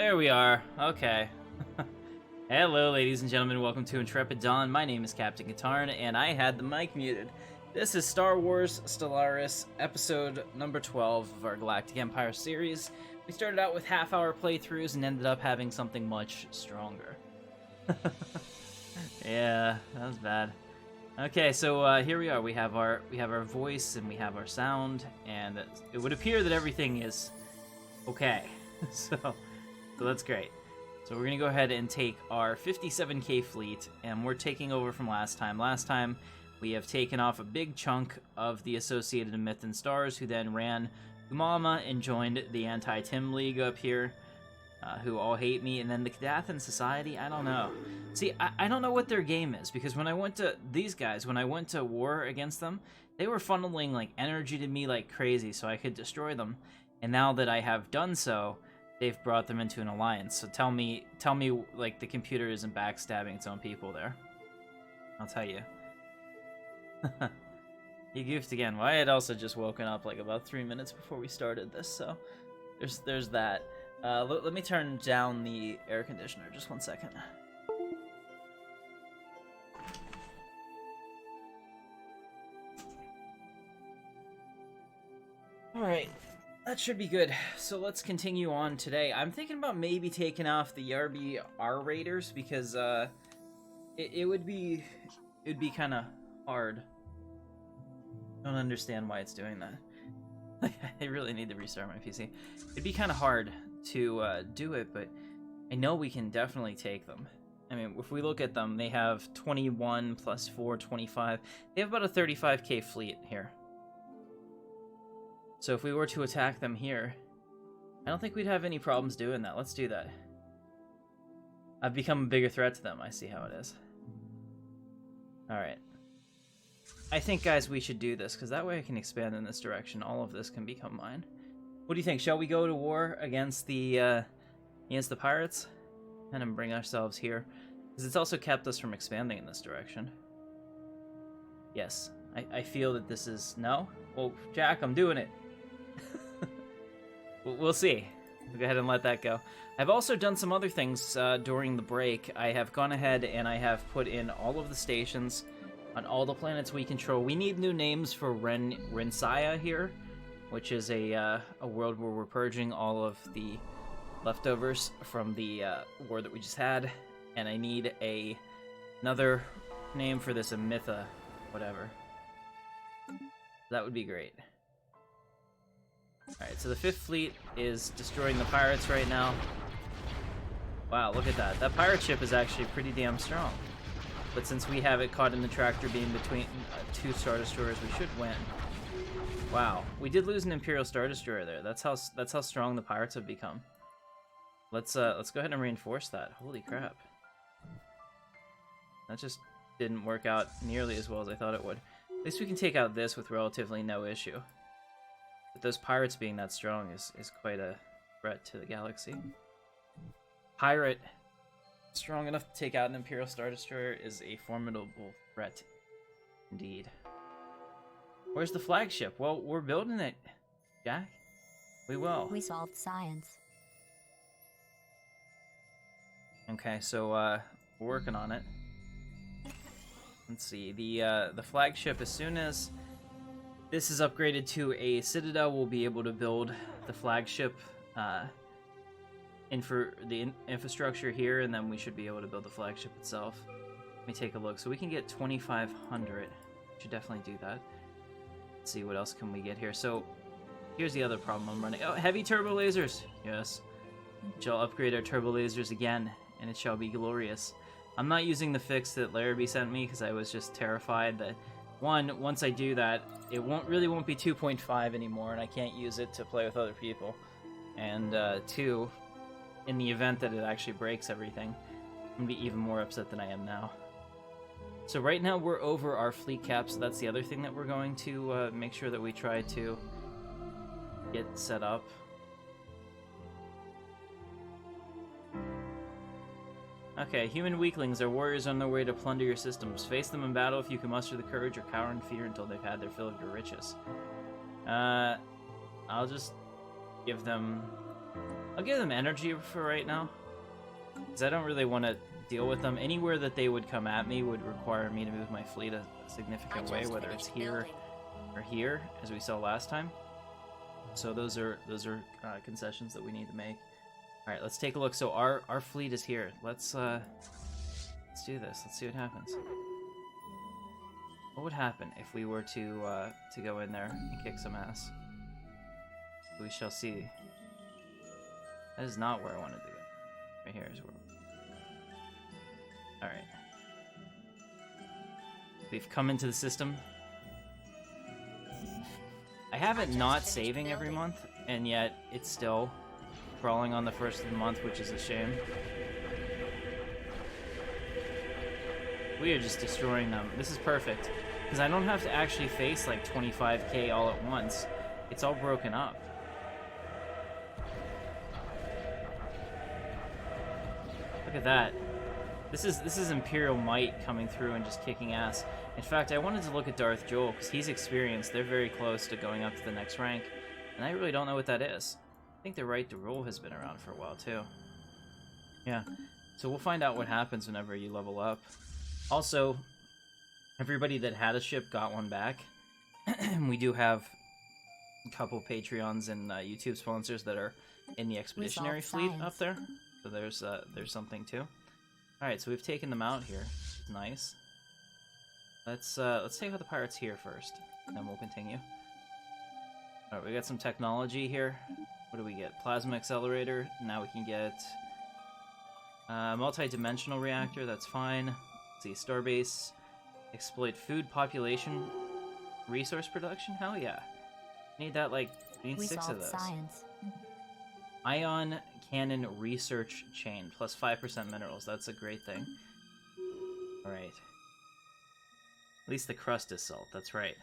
There we are. Okay. Hello, ladies and gentlemen. Welcome to Intrepid Dawn. My name is Captain Katarn, and I had the mic muted. This is Star Wars Stellaris, episode number 12 of our Galactic Empire series. We started out with half-hour playthroughs and ended up having something much stronger. Yeah, that was bad. Okay, so here we are. We have our voice and we have our sound, and it would appear that everything is okay. So that's great. So we're gonna go ahead and take our 57k fleet, and we're taking over from last time. Last time we have taken off a big chunk of the Associated Myth and Stars, who then ran Umama and joined the Anti-Tim League up here, who all hate me. And then the Kadathan Society, I don't know. See, I don't know what their game is, because when I went to these guys, when I went to war against them, they were funneling like energy to me like crazy so I could destroy them. And now that I have done so, they've brought them into an alliance. So tell me, like, the computer isn't backstabbing its own people there. I'll tell you. You goofed again. Well, I had also just woken up like about 3 minutes before we started this, so there's that. Let me turn down the air conditioner. Just 1 second. All right. That should be good. So let's continue on today. I'm thinking about maybe taking off the YRB R Raiders because it'd be kind of hard. I don't understand why it's doing that. I really need to restart my PC. It'd be kind of hard to do it, but I know we can definitely take them. I mean, if we look at them, they have 21 plus 4, 25. They have about a 35k fleet here. So if we were to attack them here, I don't think we'd have any problems doing that. Let's do that. I've become a bigger threat to them. I see how it is. Alright. I think, guys, we should do this, because that way I can expand in this direction. All of this can become mine. What do you think? Shall we go to war against the pirates? And then bring ourselves here? Because it's also kept us from expanding in this direction. Yes. I feel that this is... No? Well, Jack, I'm doing it. We'll see. We'll go ahead and let that go. I've also done some other things during the break. I have gone ahead and I have put in all of the stations on all the planets we control. We need new names for Rensaya here, which is a world where we're purging all of the leftovers from the war that we just had. And I need another name for this, Amitha, whatever. That would be great. Alright, so the 5th Fleet is destroying the pirates right now. Wow, look at that. That pirate ship is actually pretty damn strong. But since we have it caught in the tractor beam between 2 Star Destroyers, we should win. Wow, we did lose an Imperial Star Destroyer there. That's how strong the pirates have become. Let's go ahead and reinforce that. Holy crap. That just didn't work out nearly as well as I thought it would. At least we can take out this with relatively no issue. But those pirates being that strong is quite a threat to the galaxy. Pirate strong enough to take out an Imperial Star Destroyer is a formidable threat indeed. Where's the flagship? Well, we're building it, Jack. We will. We solved science. Okay, so we're working on it. Let's see, the flagship, as soon as this is upgraded to a citadel, we'll be able to build the flagship infrastructure here, and then we should be able to build the flagship itself. Let me take a look. So we can get 2,500. Should definitely do that. Let's see, what else can we get here? So here's the other problem I'm running. Oh, heavy turbo lasers! Yes. We shall upgrade our turbo lasers again, and it shall be glorious. I'm not using the fix that Larrabee sent me because I was just terrified that, one, once I do that, it won't be 2.5 anymore, and I can't use it to play with other people. And two, in the event that it actually breaks everything, I'm gonna be even more upset than I am now. So right now we're over our fleet cap, so that's the other thing that we're going to make sure that we try to get set up. Okay, human weaklings are warriors on their way to plunder your systems. Face them in battle if you can muster the courage, or cower in fear until they've had their fill of your riches. I'll just give them I'll give them energy for right now, because I don't really want to deal with them. Anywhere that they would come at me would require me to move my fleet a significant way, whether it's here or here, as we saw last time. So those are concessions that we need to make. All right, let's take a look. So our fleet is here. Let's do this. Let's see what happens. What would happen if we were to go in there and kick some ass? We shall see. That is not where I want to do it. Right here is where. All right. We've come into the system. I have it not saving every month, and yet it's still crawling on the first of the month, which is a shame. We are just destroying them. This is perfect, because I don't have to actually face like 25k all at once. It's all broken up. Look at that. This is Imperial might coming through and just kicking ass. In fact, I wanted to look at Darth Joel, because he's experienced. They're very close to going up to the next rank, and I really don't know what that is. I think the right to rule has been around for a while, too. Yeah, so we'll find out what happens whenever you level up. Also, everybody that had a ship got one back. We do have a couple Patreons and YouTube sponsors that are in the expeditionary fleet up there, so there's something too. All right, so we've taken them out here. Nice. Let's take out the pirates here first, and then we'll continue. All right, we got some technology here. What do we get? Plasma accelerator. Now we can get multi-dimensional reactor. That's fine. Let's see, starbase. Exploit food population. Resource production. Hell yeah. Need that like we need 6 of those. Science. Ion cannon research chain plus 5% minerals. That's a great thing. All right. At least the crust is salt. That's right.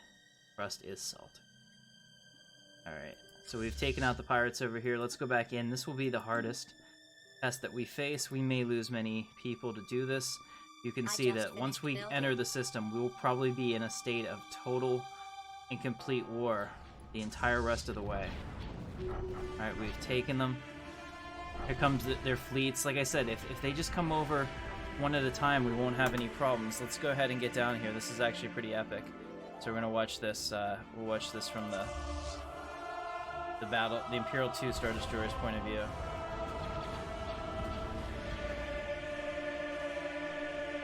Crust is salt. All right. So we've taken out the pirates over here. Let's go back in. This will be the hardest test that we face. We may lose many people to do this. You can see that once we enter the system, we will probably be in a state of total and complete war the entire rest of the way. Alright, we've taken them. Here comes their fleets. Like I said, if they just come over one at a time, we won't have any problems. Let's go ahead and get down here. This is actually pretty epic. So we're going to watch this. We'll watch this from the battle, the Imperial 2 Star Destroyer's point of view.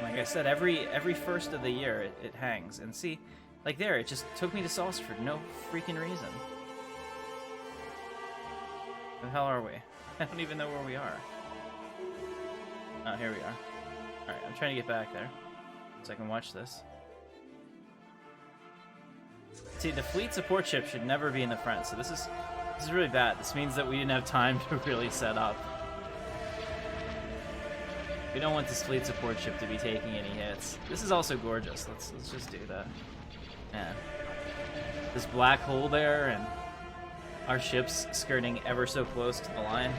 Like I said, every first of the year it hangs. And see, like there, it just took me to Sauce for no freaking reason. Where the hell are we? I don't even know where we are. Oh, here we are. Alright, I'm trying to get back there so I can watch this. See, the fleet support ship should never be in the front, so this is really bad. This means that we didn't have time to really set up. We don't want this fleet support ship to be taking any hits. This is also gorgeous. Let's just do that. Yeah. This black hole there, and our ships skirting ever so close to the line.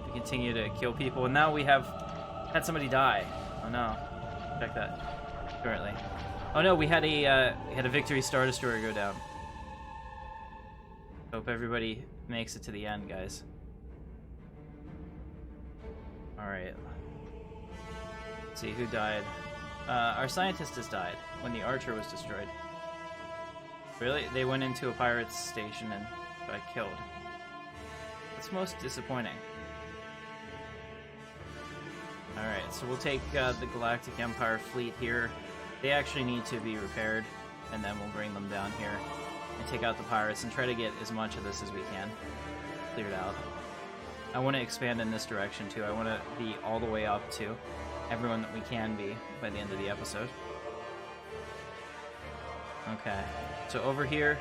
We continue to kill people, and now we have had somebody die. Oh no! Check that. Currently. Oh no, we had a victory Star Destroyer go down. Hope everybody makes it to the end, guys. Alright. Let's see who died. Our scientist has died when the Archer was destroyed. Really? They went into a pirate's station and got killed. That's most disappointing. Alright, so we'll take the Galactic Empire fleet here. They actually need to be repaired, and then we'll bring them down here and take out the pirates and try to get as much of this as we can cleared out. I want to expand in this direction too. I want to be all the way up to everyone that we can be by the end of the episode. Okay, so over here,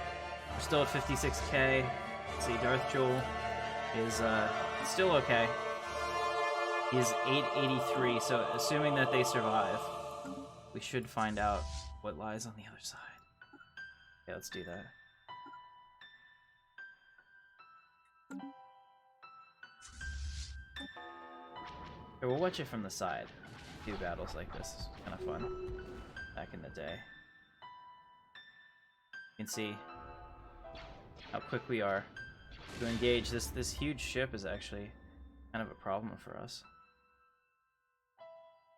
we're still at 56k. Let's see, Darth Joel is still okay. He's 883, so assuming that they survive, we should find out what lies on the other side. Okay, let's do that. Okay, we'll watch it from the side. Do battles like this. It's kind of fun. Back in the day. You can see how quick we are to engage. This huge ship is actually kind of a problem for us.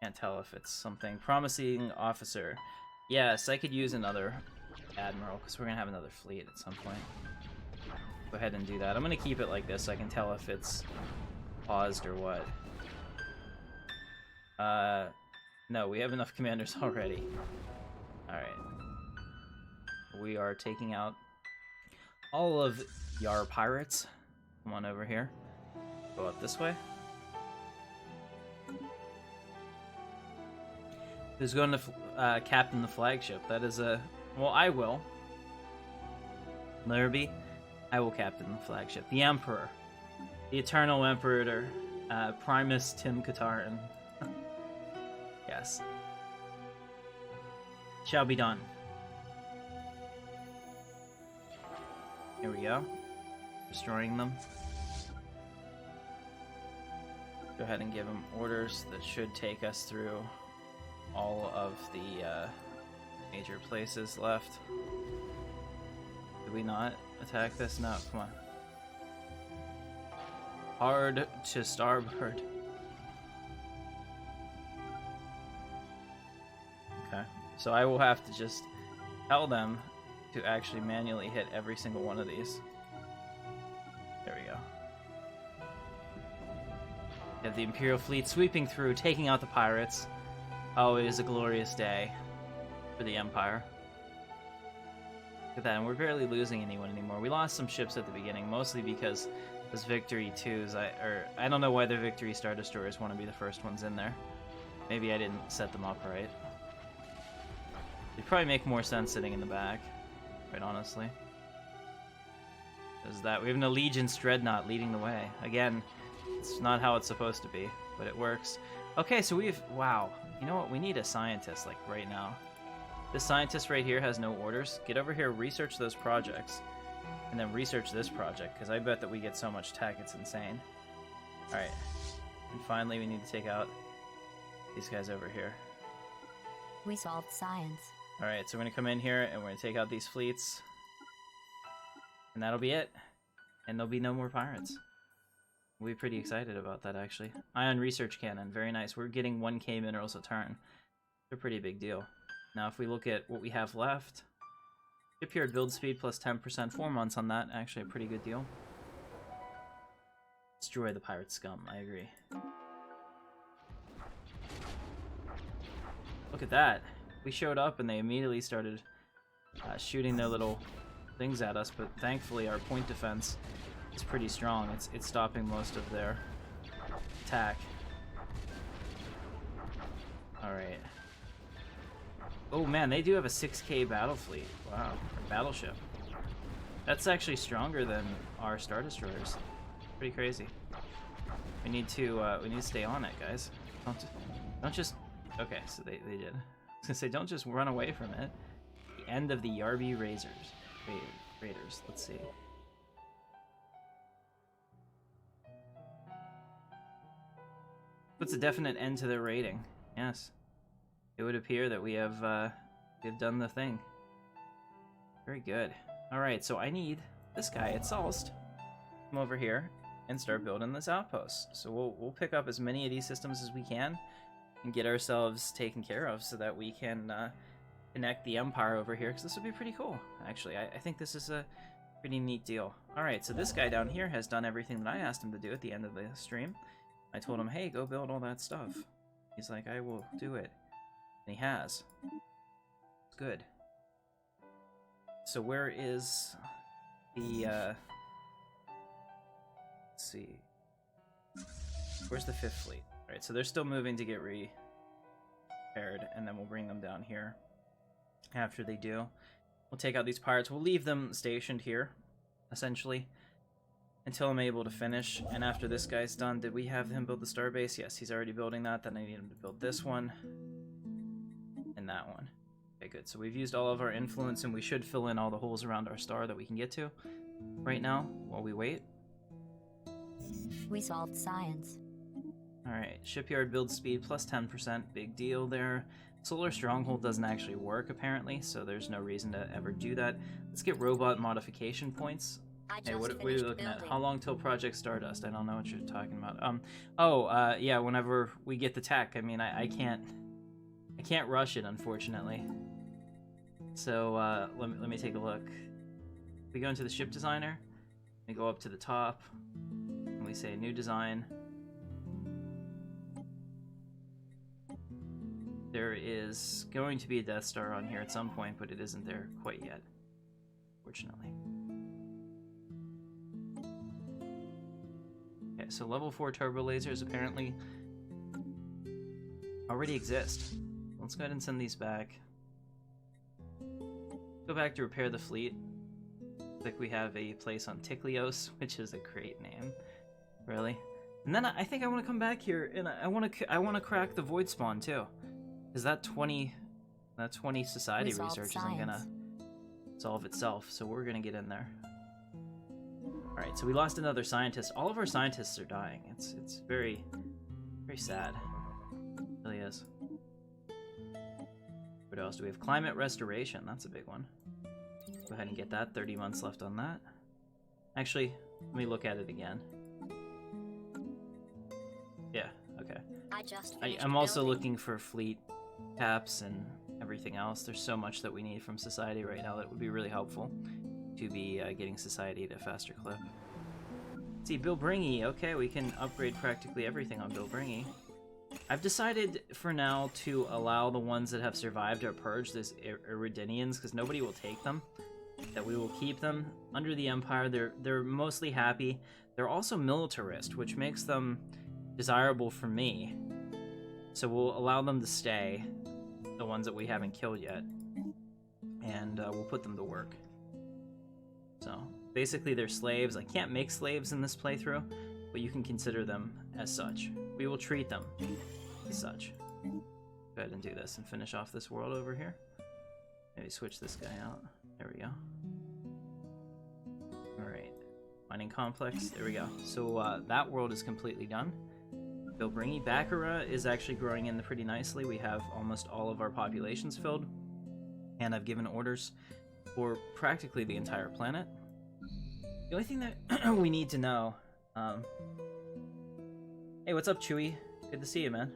Can't tell if it's something. Promising officer. Yes, I could use another admiral because we're gonna have another fleet at some point. Go ahead and do that. I'm gonna keep it like this so I can tell if it's paused or what. No, we have enough commanders already. Alright. We are taking out all of Yar pirates. Come on over here. Go up this way. Who's going to captain the flagship? That is a... Well, I will. Larrabee, I will captain the flagship. The Emperor. The Eternal Emperor. Primus Tim Katarn. Yes. Shall be done. Here we go. Destroying them. Go ahead and give them orders that should take us through all of the major places left. Did we not attack this? No, come on. Hard to starboard. Okay, so I will have to just tell them to actually manually hit every single one of these. There we go. We have the Imperial fleet sweeping through, taking out the pirates. Oh, it is a glorious day for the Empire. Look at that, and we're barely losing anyone anymore. We lost some ships at the beginning, mostly because those Victory 2s, I don't know why the Victory Star Destroyers want to be the first ones in there. Maybe I didn't set them up right. It'd probably make more sense sitting in the back, quite honestly. There's that. We have an Allegiance Dreadnought leading the way. Again, it's not how it's supposed to be, but it works. Okay, so we've... Wow. You know what? We need a scientist, like, right now. This scientist right here has no orders. Get over here, research those projects, and then research this project, because I bet that we get so much tech, it's insane. Alright. And finally, we need to take out these guys over here. We solved science. Alright, so we're going to come in here, and we're going to take out these fleets. And that'll be it. And there'll be no more pirates. We'll be pretty excited about that, actually. Ion Research Cannon, very nice. We're getting 1k minerals a turn. It's a pretty big deal. Now, if we look at what we have left, shipyard build speed plus 10%, 4 months on that, actually a pretty good deal. Destroy the pirate scum, I agree. Look at that. We showed up and they immediately started shooting their little things at us, but thankfully our point defense is pretty strong. It's stopping most of their attack. Alright. Oh man, they do have a 6k battle fleet. Wow, or battleship. That's actually stronger than our Star Destroyers. Pretty crazy. We need to stay on it, guys. Don't just... Okay, so they did. I was gonna say, don't just run away from it. The end of the Yarby Raiders. Let's see. Puts a definite end to their raiding. Yes. It would appear that we have done the thing. Very good. Alright, so I need this guy at Salst to come over here and start building this outpost. So we'll pick up as many of these systems as we can and get ourselves taken care of so that we can connect the Empire over here, because this would be pretty cool, actually. I think this is a pretty neat deal. Alright, so this guy down here has done everything that I asked him to do at the end of the stream. I told him, hey, go build all that stuff. He's like, I will do it. And he has. It's good. So where is the, let's see. Where's the 5th fleet? Alright, so they're still moving to get repaired, and then we'll bring them down here. After they do, we'll take out these pirates. We'll leave them stationed here, essentially, until I'm able to finish. And after this guy's done, did we have him build the starbase? Yes, he's already building that. Then I need him to build this one and that one. Okay, good. So we've used all of our influence, and we should fill in all the holes around our star that we can get to right now while we wait. We solved science. Alright, shipyard build speed plus 10%. Big deal there. Solar Stronghold doesn't actually work, apparently, so there's no reason to ever do that. Let's get robot modification points. Hey, what are you looking at? How long till Project Stardust? I don't know what you're talking about. Yeah, whenever we get the tech. I mean, I can't rush it, unfortunately. So, let me take a look. We go into the ship designer, we go up to the top, and we say new design. There is going to be a Death Star on here at some point, but it isn't there quite yet, fortunately. Okay, so level 4 turbo lasers apparently already exist. Let's go ahead and send these back. Go back to repair the fleet. Looks like we have a place on Tiklios, which is a great name, really. And then I think I want to come back here and I want to crack the void spawn too. Because that 20 society research isn't gonna solve itself, so we're gonna get in there. Alright, so we lost another scientist. All of our scientists are dying. It's very, very sad. It really is. What else do we have? Climate restoration, that's a big one. Go ahead and get that. 30 months left on that. Actually, let me look at it again. Yeah, okay. I'm also looking for fleet caps and everything else. There's so much that we need from society right now that would be really helpful to be getting society at a faster clip. Let's see, Bill Bringy. Okay, we can upgrade practically everything on Bill Bringy. I've decided for now to allow the ones that have survived our purge, those Iridinians, because nobody will take them. That we will keep them under the Empire. They're mostly happy. They're also militarist, which makes them desirable for me. So we'll allow them to stay, the ones that we haven't killed yet, and we'll put them to work. So basically they're slaves. I can't make slaves in this playthrough, but you can consider them as such. We will treat them as such. Go ahead and do this and finish off this world over here. Maybe switch this guy out. There we go. Alright. Mining complex. There we go. So that world is completely done. Bilbringi. Baccarat is actually growing in pretty nicely. We have almost all of our populations filled. And I've given orders for practically the entire planet. The only thing that we need to know... Hey, what's up, Chewie? Good to see you, man.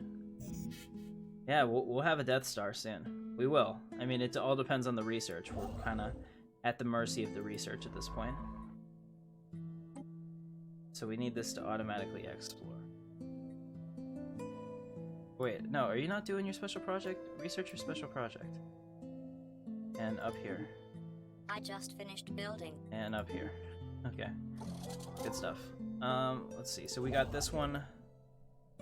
Yeah, we'll have a Death Star soon. We will. I mean, it all depends on the research. We're kind of at the mercy of the research at this point. So we need this to automatically explore. Wait, no, are you not doing your special project? Research your special project. And up here. I just finished building. And up here. Okay. Good stuff. Let's see. So we got this one.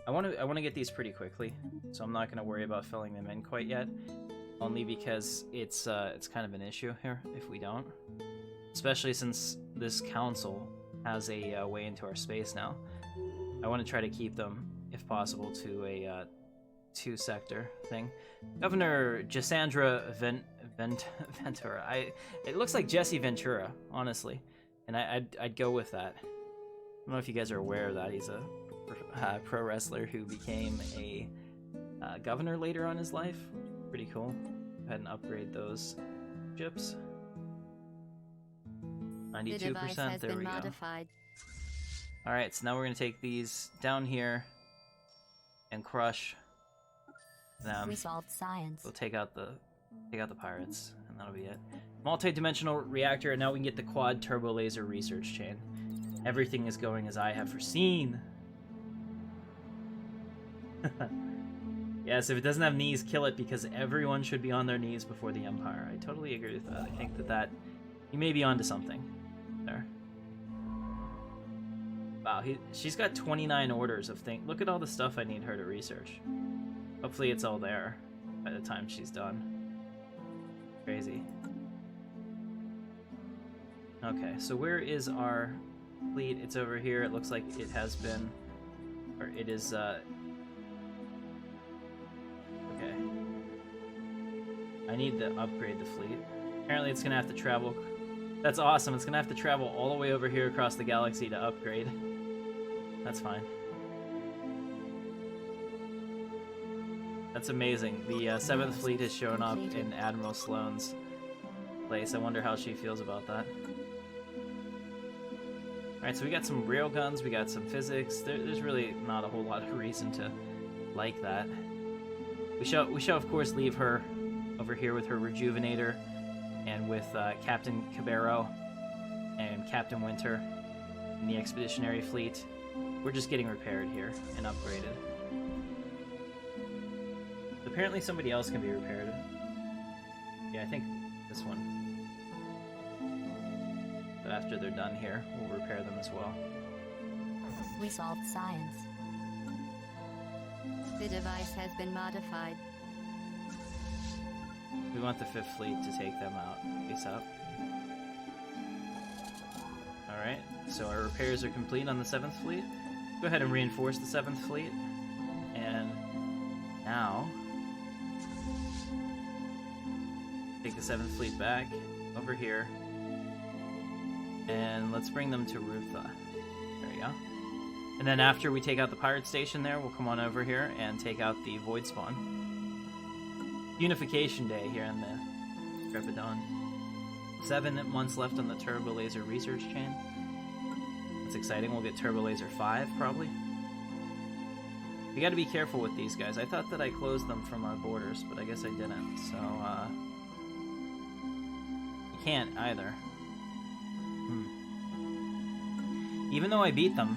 I want to get these pretty quickly, so I'm not going to worry about filling them in quite yet. Only because it's kind of an issue here if we don't. Especially since this council has a way into our space now. I want to try to keep them, if possible, to a 2-sector thing. Governor Jesandra Ventura. It looks like Jesse Ventura, honestly, and I'd go with that. I don't know if you guys are aware of that. He's a pro wrestler who became a governor later on in his life. Pretty cool. Go ahead and upgrade those ships. 92%. There we go. All right, so now we're gonna take these down here and crush them. Resolved science. We'll take out the pirates, and that'll be it. Multi-dimensional reactor, and now we can get the quad turbo laser research chain. Everything is going as I have foreseen. Yes, if it doesn't have knees, kill it, because everyone should be on their knees before the Empire. I totally agree with that. I think that you may be onto something there. Wow, she's got 29 orders of things. Look at all the stuff I need her to research. Hopefully it's all there by the time she's done. Crazy. Okay, so where is our fleet? It's over here. It looks like it has been, or it is, okay. I need to upgrade the fleet. Apparently it's gonna have to travel. That's awesome. It's gonna have to travel all the way over here across the galaxy to upgrade. That's fine. That's amazing. The 7th Fleet has shown up in Admiral Sloane's place. I wonder how she feels about that. Alright, so we got some railguns, we got some physics. There's really not a whole lot of reason to like that. We shall of course leave her over here with her rejuvenator and with Captain Cabero and Captain Winter in the Expeditionary Fleet. We're just getting repaired here and upgraded. Apparently somebody else can be repaired. Yeah, I think this one. But after they're done here, we'll repair them as well. We solved science. The device has been modified. We want the 5th Fleet to take them out ASAP. Alright, so our repairs are complete on the 7th Fleet. Go ahead and reinforce the 7th Fleet. And now, take the 7th Fleet back over here. And let's bring them to Rutha. There we go. And then after we take out the pirate station there, we'll come on over here and take out the void spawn. Unification Day here in the Trepidon. 7 months left on the Turbo Laser research chain. That's exciting. We'll get Turbo Laser 5 probably. We gotta be careful with these guys. I thought that I closed them from our borders, but I guess I didn't. So, you can't either. Even though I beat them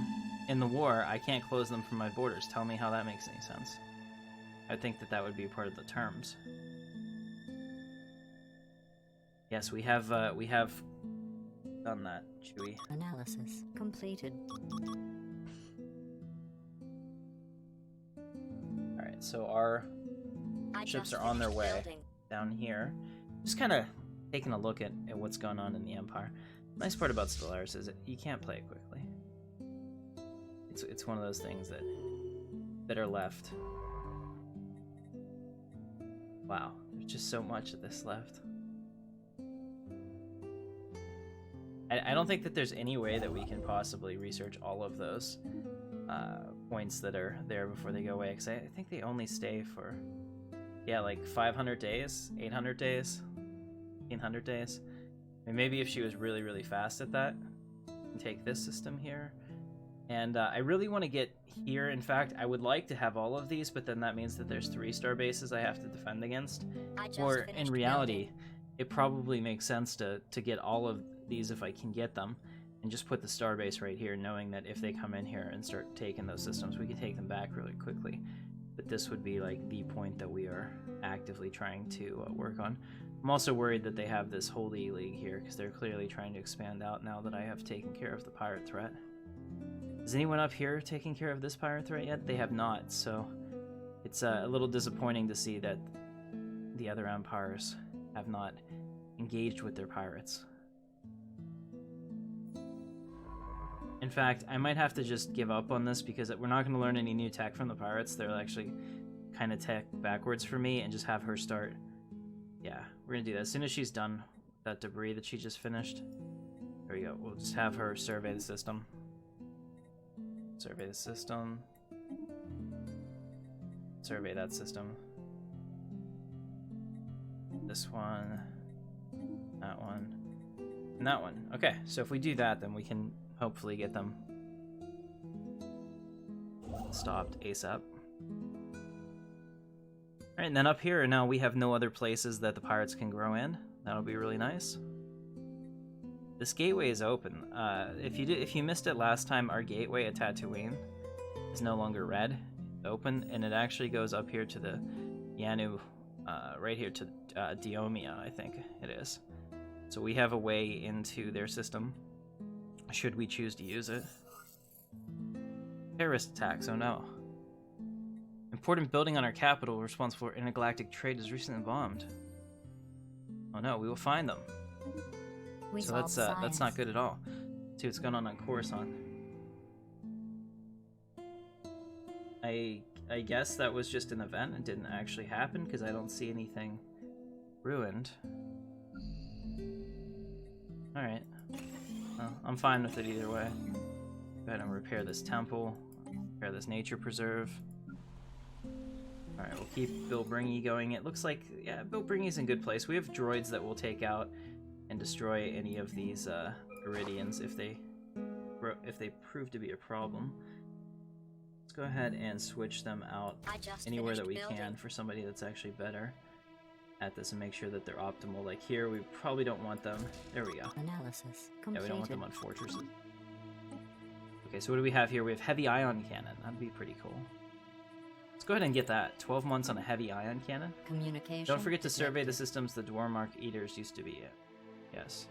in the war, I can't close them from my borders. Tell me how that makes any sense. I think that that would be part of the terms. Yes, we have done that, Chewie. Analysis completed. Alright, so our ships are on their way down here. Just kind of taking a look at what's going on in the Empire. The nice part about Stellaris is that you can't play it quickly. It's one of those things that are left. Wow, there's just so much of this left. I don't think that there's any way that we can possibly research all of those points that are there before they go away, because I think they only stay for, yeah, like 500 days, 800 days, 1,500 days. I mean, maybe if she was really, really fast at that, and take this system here. And I really want to get here. In fact, I would like to have all of these, but then that means that there's 3-star bases I have to defend against. Or in reality, it probably makes sense to get all of these if I can get them, and just put the star base right here, knowing that if they come in here and start taking those systems, we can take them back really quickly. But this would be like the point that we are actively trying to work on. I'm also worried that they have this Holy League here, because they're clearly trying to expand out now that I have taken care of the pirate threat. Is anyone up here taking care of this pirate threat yet? They have not, so it's a little disappointing to see that the other empires have not engaged with their pirates. In fact, I might have to just give up on this, because we're not going to learn any new tech from the pirates. They're actually kind of tech backwards for me, and just have her start. Yeah, we're going to do that. As soon as she's done with that debris that she just finished. There we go. We'll just have her survey the system. Survey the system. Survey that system. This one. That one. And that one. Okay, so if we do that, then we can hopefully get them stopped ASAP. Alright, and then up here, now we have no other places that the pirates can grow in. That'll be really nice. This gateway is open. If you missed it last time, our gateway at Tatooine is no longer red. It's open, and it actually goes up here to the Yanu, right here to Diomia, I think it is. So we have a way into their system, should we choose to use it. Terrorist attacks, oh no. Important building on our capital responsible for intergalactic trade is recently bombed. Oh no, we will find them. So that's not good at all. Let's see what's going on Coruscant. I guess that was just an event and didn't actually happen, because I don't see anything ruined. Alright. Well, I'm fine with it either way. Go ahead and repair this temple. Repair this nature preserve. Alright. Alright, we'll keep Bill Bringy going. It looks like, yeah, Bill Bringy's in good place. We have droids that will take out and destroy any of these Iridians if they prove to be a problem. Let's go ahead and switch them out anywhere that we can for somebody that's actually better at this and make sure that they're optimal. Like here, we probably don't want them. There we go. Analysis completed. Yeah, we don't want them on fortresses. Okay, so what do we have here? We have heavy ion cannon. That'd be pretty cool. Let's go ahead and get that. 12 months on a heavy ion cannon. Communication. Don't forget to survey the systems the Dwarmark Eaters used to be in. Yes.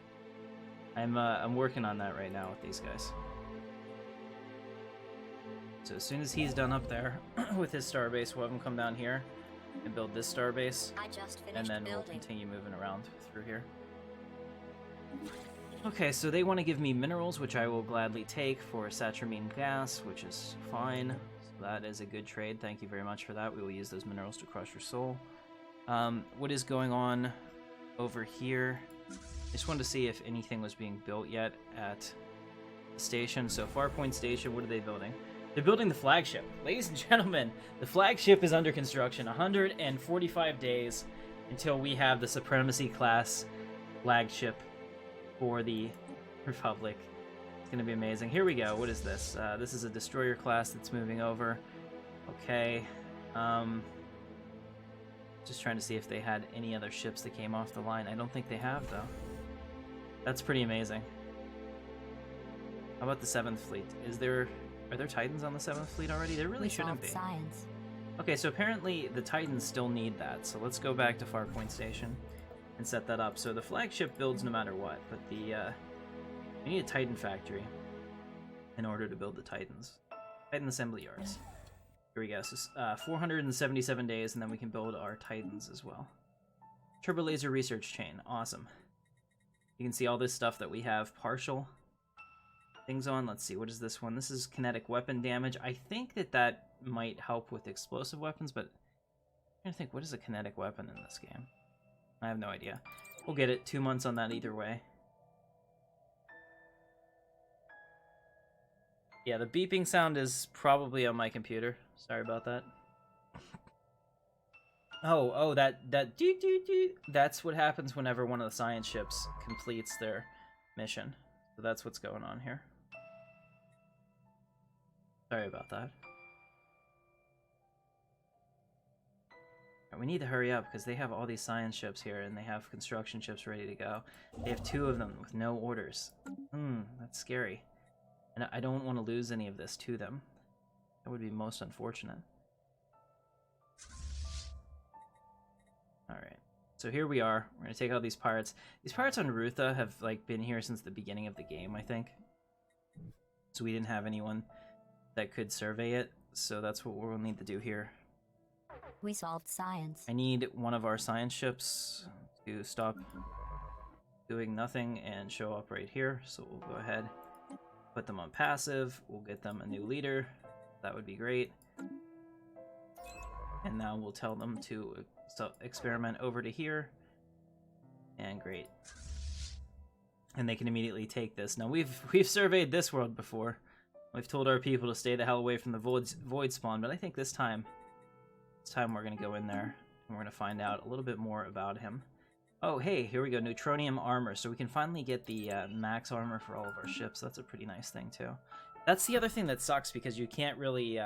I'm working on that right now with these guys. So as soon as he's done up there with his starbase, we'll have him come down here and build this starbase, and then we'll continue moving around through here. Okay, so they want to give me minerals, which I will gladly take for satramine gas, which is fine. So that is a good trade. Thank you very much for that. We will use those minerals to crush your soul. What is going on over here? I just wanted to see if anything was being built yet at the station. So Farpoint Station, what are they building? They're building the flagship. Ladies and gentlemen, the flagship is under construction. 145 days until we have the Supremacy class flagship for the Republic. It's going to be amazing. Here we go. What is this? This is a destroyer class that's moving over. Okay. Just trying to see if they had any other ships that came off the line. I don't think they have, though. That's pretty amazing. How about the 7th Fleet? Are there Titans on the 7th Fleet already? There really shouldn't be. Science. Okay, so apparently the Titans still need that. So let's go back to Farpoint Station and set that up. So the flagship builds no matter what, but we need a Titan factory in order to build the Titans. Titan assembly yards. Here we go. So 477 days, and then we can build our Titans as well. Turbo laser research chain. Awesome. You can see all this stuff that we have partial things on. Let's see, what is this one? This is kinetic weapon damage. I think that might help with explosive weapons, but I'm trying to think, what is a kinetic weapon in this game? I have no idea. We'll get it. 2 months on that either way. Yeah, the beeping sound is probably on my computer. Sorry about that. Oh, that doo doo doo. That's what happens whenever one of the science ships completes their mission. So that's what's going on here. Sorry about that. We need to hurry up because they have all these science ships here and they have construction ships ready to go. They have 2 of them with no orders. That's scary. And I don't want to lose any of this to them. That would be most unfortunate. Alright. So here we are. We're going to take out these pirates. These pirates on Rutha have been here since the beginning of the game, I think. So we didn't have anyone that could survey it. So that's what we'll need to do here. We solved science. I need one of our science ships to stop doing nothing and show up right here. So we'll go ahead, put them on passive. We'll get them a new leader. That would be great. And now we'll tell them to experiment over to here. And great. And they can immediately take this. Now we've surveyed this world before. We've told our people to stay the hell away from the void spawn, but I think this time we're going to go in there and we're going to find out a little bit more about him. Oh, hey, here we go. Neutronium armor. So we can finally get the max armor for all of our ships. That's a pretty nice thing, too. That's the other thing that sucks because you can't really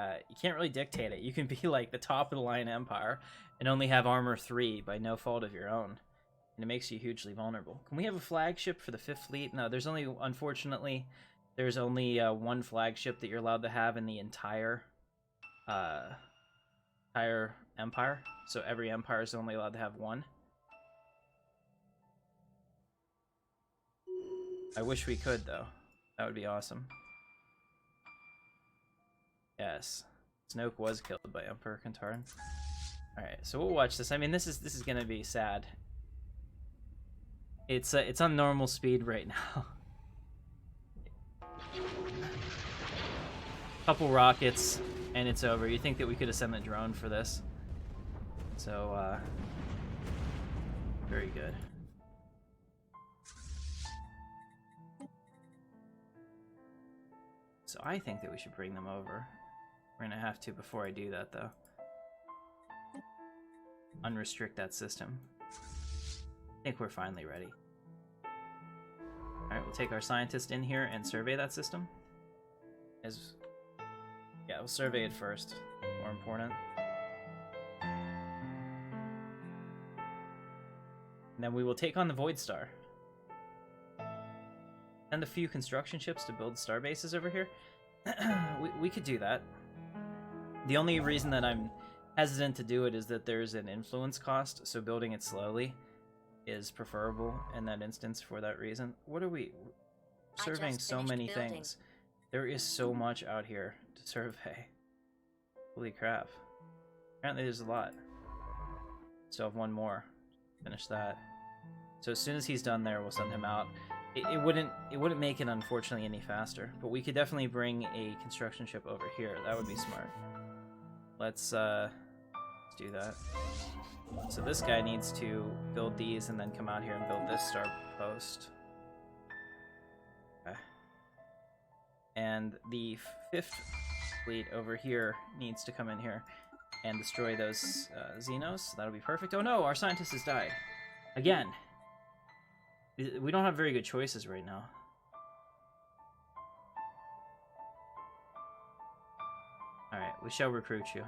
dictate it. You can be like the top of the line empire and only have armor 3 by no fault of your own. And it makes you hugely vulnerable. Can we have a flagship for the 5th Fleet? No, there's only, unfortunately, there's only one flagship that you're allowed to have in the entire empire. So every empire is only allowed to have one. I wish we could, though. That would be awesome. Yes. Snoke was killed by Emperor Katarn. Alright, so we'll watch this. I mean, this is gonna be sad. It's on normal speed right now. Couple rockets, and it's over. You think that we could have sent a drone for this. So, very good. So I think that we should bring them over. We're gonna have to before I do that, though. unrestrict that system. I think we're finally ready. Alright, we'll take our scientist in here and survey that system. Yeah, we'll survey it first. More important. And then we will take on the Void Star. Send a few construction ships to build star bases over here. we could do that. The only reason that I'm hesitant to do it is that there's an influence cost, so building it slowly is preferable in that instance for that reason. What are we surveying? So many things. There is so much out here to survey. Holy crap. Apparently there's a lot. Still have one more. Finish that. So as soon as he's done there, we'll send him out. It wouldn't make it, unfortunately, any faster, but we could definitely bring a construction ship over here. That would be smart. Let's do that. So this guy needs to build these and then come out here and build this star post. Okay. And the 5th fleet over here needs to come in here and destroy those Xenos. That'll be perfect. Oh no, our scientist has died. Again. We don't have very good choices right now. Alright, we shall recruit you.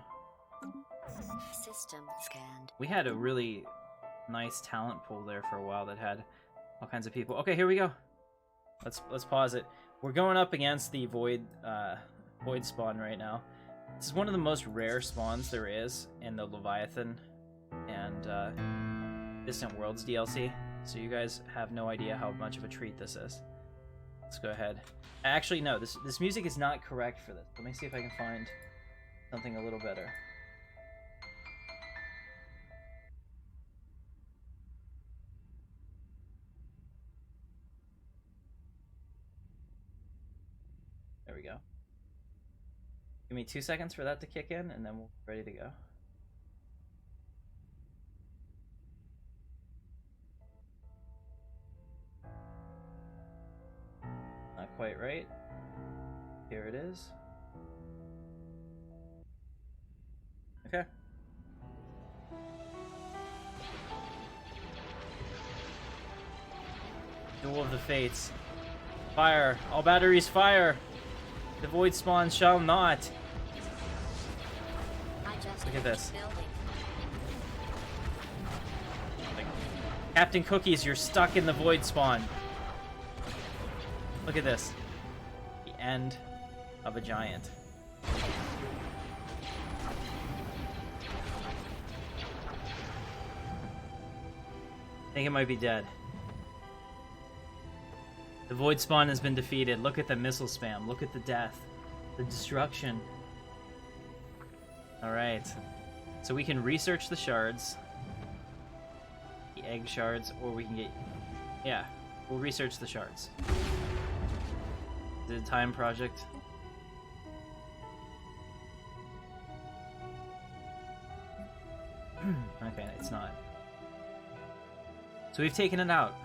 System scanned. We had a really nice talent pool there for a while that had all kinds of people. Okay, here we go. Let's pause it. We're going up against the Void spawn right now. This is one of the most rare spawns there is in the Leviathan and Distant Worlds DLC. So you guys have no idea how much of a treat this is. Let's go ahead. Actually, no, this music is not correct for this. Let me see if I can find something a little better. There we go. Give me 2 seconds for that to kick in, and then we'll be ready to go. Not quite right. Here it is. Okay. Duel of the Fates. Fire! All batteries fire! The Void Spawn shall not! Look at this. Like, Captain Cookies, you're stuck in the Void Spawn. Look at this. The end of a giant. I think it might be dead. The Void Spawn has been defeated. Look at the missile spam. Look at the death. The destruction. Alright. So we can research the shards. The egg shards, or we can get... Yeah, we'll research the shards. Is it a time project? Okay, it's not. So we've taken it out.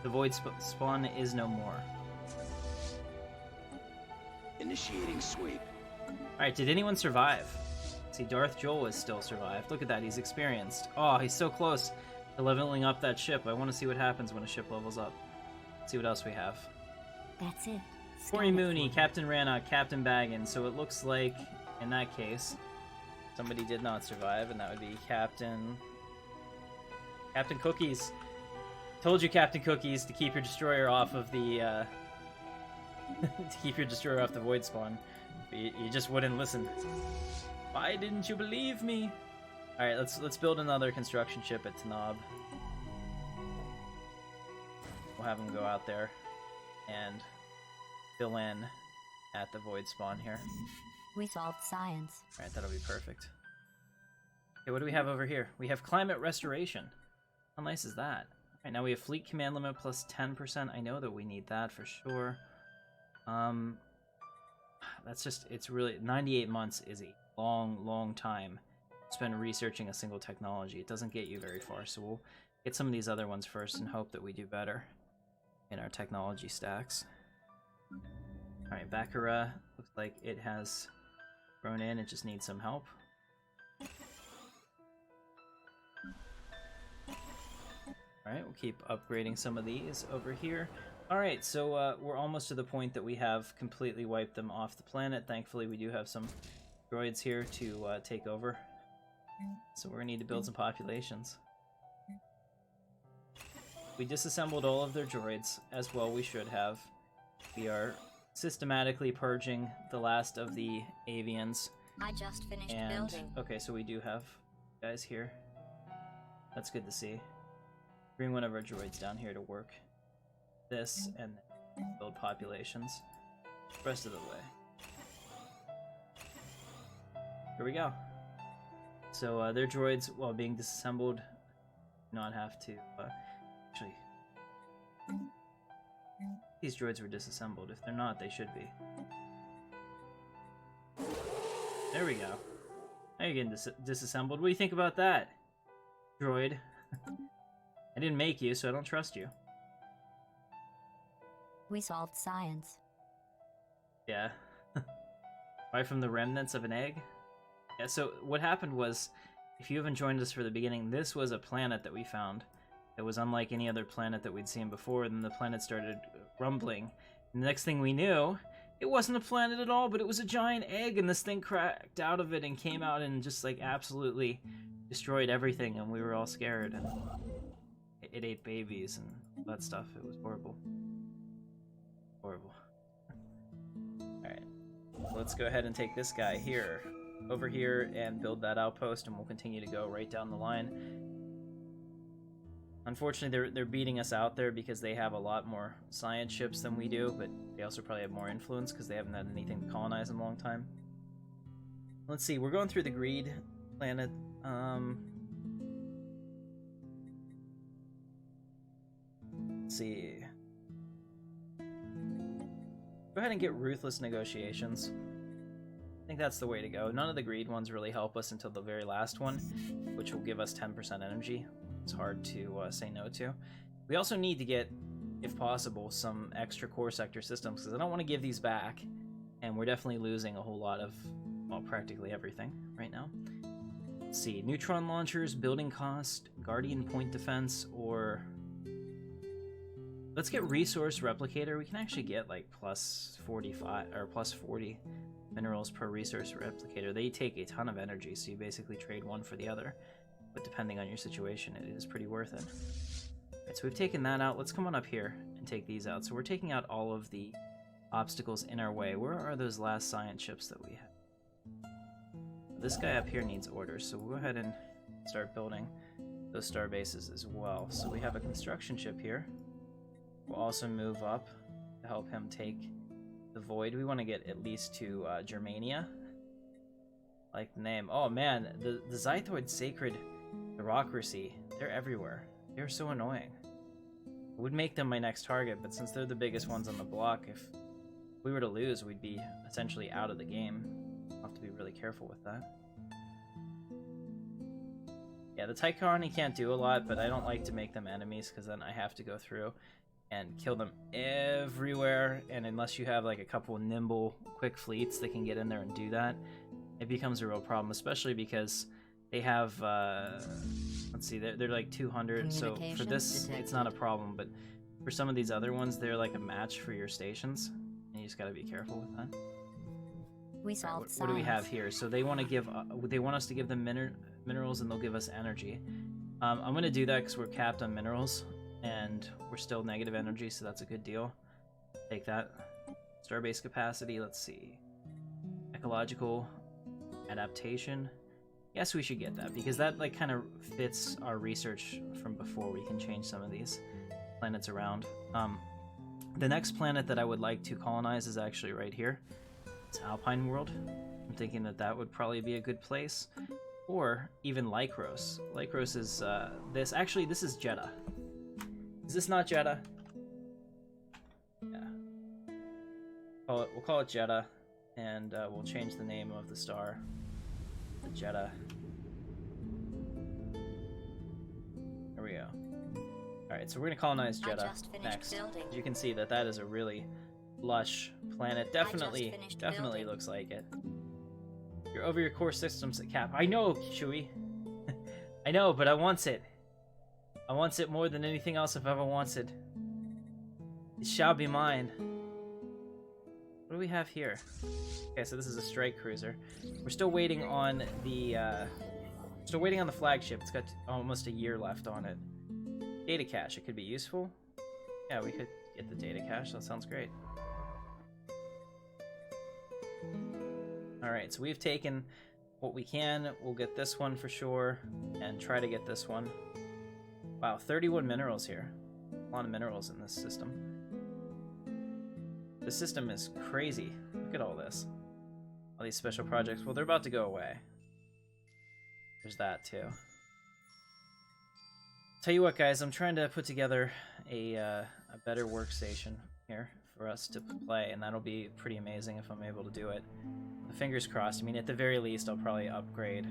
The Void Spawn is no more. Initiating sweep. Alright, did anyone survive? See, Darth Joel has still survived. Look at that, he's experienced. Oh, he's so close to leveling up that ship. I want to see what happens when a ship levels up. Let's see what else we have. That's it. Corey Mooney, Captain Rannoch, Captain Baggins. So it looks like, in that case, somebody did not survive, and that would be Captain Cookies. Told you, Captain Cookies, to keep your destroyer off of the to keep your destroyer off the Void Spawn. But you just wouldn't listen. Why didn't you believe me? All right, let's build another construction ship at Tanab. We'll have him go out there and fill in at the Void Spawn here. We solved science. All right, that'll be perfect. Okay, what do we have over here? We have climate restoration. How nice is that? All right, now we have fleet command limit plus 10%. I know that we need that for sure. That's just, it's really, 98 months is a long time spent researching a single technology. It doesn't get you very far, so we'll get some of these other ones first and hope that we do better in our technology stacks. Alright, Baccarat looks like it has grown in, it just needs some help. Alright, we'll keep upgrading some of these over here. Alright, so we're almost to the point that we have completely wiped them off the planet. Thankfully, we do have some droids here to take over. So we're going to need to build some populations. We disassembled all of their droids, as well we should have. We are systematically purging the last of the avians. I just finished And, building. okay, so we do have guys here. That's good to see. Bring one of our droids down here to work this and build populations. Rest of the way. Here we go. So their droids, while being disassembled, do not have to... actually, these droids were disassembled. If they're not, they should be. There we go. Now you're getting disassembled. What do you think about that, droid? I didn't make you, so I don't trust you. We solved science. Yeah. Right from the remnants of an egg? Yeah, so what happened was, if you haven't joined us for the beginning, this was a planet that we found. It was unlike any other planet that we'd seen before, and then the planet started rumbling. And the next thing we knew, it wasn't a planet at all, but it was a giant egg, and this thing cracked out of it and came out and just, like, absolutely destroyed everything, and we were all scared. And it ate babies and all that stuff. It was horrible. Horrible. Alright. Let's go ahead and take this guy here, over here, and build that outpost, and we'll continue to go right down the line. Unfortunately, they're beating us out there because they have a lot more science ships than we do, but they also probably have more influence because they haven't had anything to colonize in a long time. Let's see, we're going through the Greed planet. Let's see. Go ahead and get Ruthless Negotiations. I think that's the way to go. None of the Greed ones really help us until the very last one, which will give us 10% energy. It's hard to say no to. We also need to get, if possible, some extra core sector systems, because I don't want to give these back, and we're definitely losing a whole lot of, well, practically everything right now. Let's see, neutron launchers, building cost, guardian point defense, or let's get resource replicator. We can actually get like plus 45 or plus 40 minerals per resource replicator. They take a ton of energy, so you basically trade one for the other. But depending on your situation, it is pretty worth it. Alright, so we've taken that out. Let's come on up here and take these out. So we're taking out all of the obstacles in our way. Where are those last science ships that we have? This guy up here needs orders, so we'll go ahead and start building those star bases as well. So we have a construction ship here. We'll also move up to help him take the Void. We want to get at least to Germania. Like the name. Oh man, the Zythoid Sacred Bureaucracy, they're everywhere. They're so annoying. I would make them my next target, but since they're the biggest ones on the block, if we were to lose, we'd be essentially out of the game. I'll have to be really careful with that. Yeah, the Tycharni can't do a lot, but I don't like to make them enemies, because then I have to go through and kill them everywhere, and unless you have like a couple nimble, quick fleets that can get in there and do that, it becomes a real problem, especially because they have, let's see, they're like 200, so for this, it's not a problem, but for some of these other ones, they're like a match for your stations, and you just gotta be careful with that. We solved What do we have here? So they want to give, they want us to give them minerals, and they'll give us energy. I'm gonna do that because we're capped on minerals, and we're still negative energy, so that's a good deal. Take that. Starbase capacity, let's see. Ecological adaptation. Yes, we should get that, because that like kind of fits our research from before. We can change some of these planets around. The next planet that I would like to colonize is actually right here. It's Alpine World. I'm thinking that that would probably be a good place. Or even Lycros. Lycros is this. Actually, this is Jeddah. Is this not Jeddah? Yeah. We'll call it Jeddah, and we'll change the name of the star to Jeddah. There we go. Alright, so we're going to colonize Jeddah next. As you can see that that is a really lush planet. Definitely looks like it. You're over your core systems at cap. I know, Chewie. I know, but I want it. I wants it more than anything else I've ever wanted. It shall be mine. What do we have here? Okay, so this is a strike cruiser. We're still waiting on the flagship. It's got almost a year left on it. Data cache, it could be useful. Yeah, we could get the data cache. That sounds great. Alright, so we've taken what we can. We'll get this one for sure, and try to get this one. Wow, 31 minerals here. A lot of minerals in this system. This system is crazy. Look at all this. All these special projects. Well, they're about to go away. There's that, too. Tell you what, guys, I'm trying to put together a better workstation here for us to play, and that'll be pretty amazing if I'm able to do it. Fingers crossed. I mean, at the very least, I'll probably upgrade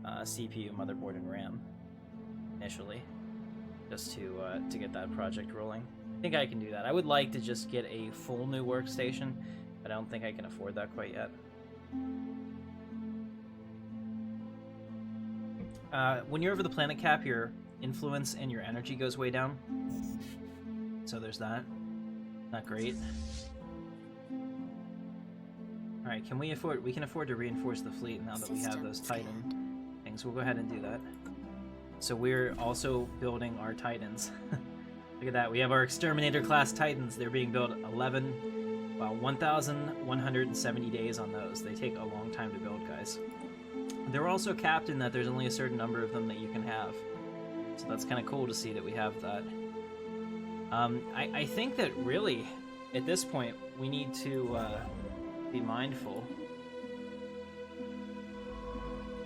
CPU, motherboard, and RAM initially, just to get that project rolling. I think I can do that. I would like to just get a full new workstation, but I don't think I can afford that quite yet. When you're over the planet cap, your influence and your energy goes way down. So there's that. Not great. Alright, can we afford... We can afford to reinforce the fleet now that we have those Titan things. We'll go ahead and do that. So we're also building our Titans. Look at that. We have our Exterminator class Titans. They're being built 1,170 days on those. They take a long time to build, guys. They're also capped in that there's only a certain number of them that you can have. So that's kind of cool to see that we have that. I think that really, at this point, we need to be mindful.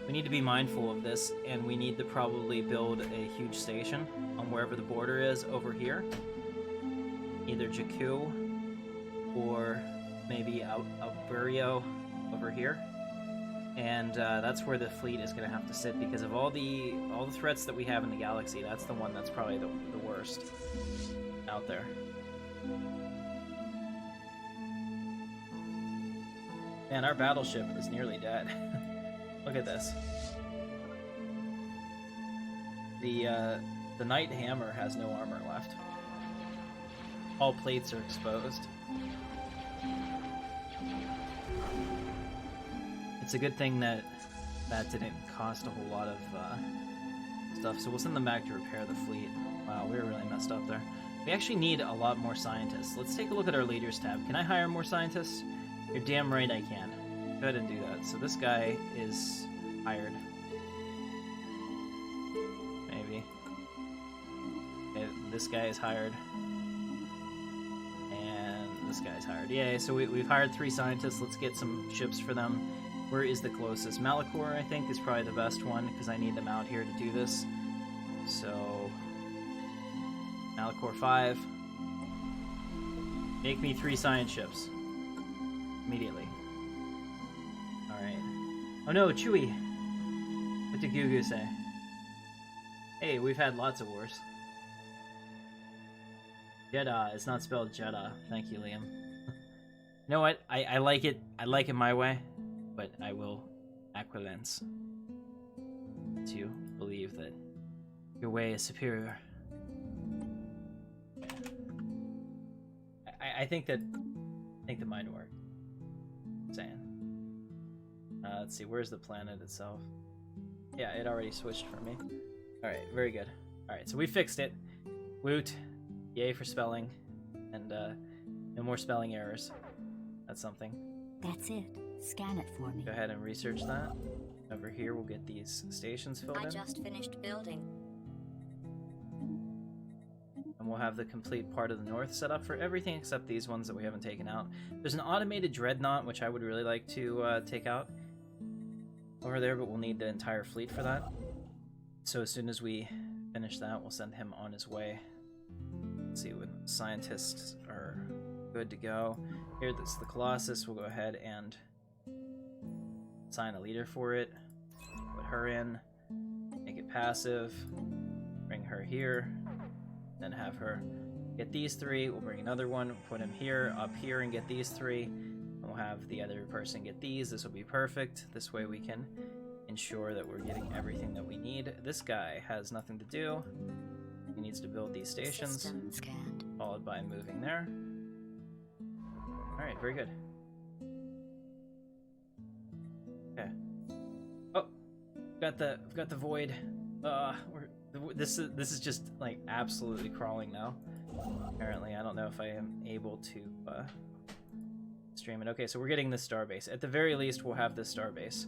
We need to be mindful of this, and we need to probably build a huge station on wherever the border is over here. Either Jakku or maybe Alburio over here. And that's where the fleet is going to have to sit because of all the threats that we have in the galaxy. That's the one that's probably the worst out there. Man, our battleship is nearly dead. Look at this. The Knight Hammer has no armor left. All plates are exposed. It's a good thing that that didn't cost a whole lot of stuff, so we'll send them back to repair the fleet. Wow, we were really messed up there. We actually need a lot more scientists. Let's take a look at our leaders tab. Can I hire more scientists? You're damn right I can. Go ahead and do that. So this guy is hired. Maybe. Okay, this guy is hired. And this guy's hired. Yay, so we've hired 3 scientists. Let's get some ships for them. Where is the closest? Malachor, I think, is probably the best one, because I need them out here to do this. So, Malachor 5. Make me 3 science ships. Immediately. Alright. Oh no, Chewie! What did Gugu say? Hey, we've had lots of wars. Jeddah, it's not spelled Jeddah. Thank you, Liam. You know what? I like it. I like it my way. But I will acquiesce to believe that your way is superior. I think that mine work. I'm saying. Let's see, where's the planet itself? Yeah, it already switched for me. Alright, very good. Alright, so we fixed it. Woot. Yay for spelling. And no more spelling errors. That's something. That's it. Scan it for me. Go ahead and research that. Over here, we'll get these stations filled in. I just finished building. And we'll have the complete part of the north set up for everything except these ones that we haven't taken out. There's an automated dreadnought, which I would really like to take out over there, but we'll need the entire fleet for that. So as soon as we finish that, we'll send him on his way. Let's see when scientists are good to go. Here, this is the Colossus. We'll go ahead and assign a leader for it. Put her in. Make it passive. Bring her here. Then have her get these 3. We'll bring another one. Put him here, up here, and get these 3. And we'll have the other person get these. This will be perfect. This way we can ensure that we're getting everything that we need. This guy has nothing to do. He needs to build these stations, System scanned. followed by moving there. Alright, very good. Okay. Oh, we've got the void. This is just like absolutely crawling now. Apparently, I don't know if I am able to stream it. Okay, so we're getting this starbase. At the very least, we'll have this starbase,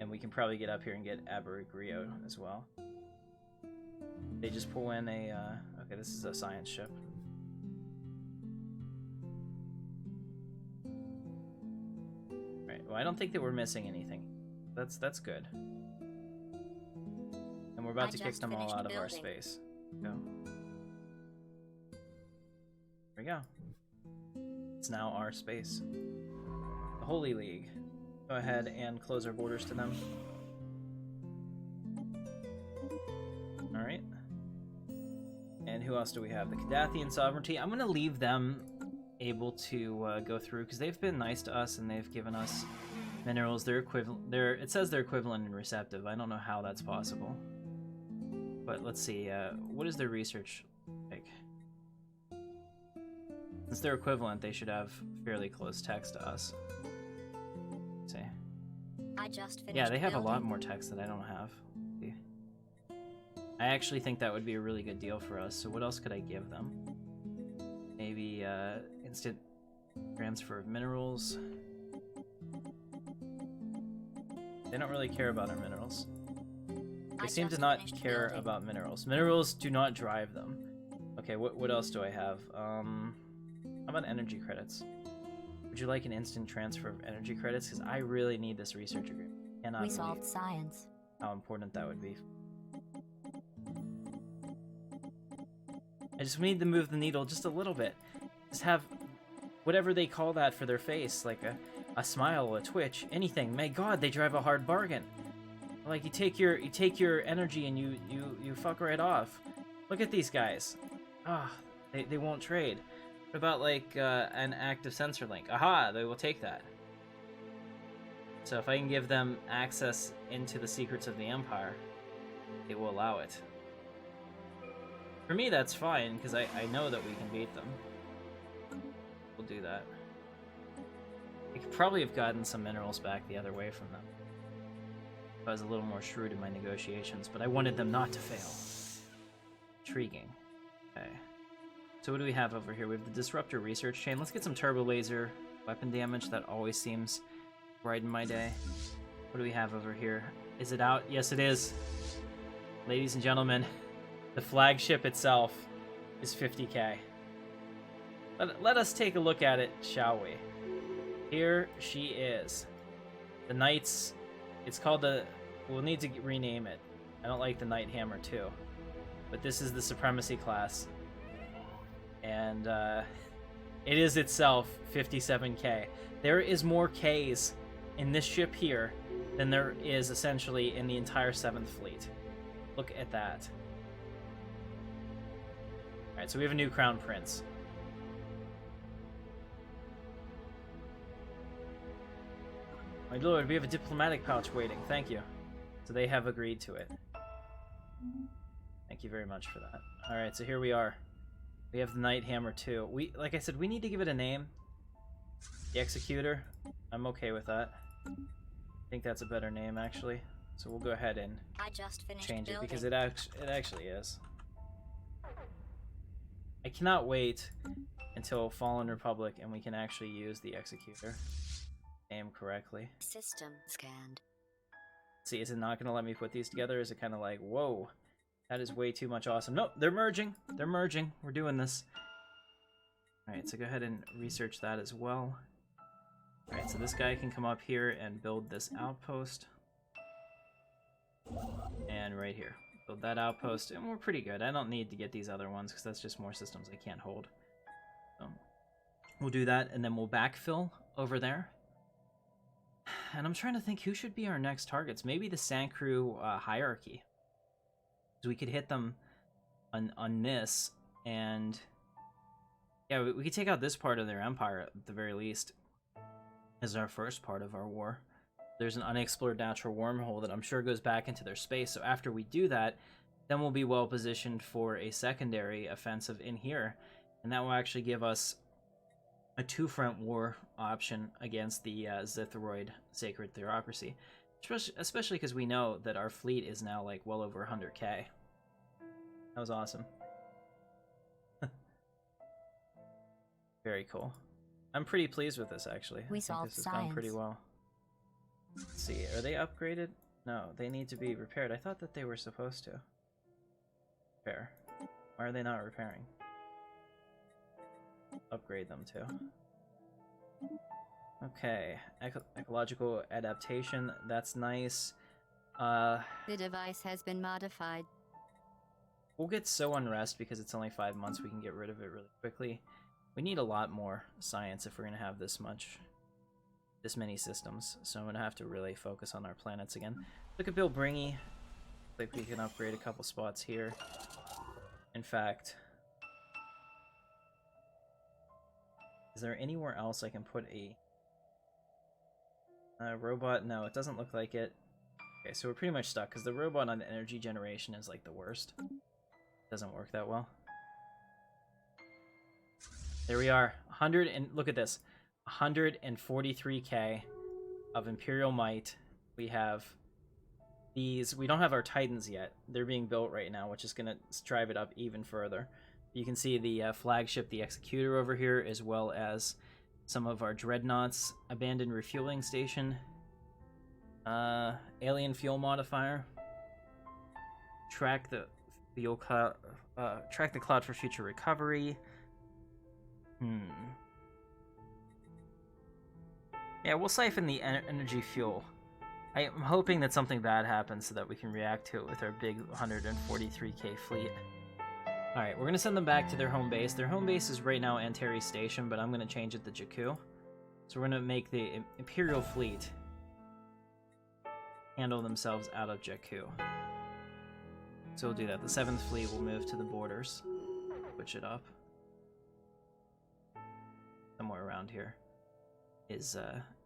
and we can probably get up here and get Aberigrio as well. They just pull in a. Okay, this is a science ship. Right. Well, I don't think that we're missing anything. That's good. And we're about to kick them all out of our space. Go. There we go. It's now our space. The Holy League. Go ahead and close our borders to them. Alright. And who else do we have? The Kadathian Sovereignty. I'm going to leave them able to go through because they've been nice to us and they've given us minerals. They're equivalent. It says they're equivalent and receptive. I don't know how that's possible. But let's see. What is their research like? Since they're equivalent, they should have fairly close text to us. Let's see. I just finished Yeah, they have a lot building. more text that I don't have. I actually think that would be a really good deal for us. So what else could I give them? Maybe instant transfer of minerals. They don't really care about our minerals. They I seem to just not finished care building. about minerals. Minerals do not drive them. Okay, what else do I have? How about energy credits? Would you like an instant transfer of energy credits? Because I really need this research agreement. Cannot We believe solved science. how important that would be. I just need to move the needle just a little bit. Just have whatever they call that for their face, like a smile, a twitch, anything. My God, they drive a hard bargain. Like you take your energy and you fuck right off. Look at these guys. Ah, they won't trade. What about like an active sensor link? Aha, they will take that. So if I can give them access into the secrets of the Empire, they will allow it. For me, that's fine, because I know that we can beat them. We'll do that. I could probably have gotten some minerals back the other way from them. If I was a little more shrewd in my negotiations, but I wanted them not to fail. Intriguing. Okay. So what do we have over here? We have the Disruptor Research Chain. Let's get some Turbo Laser weapon damage. That always seems bright in my day. What do we have over here? Is it out? Yes, it is. Ladies and gentlemen, the flagship itself is 50k. Let us take a look at it, shall we? Here she is. The Knights. It's called the... We'll need to rename it. I don't like the Knight Hammer 2. But this is the Supremacy class. And it is itself 57k. There is more Ks in this ship here than there is essentially in the entire 7th Fleet. Look at that. Alright, so we have a new Crown Prince. My lord, we have a diplomatic pouch waiting. Thank you. So they have agreed to it. Thank you very much for that. Alright, so here we are. We have the Knight Hammer 2. Like I said, we need to give it a name. The Executor. I'm okay with that. I think that's a better name, actually. So we'll go ahead and I just finished change it, building. because it actually is. I cannot wait until Fallen Republic and we can actually use the Executor name correctly. System scanned. See, is it not going to let me put these together? Is it kind of like, whoa, that is way too much awesome. Nope, they're merging. They're merging. We're doing this. Alright, so go ahead and research that as well. Alright, so this guy can come up here and build this outpost. And right here. Build that outpost, and we're pretty good. I don't need to get these other ones, because that's just more systems I can't hold. So, we'll do that, and then we'll backfill over there. And I'm trying to think who should be our next targets. Maybe the Sand Crew hierarchy. So we could hit them on this, and yeah, we could take out this part of their empire at the very least as our first part of our war. There's an unexplored natural wormhole that I'm sure goes back into their space. So after we do that, then we'll be well positioned for a secondary offensive in here, and that will actually give us a two-front war option against the Zithroid Sacred Theocracy, especially because we know that our fleet is now like well over 100k. That was awesome. Very cool. I'm pretty pleased with this, actually. We I think solved this has gone pretty science. well. Let's see, are they upgraded? No, they need to be repaired. I thought that they were supposed to. Repair. Why are they not repairing? Upgrade them too. Okay, ecological adaptation, that's nice. The device has been modified. We'll get so unrest because it's only 5 months, we can get rid of it really quickly. We need a lot more science if we're going to have this many systems, so I'm going to have to really focus on our planets again. Look at Bill Bringy. Like we can upgrade a couple spots here. In fact, is there anywhere else I can put a robot? No, it doesn't look like it. Okay, so we're pretty much stuck because the robot on the energy generation is like the worst. Doesn't work that well. There we are, 100 and look at this, 143k of Imperial Might. We have these. We don't have our Titans yet. They're being built right now, which is going to drive it up even further. You can see the flagship, the Executor over here, as well as some of our dreadnoughts, abandoned refueling station, alien fuel modifier, track the fuel cloud, track the cloud for future recovery. Yeah, we'll siphon the energy fuel. I am hoping that something bad happens so that we can react to it with our big 143k fleet. Alright, we're going to send them back to their home base. Their home base is right now Anteri Station, but I'm going to change it to Jakku. So we're going to make the Imperial fleet handle themselves out of Jakku. So we'll do that. The 7th fleet will move to the borders. Switch it up. Somewhere around here is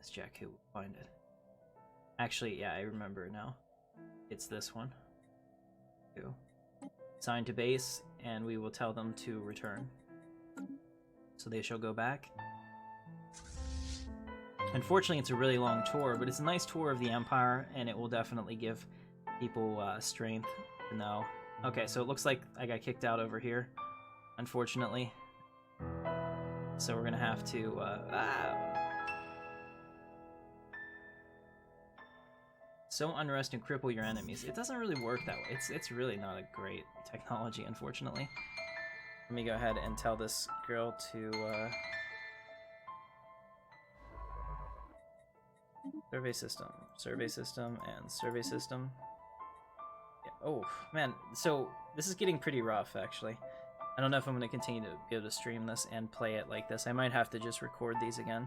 Jakku. We'll find it. Actually, yeah, I remember now. It's this one. Assign to base, and we will tell them to return. So they shall go back. Unfortunately, it's a really long tour, but it's a nice tour of the Empire, and it will definitely give people strength to know. Okay, so it looks like I got kicked out over here, unfortunately. So we're gonna have to so unrest and cripple your enemies. It doesn't really work that way. It's really not a great technology, unfortunately. Let me go ahead and tell this girl to survey system, and survey system. Yeah. Oh man, so this is getting pretty rough actually. I don't know if I'm going to continue to be able to stream this and play it like this. I might have to just record these again,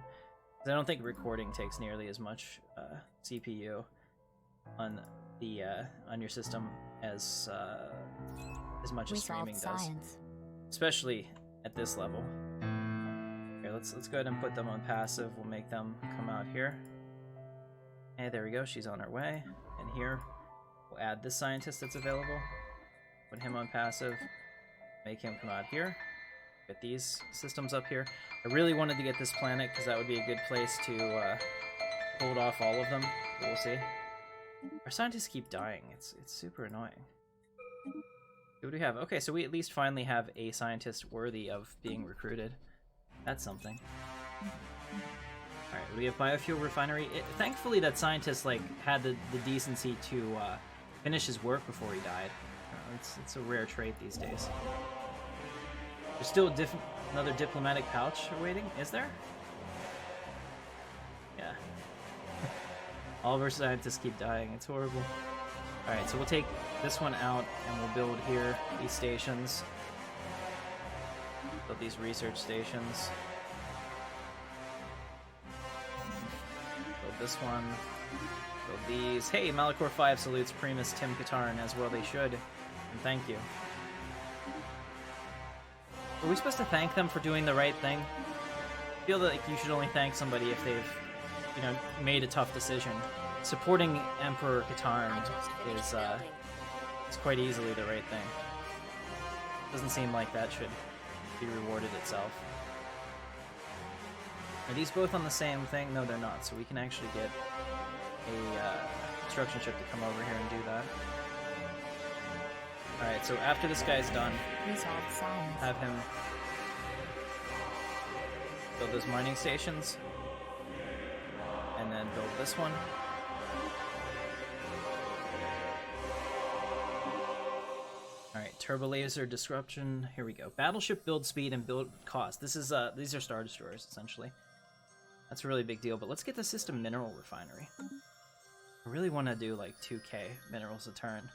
because I don't think recording takes nearly as much CPU on the on your system as much as streaming does, especially at this level. Okay, let's go ahead and put them on passive. We'll make them come out here. Hey, there we go. She's on her way. And here, we'll add this scientist that's available. Put him on passive. Make him come out here. Get these systems up here. I really wanted to get this planet because that would be a good place to hold off all of them. But we'll see. Our scientists keep dying. It's super annoying. What do we have? Okay, so we at least finally have a scientist worthy of being recruited. That's something. Alright, we have biofuel refinery. Thankfully that scientist had the decency to finish his work before he died. It's a rare trait these days. There's still another diplomatic pouch awaiting, is there? Yeah. All of our scientists keep dying, it's horrible. Alright, so we'll take this one out and we'll build here these stations. Build these research stations. Build this one. Build these. Hey, Malachor 5 salutes Primus Tim Katarn, as well they should. And thank you. Are we supposed to thank them for doing the right thing? I feel like you should only thank somebody if they've, made a tough decision. Supporting Emperor Katarn is It's quite easily the right thing. Doesn't seem like that should be rewarded itself. Are these both on the same thing? No, they're not. So we can actually get a construction ship to come over here and do that. Alright, so after this guy's done, have him build those mining stations, and then build this one. Alright, turbo laser disruption. Here we go. Battleship build speed and build cost. This is these are Star Destroyers, essentially. That's a really big deal, but let's get the system mineral refinery. I really want to do like 2k minerals a turn.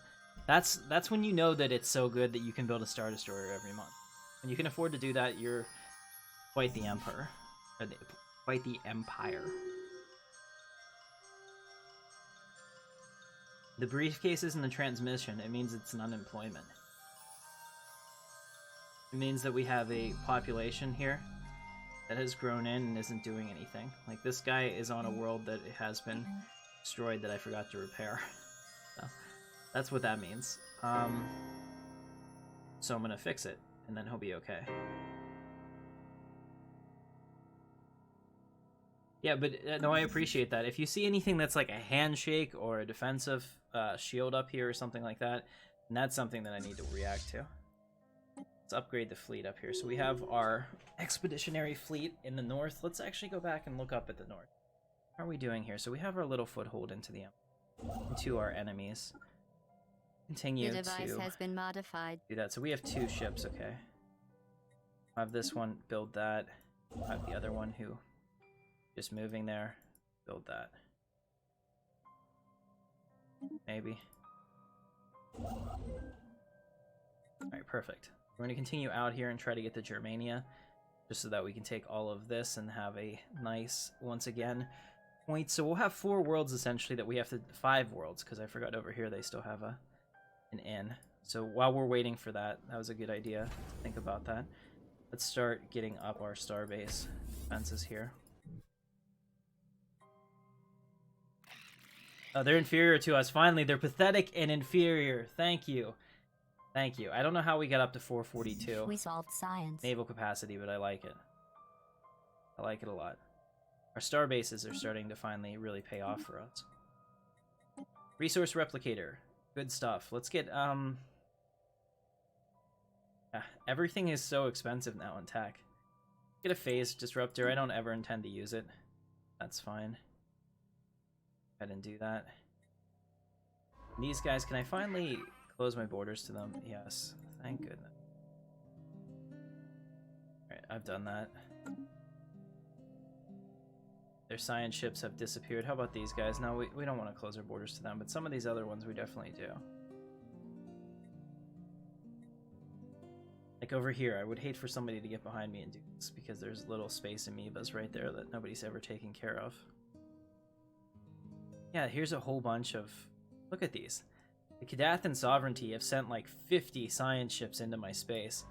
That's when you know that it's so good that you can build a Star Destroyer every month. When you can afford to do that, you're quite the emperor. Or quite the empire. The briefcases and the transmission, it means it's an unemployment. It means that we have a population here that has grown in and isn't doing anything. Like, this guy is on a world that has been destroyed that I forgot to repair. So, that's what that means. So I'm gonna fix it, and then he'll be okay. Yeah, but no, I appreciate that. If you see anything that's like a handshake or a defensive shield up here or something like that, then that's something that I need to react to. Let's upgrade the fleet up here. So we have our expeditionary fleet in the north. Let's actually go back and look up at the north. How are we doing here? So we have our little foothold into our enemies. Continue The device has been modified. do that. So we have 2 ships, okay. I have this one, build that. I have the other one who just moving there, build that. Maybe. Alright, perfect. We're going to continue out here and try to get the Germania, just so that we can take all of this and have a nice, once again, point. So we'll have 4 worlds, essentially, that we have to... 5 worlds, because I forgot over here they still have an inn. So while we're waiting for that, that was a good idea to think about that. Let's start getting up our starbase defenses here. Oh, they're inferior to us. Finally, they're pathetic and inferior. Thank you. Thank you. I don't know how we got up to 442. We solved science. Naval capacity, but I like it. I like it a lot. Our star bases are starting to finally really pay off for us. Resource replicator. Good stuff. Let's get, everything is so expensive now in tech. Get a phase disruptor. I don't ever intend to use it. That's fine. Go ahead and do that. And these guys, can I finally close my borders to them? Yes. Thank goodness. Alright, I've done that. Their science ships have disappeared. How about these guys? No, we don't want to close our borders to them, but some of these other ones we definitely do. Like over here, I would hate for somebody to get behind me and do this, because there's little space amoebas right there that nobody's ever taken care of. Yeah, here's a whole bunch of... Look at these. The Katarn Sovereignty have sent like 50 science ships into my space.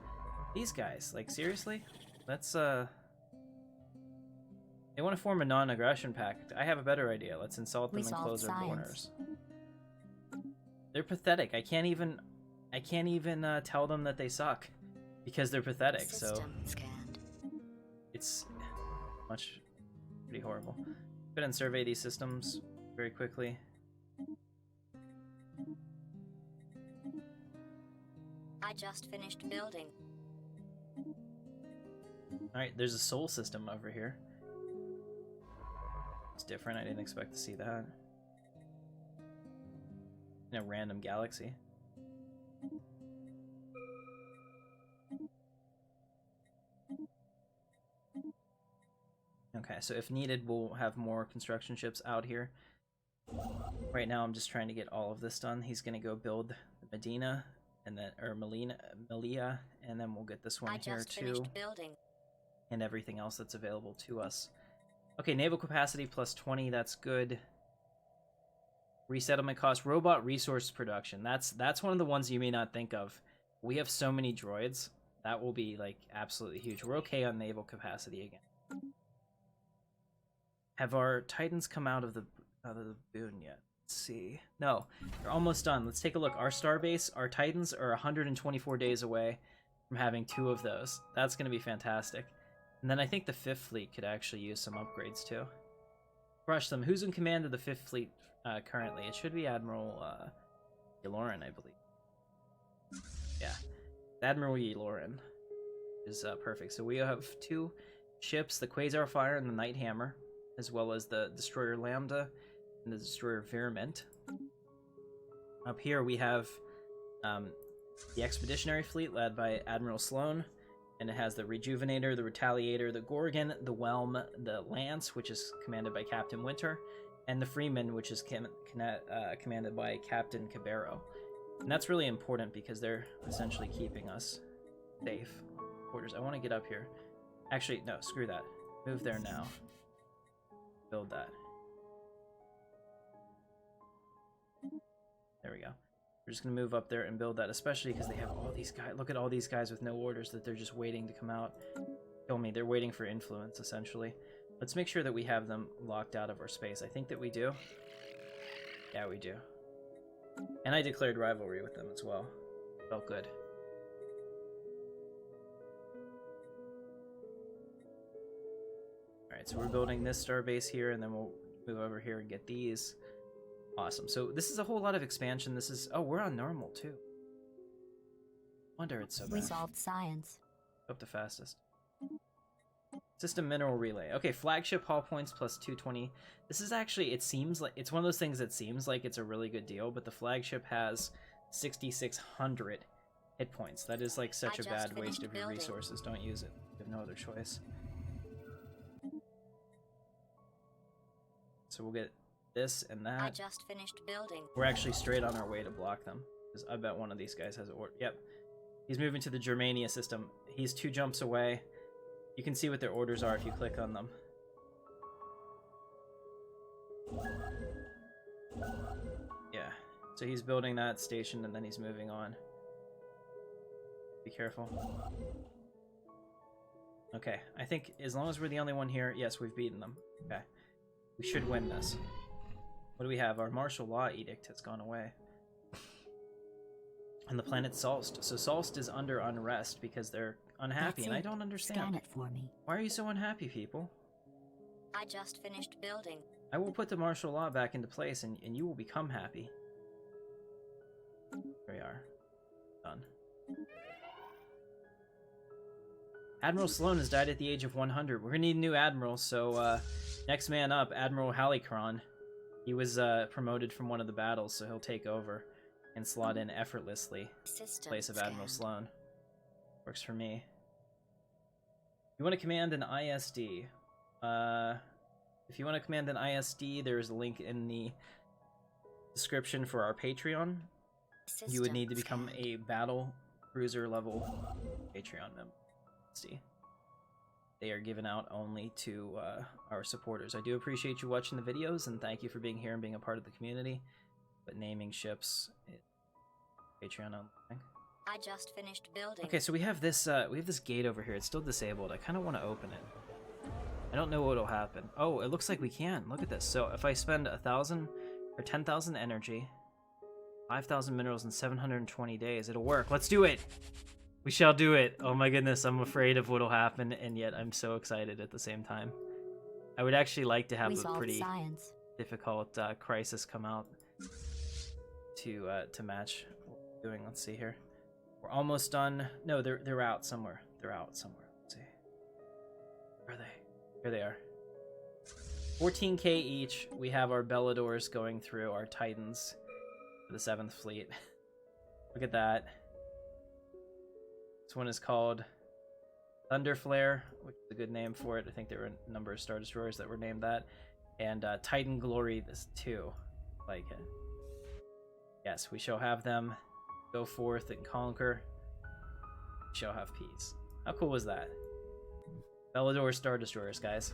These guys, like, seriously? Let's, They want to form a non-aggression pact. I have a better idea. Let's insult them and close our borders. They're pathetic. I can't even tell them that they suck, because they're pathetic. So it's pretty horrible. Go ahead and survey these systems very quickly. I just finished building. Alright, there's a soul system over here. It's different. I didn't expect to see that. In a random galaxy. Okay, so if needed, we'll have more construction ships out here. Right now, I'm just trying to get all of this done. He's gonna go build Medina, and then Melia, and then we'll get this one here too, and everything else that's available to us. Okay, naval capacity plus 20. That's good. Resettlement cost, robot resource production. That's one of the ones you may not think of. We have so many droids. That will be like absolutely huge. We're okay on naval capacity again. Have our Titans come out of the boon yet? Let's Let's see. No, they're almost done. Let's take a look. Our starbase, our Titans are 124 days away from having 2 of those. That's going to be fantastic. And then I think the 5th fleet could actually use some upgrades too. Crush them. Who's in command of the 5th fleet currently? It should be Admiral Ylorin, I believe. Yeah, Admiral Ylorin is perfect. So we have 2 ships, the Quasar Fire and the Night Hammer, as well as the Destroyer Lambda and the Destroyer Virament. Up here we have the Expeditionary Fleet led by Admiral Sloan, and it has the Rejuvenator, the Retaliator, the Gorgon, the Whelm, the Lance, which is commanded by Captain Winter, and the Freeman, which is commanded by Captain Cabero. And that's really important because they're essentially keeping us safe. Quarters. I want to get up here. Actually, no, screw that. Move there now. Build that. There we go. We're just going to move up there and build that, especially because they have all these guys. Look at all these guys with no orders that they're just waiting to come out. Kill me. They're waiting for influence, essentially. Let's make sure that we have them locked out of our space. I think that we do. Yeah, we do. And I declared rivalry with them as well. Felt good. Alright, so we're building this starbase here, and then we'll move over here and get these. Awesome. So this is a whole lot of expansion. This is... Oh, we're on normal, too. Wonder it's so bad. We solved science. Up the fastest. System mineral relay. Okay, flagship haul points plus 220. This is actually, it seems like, it's one of those things that seems like it's a really good deal, but the flagship has 6,600 hit points. That is like such a bad waste of your resources. Don't use it. You have no other choice. So we'll get this and that. I just finished building. We're actually straight on our way to block them, because I bet one of these guys has an order. Yep. He's moving to the Germania system. He's 2 jumps away. You can see what their orders are if you click on them. Yeah. So he's building that station and then he's moving on. Be careful. Okay. I think as long as we're the only one here, yes, we've beaten them. Okay. We should win this. What do we have? Our martial law edict has gone away. And the planet Solst. So Solst is under unrest because they're unhappy, and I don't understand. Scan it for me. Why are you so unhappy, people? I just finished building. I will put the martial law back into place, and you will become happy. There we are. Done. Admiral Sloan has died at the age of 100. We're gonna need a new admiral, so next man up, Admiral Halicron. He was promoted from one of the battles, so he'll take over and slot in effortlessly in place of Admiral Sloan. Works for me. You want to command an ISD. If you want to command an ISD, there's a link in the description for our Patreon. You would need to become a battle cruiser level Patreon member. See, they are given out only to our supporters. I do appreciate you watching the videos, and thank you for being here and being a part of the community. But naming ships, Patreon only. I just finished building. Okay, so we have this gate over here. It's still disabled. I kind of want to open it. I don't know what'll happen. Oh, it looks like we can. Look at this. So if I spend 1,000 or 10,000 energy, 5,000 minerals in 720 days, it'll work. Let's do it. We shall do it. Oh my goodness, I'm afraid of what'll happen, and yet I'm so excited at the same time. I would actually like to have a pretty difficult crisis come out to match what we're doing. Let's see here. We're almost done. No, they're out somewhere. They're out somewhere. Let's see. Where are they? Here they are. 14k each. We have our Belladors going through, our Titans for the 7th Fleet. Look at that. This one is called Thunderflare, which is a good name for it. I think there were a number of Star Destroyers that were named that. And Titan Glory, this too. Like it. Yes, we shall have them go forth and conquer. We shall have peace. How cool was that? Bellador Star Destroyers, guys.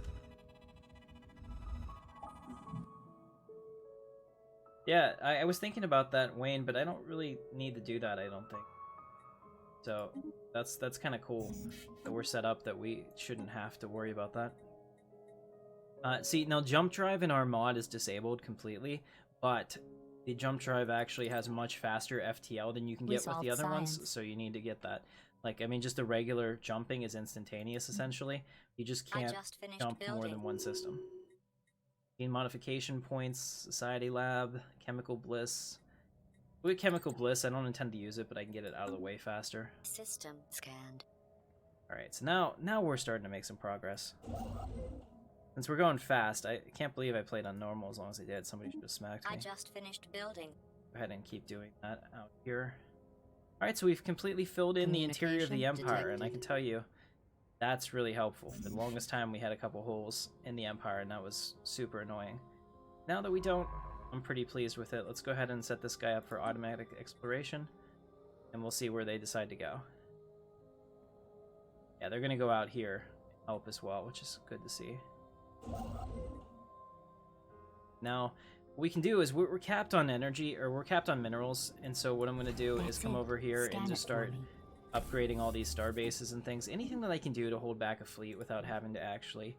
Yeah, I was thinking about that, Wayne, but I don't really need to do that, I don't think. So that's kind of cool that we're set up that we shouldn't have to worry about that. See, now jump drive in our mod is disabled completely, but the jump drive actually has much faster FTL than you can get with the other ones, Science. so you need to get that. Like, I mean, just the regular jumping is instantaneous, essentially. You just I can't just finished jump more building. than one system. Gain modification points, Society Lab, Chemical Bliss. With Chemical Bliss, I don't intend to use it, but I can get it out of the way faster. System scanned. Alright, so now we're starting to make some progress. Since we're going fast, I can't believe I played on normal as long as I did. Somebody should have smacked me. I just finished building. Go ahead and keep doing that out here. Alright, so we've completely filled in the interior of the Communication Empire, and I can detected. tell you, that's really helpful. For the longest time, we had a couple holes in the Empire, and that was super annoying. Now that we don't, I'm pretty pleased with it. Let's go ahead and set this guy up for automatic exploration, and we'll see where they decide to go. Yeah, they're going to go out here and help as well, which is good to see. Now, what we can do is we're capped on energy, or we're capped on minerals, and so what I'm going to do is come over here and just start upgrading all these star bases and things. Anything that I can do to hold back a fleet without having to actually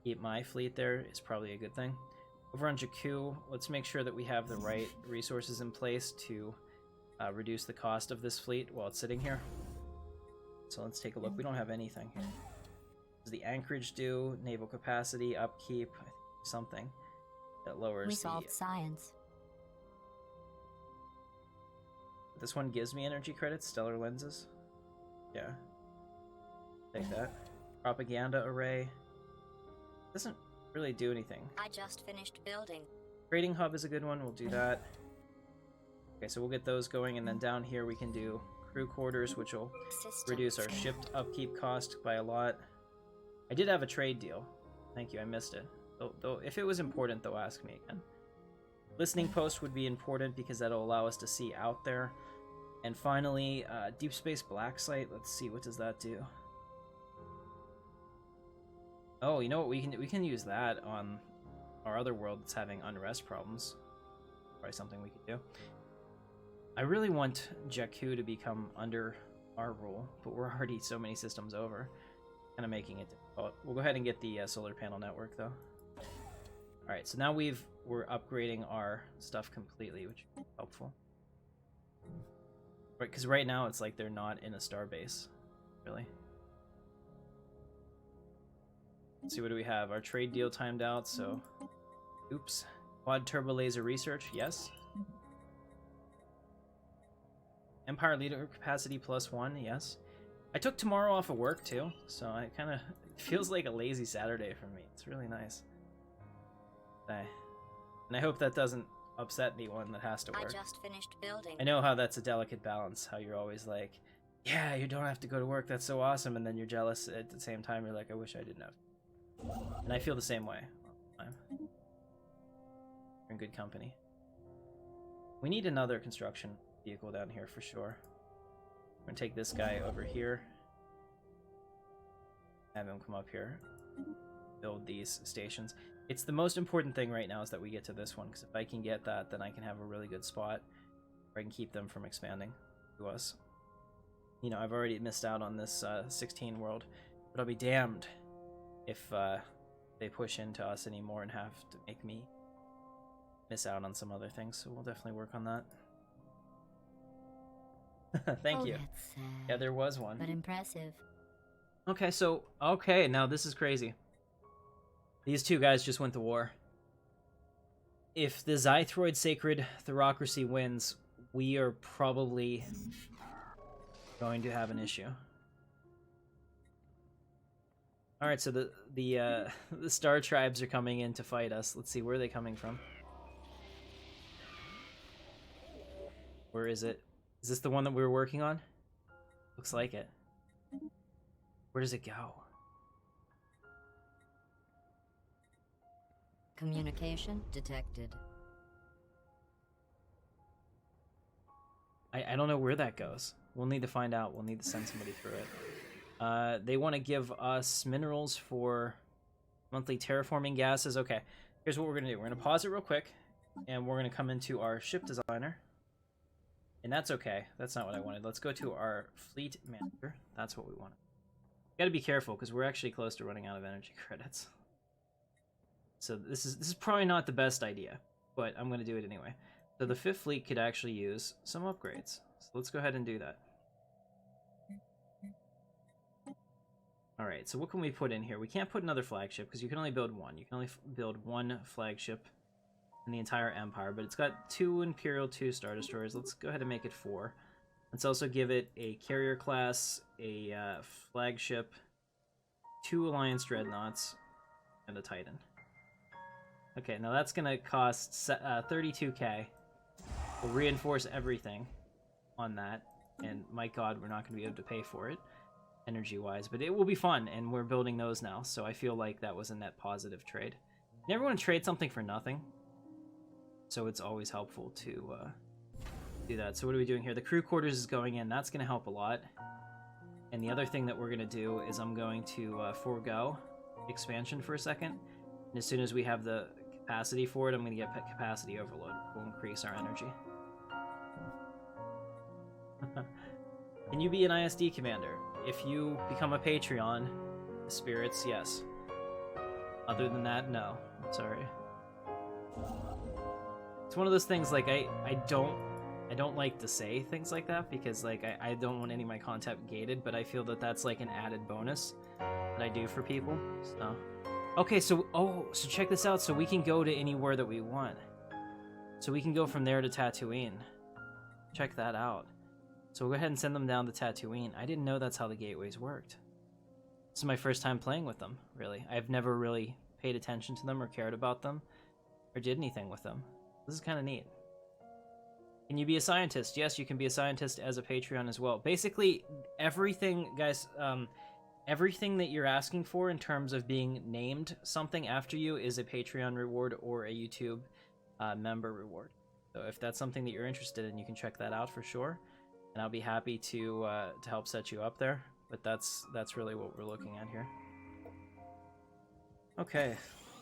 keep my fleet there is probably a good thing. Over on Jakku, let's make sure that we have the right resources in place to reduce the cost of this fleet while it's sitting here. So let's take a look. We don't have anything here. Does the anchorage do? Naval capacity, upkeep, I think something that lowers Resolved science. This one gives me energy credits, stellar lenses. Yeah. Take that. Propaganda array. Doesn't really do anything. I just finished building. Trading hub is a good one, we'll do that. Okay, so we'll get those going, and then down here we can do crew quarters, which will System reduce our scanned. shipped upkeep cost by a lot. I did have a trade deal. Thank you, I missed it. Though if it was important, though, ask me again. Listening post would be important because that'll allow us to see out there. And finally, deep space black site. Let's see, what does that do? Oh, you know what? We can use that on our other world that's having unrest problems. Probably something we could do. I really want Jakku to become under our rule, but we're already so many systems over, kind of making it difficult. We'll go ahead and get the solar panel network though. All right, so now we're upgrading our stuff completely, which is helpful. Right, because right now it's like they're not in a star base, really. Let's see, what do we have? Our trade deal timed out, so oops. Quad turbo laser research, yes. Empire leader capacity +1, yes. I took tomorrow off of work too, so I kind of feels like a lazy Saturday for me. It's really nice. And I hope that doesn't upset anyone that has to I work. just finished building. I know how that's a delicate balance, how you're always like, yeah, you don't have to go to work, that's so awesome, and then you're jealous at the same time, you're like, I wish I didn't have to. And I feel the same way all the time. We're in good company. We need another construction vehicle down here for sure. We're gonna take this guy over here, have him come up here, build these stations. It's the most important thing right now is that we get to this one, because if I can get that, then I can have a really good spot where I can keep them from expanding to us. You know, I've already missed out on this 16 world, but I'll be damned if they push into us anymore and have to make me miss out on some other things, so we'll definitely work on that. Thank you. That's sad, Yeah, there was one. but impressive. Okay, so, okay, now this is crazy. These two guys just went to war. If the Zythroid Sacred Thurocracy wins, we are probably going to have an issue. Alright, so the Star Tribes are coming in to fight us. Let's see, where are they coming from? Where is it? Is this the one that we were working on? Looks like it. Where does it go? Communication detected. I don't know where that goes. We'll need to find out. We'll need to send somebody through it. They want to give us minerals for monthly terraforming gases. Okay, here's what we're going to do. We're going to pause it real quick, and we're going to come into our ship designer. And that's okay. That's not what I wanted. Let's go to our fleet manager. That's what we wanted. Got to be careful, because we're actually close to running out of energy credits. So this is probably not the best idea. but I'm going to do it anyway. So the 5th fleet could actually use some upgrades. So let's go ahead and do that. Alright, so what can we put in here? We can't put another flagship because you can only build one. You can only build one flagship in the entire Empire, but it's got 2 Imperial, 2 Star Destroyers. Let's go ahead and make it 4. Let's also give it a carrier class, a flagship, 2 Alliance Dreadnoughts, and a Titan. Okay, now that's going to cost 32k. We'll reinforce everything on that, and my god, we're not going to be able to pay for it, energy-wise, but it will be fun, and we're building those now, so I feel like that was a net positive trade. You never want to trade something for nothing, so it's always helpful to do that. So what are we doing here? The crew quarters is going in. That's going to help a lot. And the other thing that we're going to do is I'm going to forego expansion for a second. And as soon as we have the capacity for it, I'm going to get capacity overload. We'll increase our energy. Can you be an ISD commander? If you become a Patreon, spirits, yes. Other than that, no. I'm sorry. It's one of those things, like, I don't like to say things like that because, like, I don't want any of my content gated, but I feel that that's like an added bonus that I do for people. So, okay, so so check this out. So we can go to anywhere that we want. So we can go from there to Tatooine. Check that out. So we'll go ahead and send them down to Tatooine. I didn't know that's how the gateways worked. This is my first time playing with them, really. I've never really paid attention to them or cared about them or did anything with them. This is kind of neat. Can you be a scientist? Yes, you can be a scientist as a Patreon as well. Basically, everything, guys, everything that you're asking for in terms of being named something after you is a Patreon reward or a YouTube member reward. So if that's something that you're interested in, you can check that out for sure. And I'll be happy to help set you up there. But that's really what we're looking at here. Okay,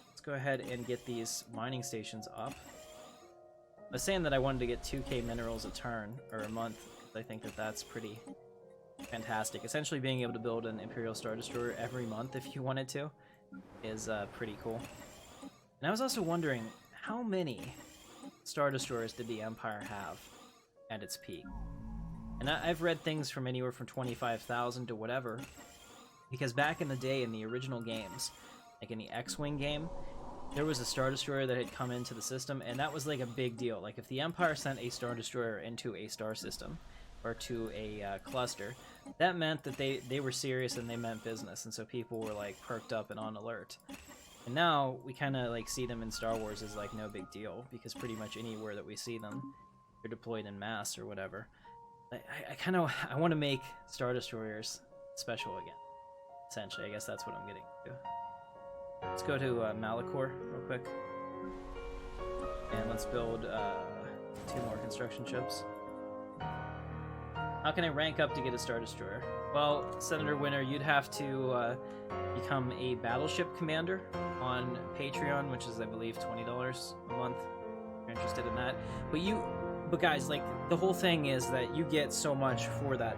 let's go ahead and get these mining stations up. I was saying that I wanted to get 2k minerals a turn, or a month, because I think that that's pretty fantastic. Essentially being able to build an Imperial Star Destroyer every month if you wanted to is pretty cool. And I was also wondering, how many Star Destroyers did the Empire have at its peak? And I've read things from anywhere from 25,000 to whatever, because back in the day in the original games, like in the X-Wing game, there was a Star Destroyer that had come into the system, and that was like a big deal. Like if the Empire sent a Star Destroyer into a star system, or to a cluster, that meant that they were serious and they meant business, and so people were like perked up and on alert. And now we kind of like see them in Star Wars as like no big deal, because pretty much anywhere that we see them, they're deployed in mass or whatever. I want to make Star Destroyers special again. Essentially, I guess that's what I'm getting to. Let's go to Malachor real quick. And let's build 2 more construction ships. How can I rank up to get a Star Destroyer? Well, Senator Winner, you'd have to become a battleship commander on Patreon, which is, I believe, $20 a month. If you're interested in that. But guys, like, the whole thing is that you get so much for that.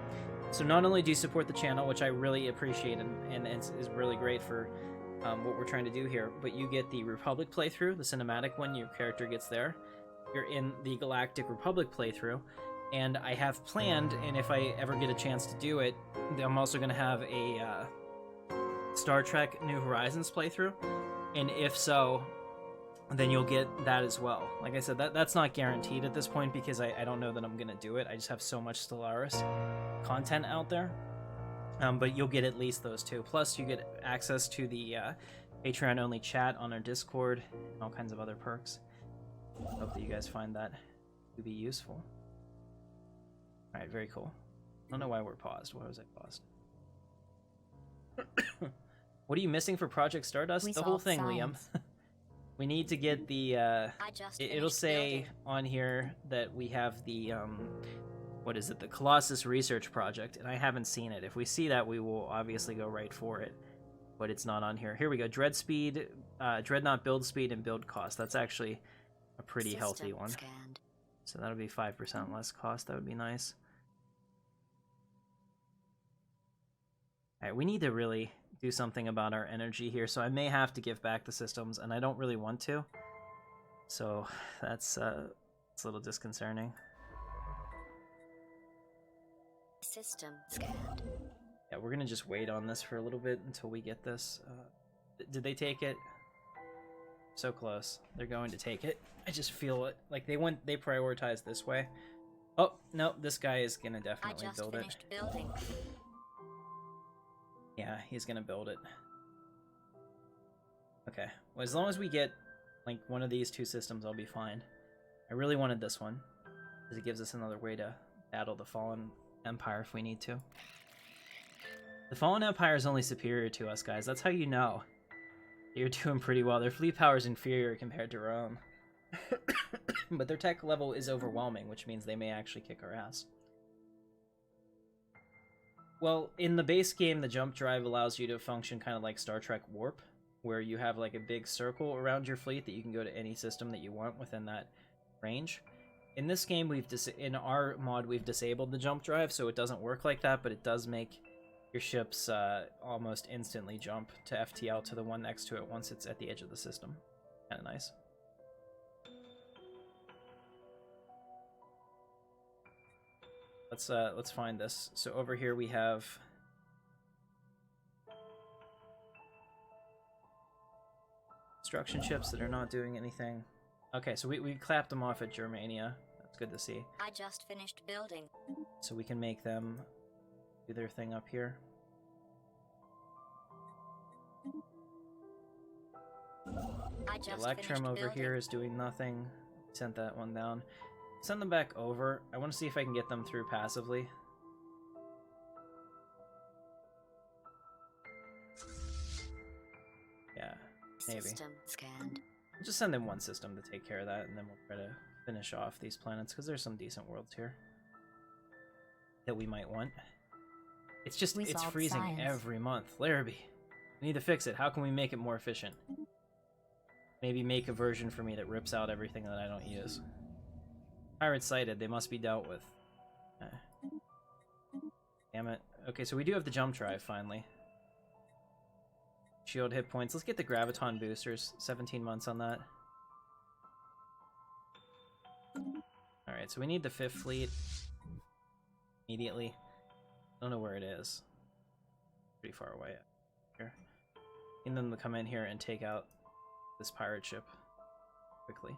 So not only do you support the channel, which I really appreciate and is really great for what we're trying to do here, but you get the Republic playthrough, the cinematic one, your character gets there. You're in the Galactic Republic playthrough, and I have planned, and if I ever get a chance to do it, I'm also going to have a Star Trek New Horizons playthrough, and if so, then you'll get that as well. Like I said, that's not guaranteed at this point because I don't know that I'm going to do it. I just have so much Stellaris content out there. But you'll get at least those 2. Plus, you get access to the Patreon-only chat on our Discord and all kinds of other perks. Hope that you guys find that to be useful. Alright, very cool. I don't know why we're paused. Why was I paused? What are you missing for Project Stardust? The whole thing, science. Liam. We need to get the... it'll say on here that we have the... what is it? The Colossus Research Project, and I haven't seen it. If we see that, we will obviously go right for it, but it's not on here. Here we go. Dreadnought build speed and build cost. That's actually a pretty healthy one. Scanned. So that'll be 5% less cost. That would be nice. Alright, we need to really do something about our energy here, so I may have to give back the systems, and I don't really want to. So that's it's a little disconcerting. System scanned. Yeah, we're gonna just wait on this for a little bit until we get this. Did they take it? So close. They're going to take it. I just feel it. Like they prioritized this way. Oh, no, this guy is gonna definitely build it. I just finished building. Yeah, he's gonna build it. Okay. Well, as long as we get like one of these two systems, I'll be fine. I really wanted this one because it gives us another way to battle the Fallen Empire if we need to. The Fallen Empire is only superior to us, guys. That's how you know. You're doing pretty well. Their fleet power is inferior compared to Rome. But their tech level is overwhelming, which means they may actually kick our ass. Well, in the base game, the jump drive allows you to function kind of like Star Trek Warp, where you have like a big circle around your fleet that you can go to any system that you want within that range. In this game, in our mod, we've disabled the jump drive, so it doesn't work like that, but it does make your ships almost instantly jump to FTL to the one next to it once it's at the edge of the system. Kind of nice. Let's find this. So over here we have construction ships that are not doing anything. Okay, so we clapped them off at Germania. That's good to see. I just finished building. So we can make them do their thing up here. I just Electrum finished over building. here is doing nothing. Sent that one down. Send them back over. I want to see if I can get them through passively. Yeah, maybe. System scanned. We'll just send them one system to take care of that, and then we'll try to finish off these planets, because there's some decent worlds here that we might want. It's just, it's solved freezing science. every month. Larrabee, we need to fix it. How can we make it more efficient? Maybe make a version for me that rips out everything that I don't use. Pirates sighted. They must be dealt with. Damn it. Okay, so we do have the jump drive, finally. Shield hit points. Let's get the Graviton boosters. 17 months on that. Alright, so we need the 5th fleet. Immediately. Don't know where it is. Pretty far away here. Need them to come in here and take out this pirate ship quickly.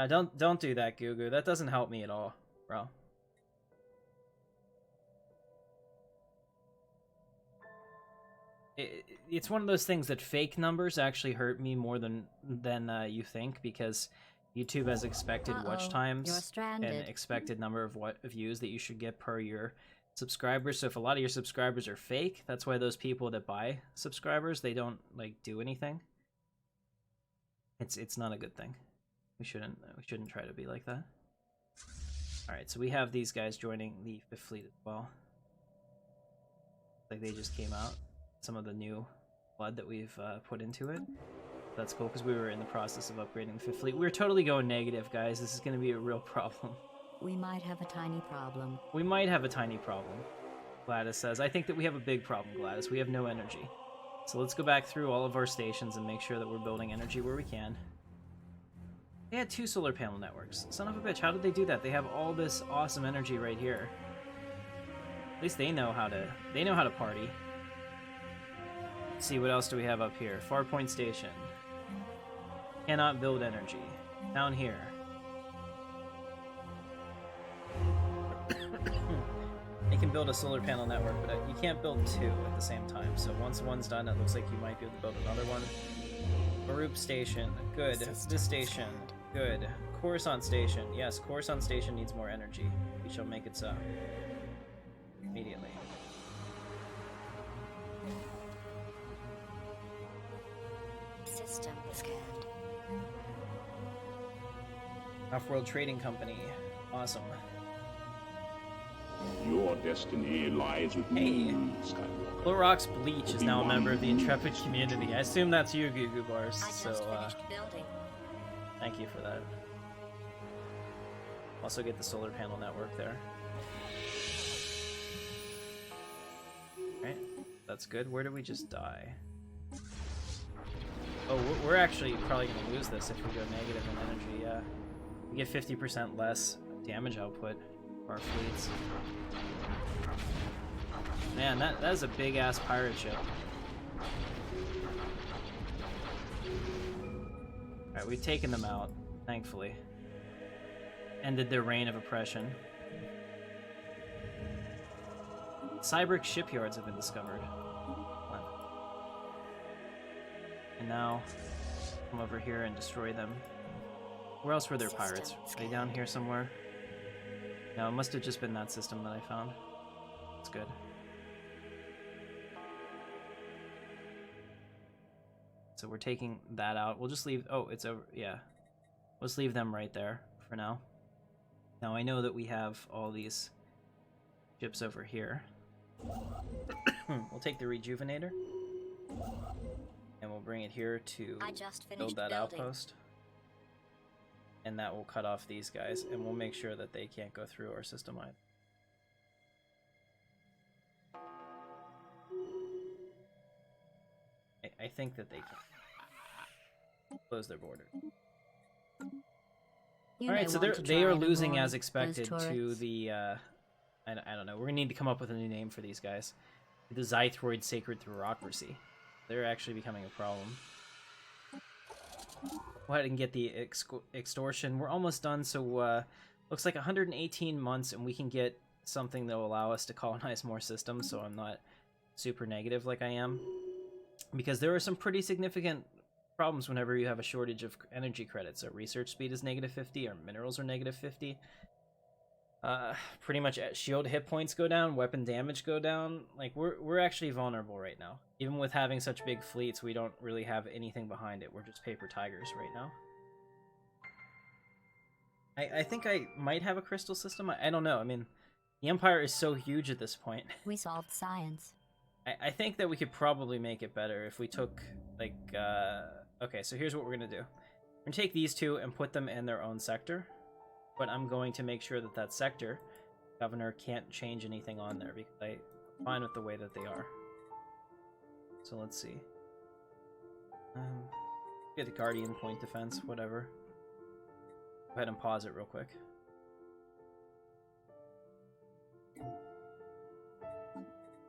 Don't do that, Gugu. That doesn't help me at all, bro. It's one of those things that fake numbers actually hurt me more than you think, because YouTube has expected watch times You're stranded. and expected number of views that you should get per your subscribers. So if a lot of your subscribers are fake, that's why those people that buy subscribers, they don't like do anything. It's not a good thing. We shouldn't try to be like that. All right, so we have these guys joining the 5th fleet as well. Like they just came out. Some of the new blood that we've put into it. That's cool, because we were in the process of upgrading the 5th fleet. We're totally going negative, guys. This is going to be a real problem. We might have a tiny problem. We might have a tiny problem, Gladys says. I think that we have a big problem, Gladys. We have no energy. So let's go back through all of our stations and make sure that we're building energy where we can. They had 2 solar panel networks. Son of a bitch, how did they do that? They have all this awesome energy right here. At least they know how to party. Let's see, what else do we have up here? Farpoint Station. Cannot build energy. Down here. They can build a solar panel network, but you can't build 2 at the same time. So once one's done, it looks like you might be able to build another one. Barup Station. Good. This station. Good. Coruscant Station. Yes, Coruscant Station needs more energy. We shall make it so. Immediately. System scanned. Off-World Trading Company. Awesome. Your destiny lies with me, Skywalker. Clorox Bleach is now a member of the Intrepid community. I assume that's you, Gugu Bars. I just So, finished building. thank you for that. Also get the solar panel network there. Alright, That's good. Where did we just die? Oh, we're actually probably going to lose this if we go negative in energy, yeah. We get 50% less damage output for our fleets. Man, that is a big-ass pirate ship. Alright, we've taken them out, thankfully. Ended their reign of oppression. Cyberic shipyards have been discovered. And now, come over here and destroy them. Where else were there pirates? Are they down here somewhere? No, it must have just been that system that I found. That's good. So we're taking that out. We'll just leave... Oh, it's over... Yeah. Let's leave them right there for now. Now, I know that we have all these ships over here. We'll take the Rejuvenator. And we'll bring it here to build that outpost. And that will cut off these guys, and we'll make sure that they can't go through our system either. I think that they can close their border. Alright, so they are losing as expected to the, I don't know, we're gonna need to come up with a new name for these guys. The Zythroid Sacred Bureaucracy. They're actually becoming a problem. Go ahead and get the extortion. We're almost done, so looks like 118 months, and we can get something that will allow us to colonize more systems, so I'm not super negative like I am. Because there are some pretty significant problems whenever you have a shortage of energy credits. Our research speed is -50, our minerals are -50. Pretty much shield hit points go down, weapon damage go down. Like, we're actually vulnerable right now. Even with having such big fleets, we don't really have anything behind it. We're just paper tigers right now. I think I might have a crystal system. I don't know. I mean, the Empire is so huge at this point. We solved science. I think that we could probably make it better if we took, like, okay, so here's what we're gonna do. We're gonna take these two and put them in their own sector. But I'm going to make sure that that sector, governor can't change anything on there because I'm fine with the way that they are. So let's see. Get the Guardian point defense, whatever. Go ahead and pause it real quick.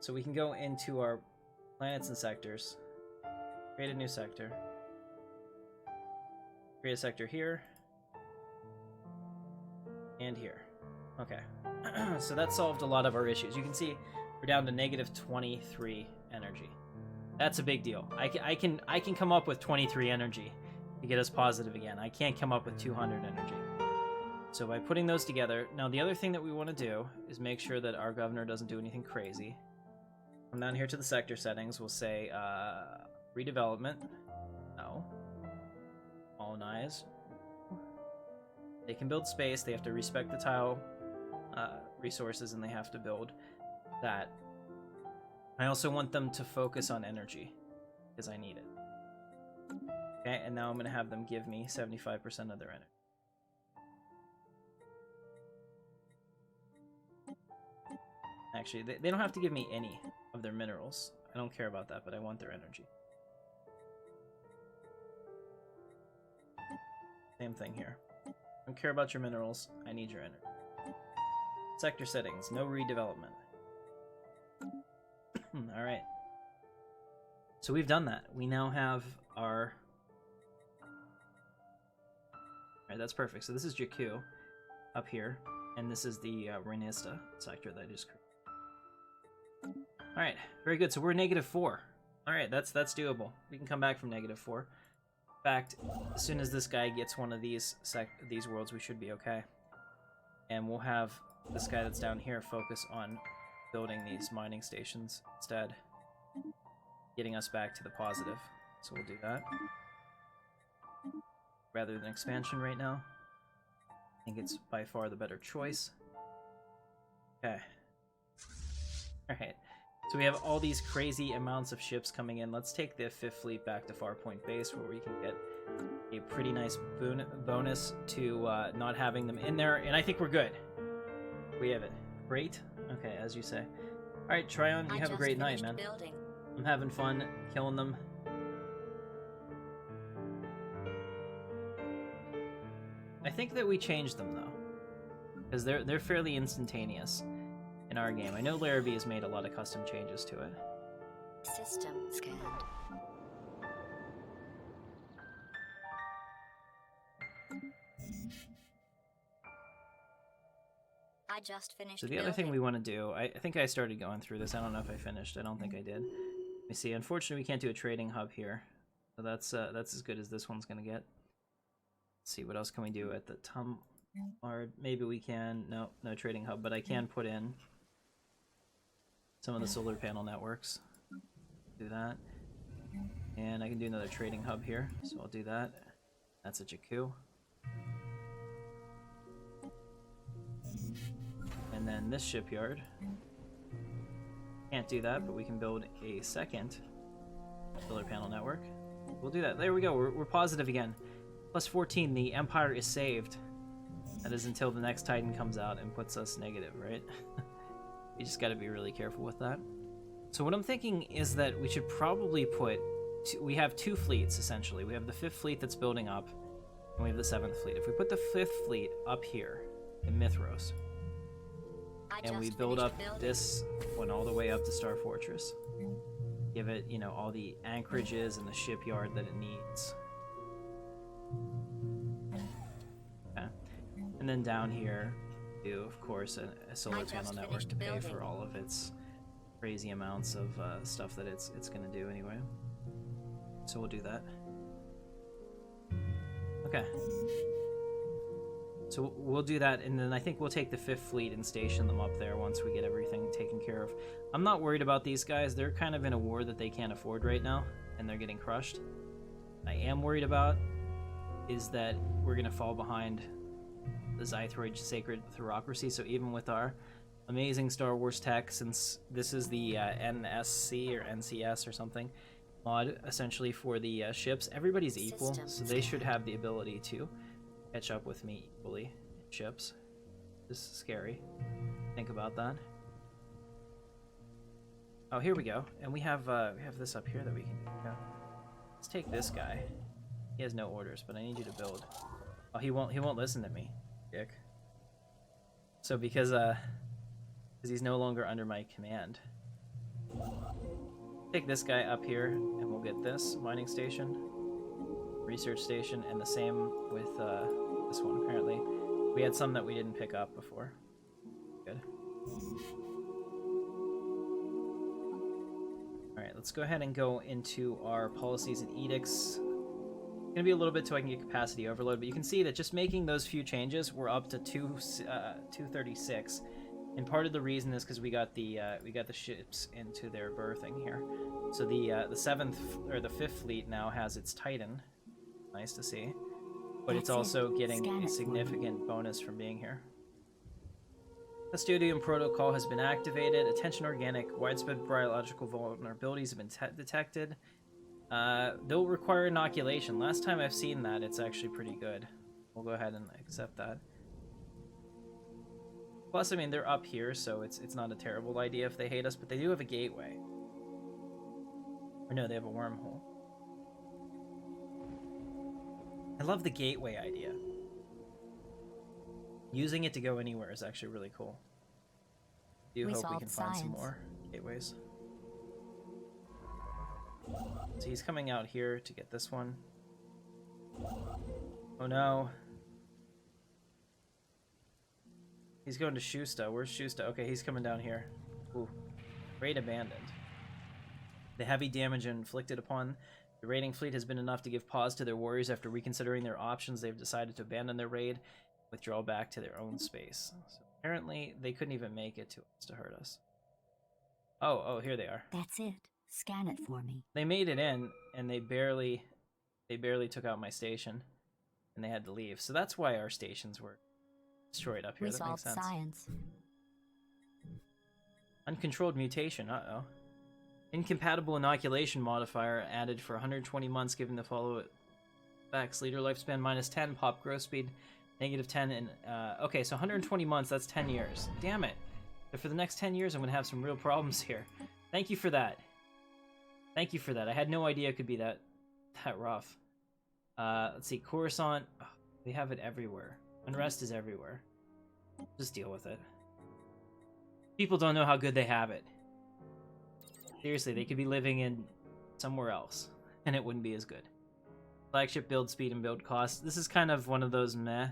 So we can go into our planets and sectors, create a new sector, create a sector here, and here. Okay. So that solved a lot of our issues. You can see we're down to -23 energy. That's a big deal. I can come up with 23 energy to get us positive again. I can't come up with 200 energy. So by putting those together, now the other thing that we want to do is make sure that our governor doesn't do anything crazy. Come down here to the sector settings. We'll say redevelopment. No. Colonize. They can build space, they have to respect the tile resources, and they have to build that. I also want them to focus on energy, because I need it. Okay, and now I'm going to have them give me 75% of their energy. Actually, they don't have to give me any of their minerals. I don't care about that, but I want their energy. Same thing here. I don't care about your minerals, I need your energy. Sector settings, no redevelopment. Alright. So we've done that. We now have our... Alright, that's perfect. So this is Jakku up here, and this is the Renista sector that I just created. Alright, very good. So we're -4. Alright, that's doable. We can come back from -4. In fact, as soon as this guy gets one of these worlds, we should be okay. And we'll have this guy that's down here focus on building these mining stations instead, getting us back to the positive. So we'll do that. Rather than expansion right now. I think it's by far the better choice. Okay. Alright. So we have all these crazy amounts of ships coming in. Let's take the 5th Fleet back to Farpoint Base, where we can get a pretty nice bonus to not having them in there. And I think we're good. We have it. Great. Okay, as you say. Alright, Tryon, you have a great night, man. I'm having fun killing them. I think that we changed them though, because they're fairly instantaneous in our game. I know Larrabee has made a lot of custom changes to it. System scanned. I just finished So the other thing we want to do, I think I started going through this. I don't know if I finished. I don't think I did. Let me see. Unfortunately, we can't do a trading hub here, so that's as good as this one's gonna get. Let's see, what else can we do at the Tumblr? Maybe we can. No trading hub, but I can put in some of the solar panel networks. Do that, and I can do another trading hub here. So I'll do that. That's a Jakku. And then this shipyard. Can't do that, but we can build a second solar panel network. We'll do that. There we go. We're positive again. Plus 14. The Empire is saved. That is until the next Titan comes out and puts us negative, right? You just got to be really careful with that. So what I'm thinking is that we should probably put... we have two fleets, essentially. We have the 5th fleet that's building up, and we have the 7th fleet. If we put the 5th fleet up here in Mithros, and we build up this one all the way up to Star Fortress. Give it, you know, all the anchorages and the shipyard that it needs. Okay. And then down here, do, of course, a solar panel network to pay for all of its crazy amounts of stuff that it's going to do anyway. So we'll do that. Okay. So we'll do that, and then I think we'll take the 5th fleet and station them up there once we get everything taken care of. I'm not worried about these guys. They're kind of in a war that they can't afford right now, and they're getting crushed. I am worried about is that we're going to fall behind the Zythroid Sacred Thurocracy, so even with our amazing Star Wars tech, since this is the NSC or NCS or something mod, essentially, for the ships, everybody's equal, so they should have the ability to catch up with me equally in ships. This is scary. Think about that. Oh, here we go. And we have this up here that we can do. Let's take this guy. He has no orders, but I need you to build. Oh, he won't listen to me, dick. So because he's no longer under my command. Take this guy up here, and we'll get this mining station, research station, and the same with this one. Apparently, we had some that we didn't pick up before. Good. All right, let's go ahead and go into our policies and edicts. It's gonna be a little bit till I can get capacity overload, but you can see that just making those few changes, we're up to 236. And part of the reason is because we got the ships into their berthing here. So the 7th or the 5th fleet now has its Titan. Nice to see. But it's also getting a significant bonus from being here. Custodian protocol has been activated. Attention organic. Widespread biological vulnerabilities have been detected. They'll require inoculation. Last time I've seen that, it's actually pretty good. We'll go ahead and accept that. Plus, I mean, they're up here, so it's not a terrible idea if they hate us, but they do have a gateway. Or no, they have a wormhole. I love the gateway idea. Using it to go anywhere is actually really cool. I do hope we can find some more gateways. So he's coming out here to get this one. Oh no. He's going to Shusta. Where's Shusta? Okay, he's coming down here. Ooh. Raid abandoned. The heavy damage inflicted upon the raiding fleet has been enough to give pause to their warriors. After reconsidering their options, they've decided to abandon their raid, withdraw back to their own space. So apparently, they couldn't even make it to hurt us. Oh, here they are. That's it. Scan it for me. They made it in, and they barely took out my station, and they had to leave. So that's why our stations were destroyed up here. That makes sense. Science. Uncontrolled mutation. Uh-oh. Incompatible inoculation modifier added for 120 months, given the follow backs. Leader lifespan -10, pop growth speed -10, and okay, so 120 months, that's 10 years. Damn it. But for the next 10 years, I'm going to have some real problems here. Thank you for that. Thank you for that. I had no idea it could be that rough. Let's see, Coruscant. Oh, they have it everywhere. Unrest is everywhere. Just deal with it. People don't know how good they have it. Seriously, they could be living in somewhere else, and it wouldn't be as good. Flagship build speed and build cost. This is kind of one of those meh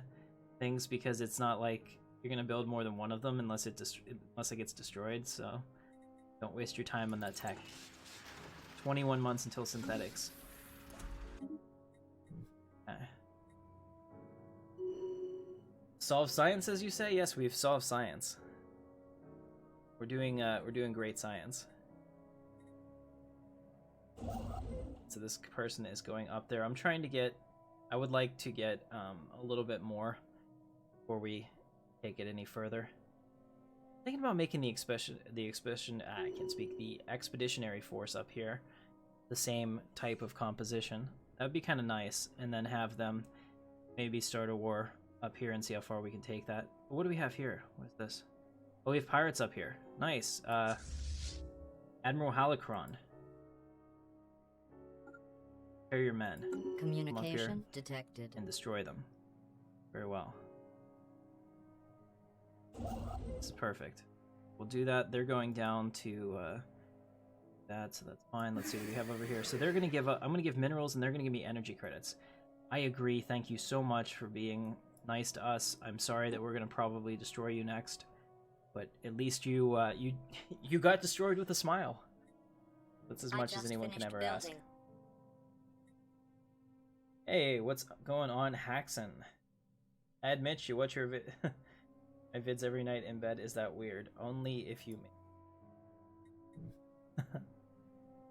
things because it's not like you're gonna build more than one of them unless it gets destroyed. So don't waste your time on that tech. 21 months until synthetics. Solve science, as you say? Yes, we've solved science. We're doing great science. So this person is going up there. I'm trying to get. I would like to get a little bit more before we take it any further. Thinking about making the I can't speak. The expeditionary force up here, the same type of composition. That would be kind of nice, and then have them maybe start a war up here and see how far we can take that. What do we have here? What is this? Oh, we have pirates up here. Nice. Admiral Halacron. Prepare your men. Communication detected. And destroy them. Very well. This is perfect. We'll do that. They're going down to that, so that's fine. Let's see what we have over here. So they're going to give I'm going to give minerals, and they're going to give me energy credits. I agree. Thank you so much for being nice to us. I'm sorry that we're going to probably destroy you next, but at least you got destroyed with a smile. That's as much as anyone can ever ask. Hey, what's going on, Haxon? I admit you watch your my vids every night in bed. Is that weird? Only if you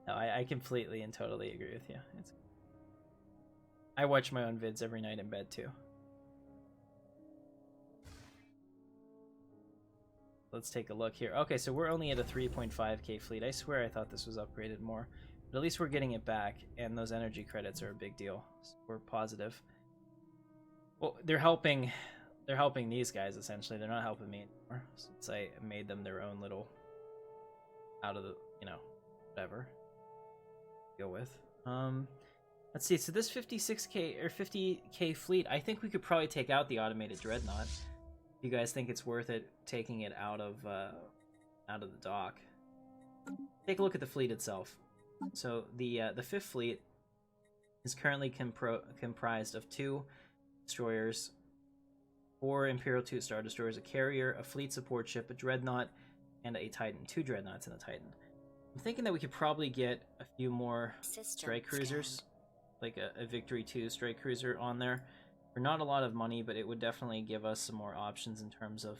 No, I completely and totally agree with you. I watch my own vids every night in bed too. Let's take a look here. Okay, so we're only at a 3.5k fleet. I swear I thought this was upgraded more. But at least we're getting it back, and those energy credits are a big deal. So we're positive. Well, they're helping these guys, essentially. They're not helping me anymore, since I made them their own little out of the, whatever. Go with. Let's see, so this 56k or 50k fleet, I think we could probably take out the automated dreadnought. If you guys think it's worth it taking it out of the dock. Take a look at the fleet itself. So the fifth fleet is currently comprised of 2 destroyers, 4 Imperial 2 Star Destroyers, a carrier, a fleet support ship, a dreadnought, and a Titan. 2 dreadnoughts and a Titan. I'm thinking that we could probably get a few more strike cruisers, like a Victory 2 strike cruiser on there. For not a lot of money, but it would definitely give us some more options in terms of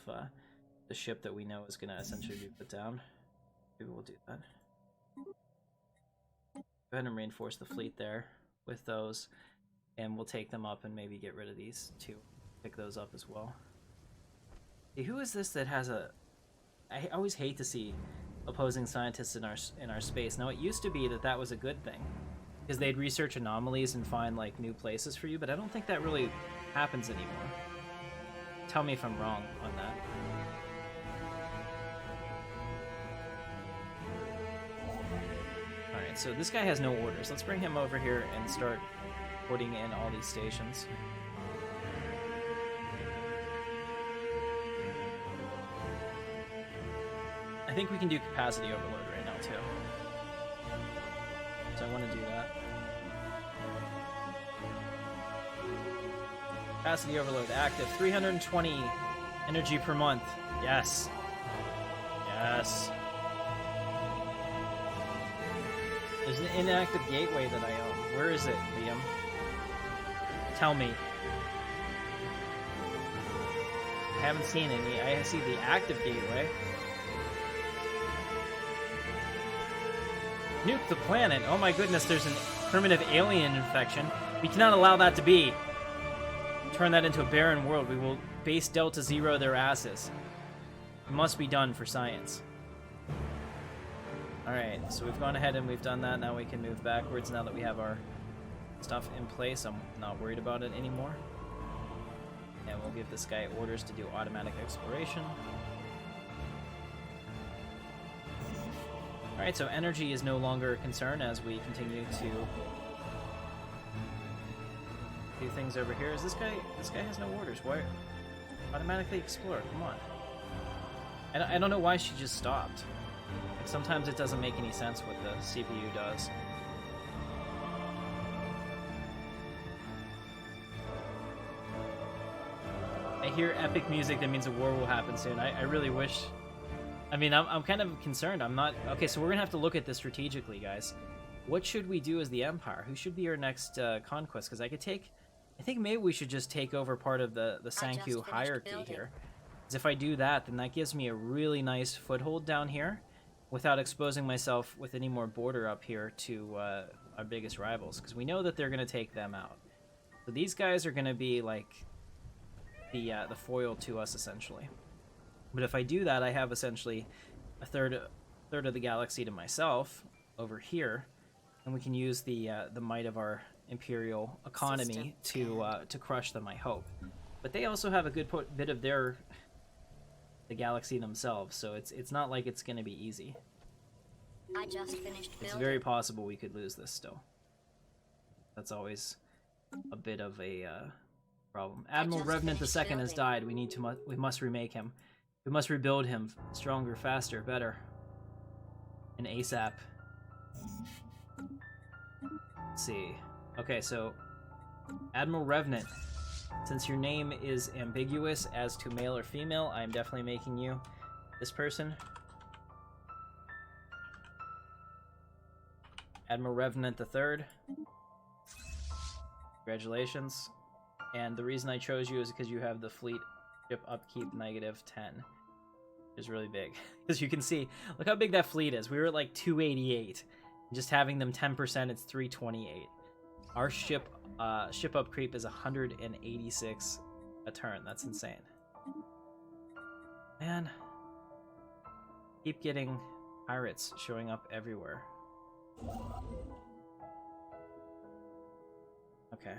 the ship that we know is going to essentially be put down. Maybe we'll do that. Go ahead and reinforce the fleet there with those, and we'll take them up and maybe get rid of these 2. Pick those up as well. Hey, who is this that has a... I always hate to see opposing scientists in our space. Now, it used to be that was a good thing, because they'd research anomalies and find like new places for you, but I don't think that really happens anymore. Tell me if I'm wrong on that. Alright, so this guy has no orders. Let's bring him over here and start putting in all these stations. I think we can do capacity overload right now too. So I want to do that. Capacity overload active. 320 energy per month. Yes. Yes. There's an inactive gateway that I own. Where is it, Liam? Tell me. I haven't seen any. I see the active gateway. Nuke the planet. Oh my goodness, there's a primitive alien infection. We cannot allow that to be. Turn that into a barren world. We will base Delta Zero their asses. It must be done for science. Alright, so we've gone ahead and we've done that. Now we can move backwards now that we have our stuff in place. I'm not worried about it anymore. And we'll give this guy orders to do automatic exploration. Alright, so energy is no longer a concern as we continue to do things over here. Is this guy has no orders. Why? Automatically explore, come on. I don't know why she just stopped. Like, sometimes it doesn't make any sense what the CPU does. I hear epic music, that means a war will happen soon. I really wish... I mean, I'm kind of concerned. I'm not... Okay, so we're gonna have to look at this strategically, guys. What should we do as the Empire? Who should be our next conquest? Because I think maybe we should just take over part of the Sankyu hierarchy here. Because if I do that, then that gives me a really nice foothold down here without exposing myself with any more border up here to our biggest rivals. Because we know that they're gonna take them out. So these guys are gonna be like the foil to us, essentially. But if I do that, I have essentially a third of the galaxy to myself over here, and we can use the might of our imperial economy to crush them, I hope. But they also have a good bit of the galaxy themselves, so it's not like it's going to be easy. I just finished building. It's very possible we could lose this still. That's always a bit of a problem. Admiral Revenant II has died. We must remake him. We must rebuild him stronger, faster, better. And ASAP. Let's see. Okay, so Admiral Revenant, since your name is ambiguous as to male or female, I am definitely making you this person. Admiral Revenant III. Congratulations. And the reason I chose you is because you have the fleet ship upkeep -10, which is really big. As you can see, look how big that fleet is. We were at like 288. Just having them 10%, it's 328. Our ship up creep is 186 a turn. That's insane. Man, keep getting pirates showing up everywhere. Okay.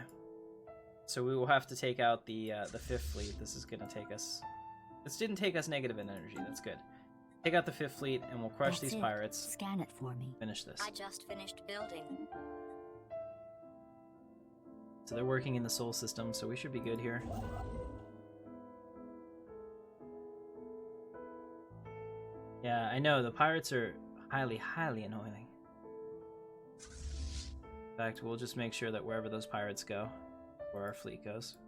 So we will have to take out the 5th fleet. This is gonna take us... This didn't take us negative in energy. That's good. Take out the 5th fleet, and we'll crush these pirates. Scan it for me. Finish this. I just finished building. So they're working in the Sol system, so we should be good here. Yeah, I know, the pirates are highly, highly annoying. In fact, we'll just make sure that wherever those pirates go, where our fleet goes.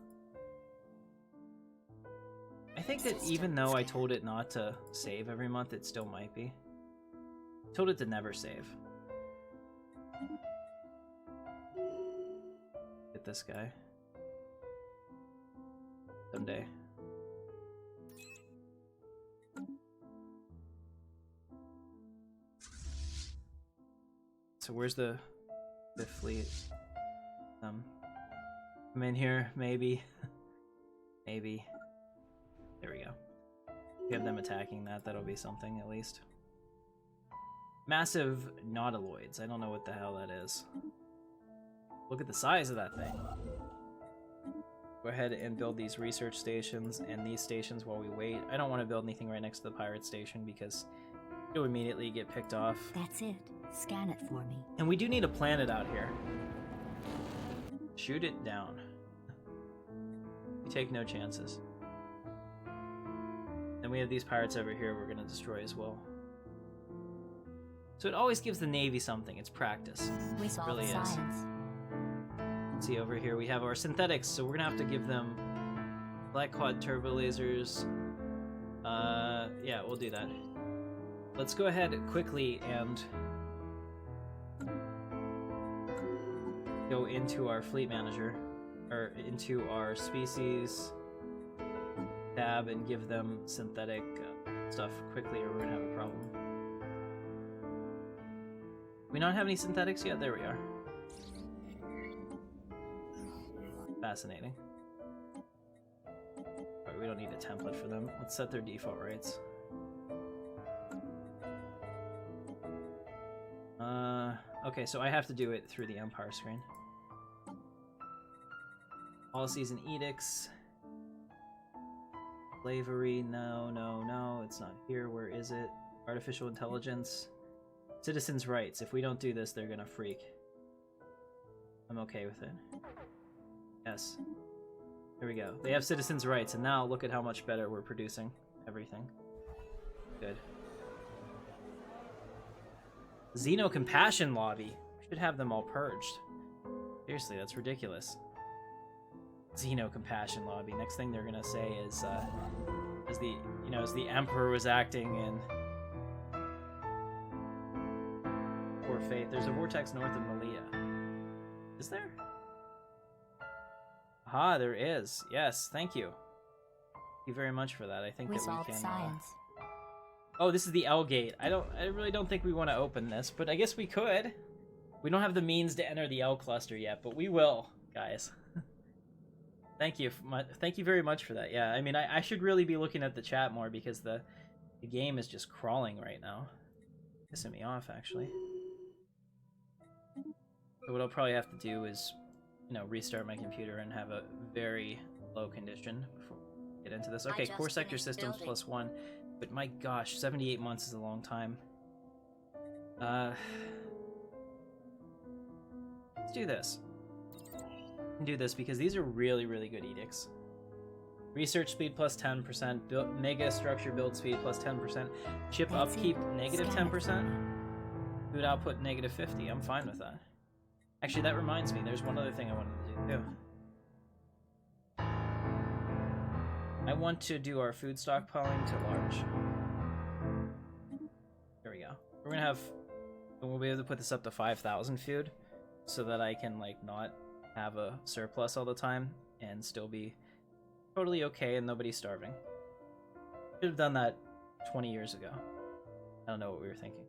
I think that even though I told it not to save every month, it still might be. I told it to never save. Get this guy. Someday. So where's the fleet? I'm in here, maybe. Maybe. There we go. We have them attacking that. That'll be something, at least. Massive nautiloids. I don't know what the hell that is. Look at the size of that thing. Go ahead and build these research stations and these stations while we wait. I don't want to build anything right next to the pirate station because it'll immediately get picked off. That's it. Scan it for me. And we do need a planet out here. Shoot it down. We take no chances. Then we have these pirates over here we're gonna destroy as well. So it always gives the Navy something. It's practice. We It saw really the is. science. Let's see, over here we have our synthetics, so we're gonna have to give them black quad turbo lasers. Yeah, we'll do that. Let's go ahead quickly and go into our fleet manager, or into our species tab, and give them synthetic stuff quickly, or we're gonna have a problem. We not have any synthetics yet? There we are. Fascinating. Alright, we don't need a template for them. Let's set their default rates. Okay, so I have to do it through the Empire screen. Policies and edicts. Slavery, no, no, no, it's not here. Where is it? Artificial intelligence. Citizens' rights. If we don't do this, they're gonna freak. I'm okay with it. Yes. Here we go. They have citizens' rights, and now look at how much better we're producing everything. Good. Xeno Compassion Lobby. We should have them all purged. Seriously, that's ridiculous. Xeno Compassion Lobby. Next thing they're gonna say is, as the Emperor was acting in Poor Fate. There's a vortex north of Malia. Is there? Ah, there is. Yes, thank you. Thank you very much for that. I think We that we solved can. science. Oh, this is the L gate. I really don't think we want to open this, but I guess we could. We don't have the means to enter the L cluster yet, but we will, guys. Thank you very much for that. Yeah, I mean, I should really be looking at the chat more because the game is just crawling right now. Pissing me off, actually. So what I'll probably have to do is, restart my computer and have a very low condition before we get into this. Okay, core sector systems +1. But my gosh, 78 months is a long time. Let's do this. Do this because these are really, really good edicts. Research speed +10%, mega structure build speed +10%, chip upkeep -10%, food output -50. I'm fine with that. Actually, that reminds me, there's one other thing I wanted to do too. I want to do our food stockpiling to large. There we go. We'll be able to put this up to 5,000 food so that I can not have a surplus all the time and still be totally okay and nobody's starving. Should have done that 20 years ago. I don't know what we were thinking.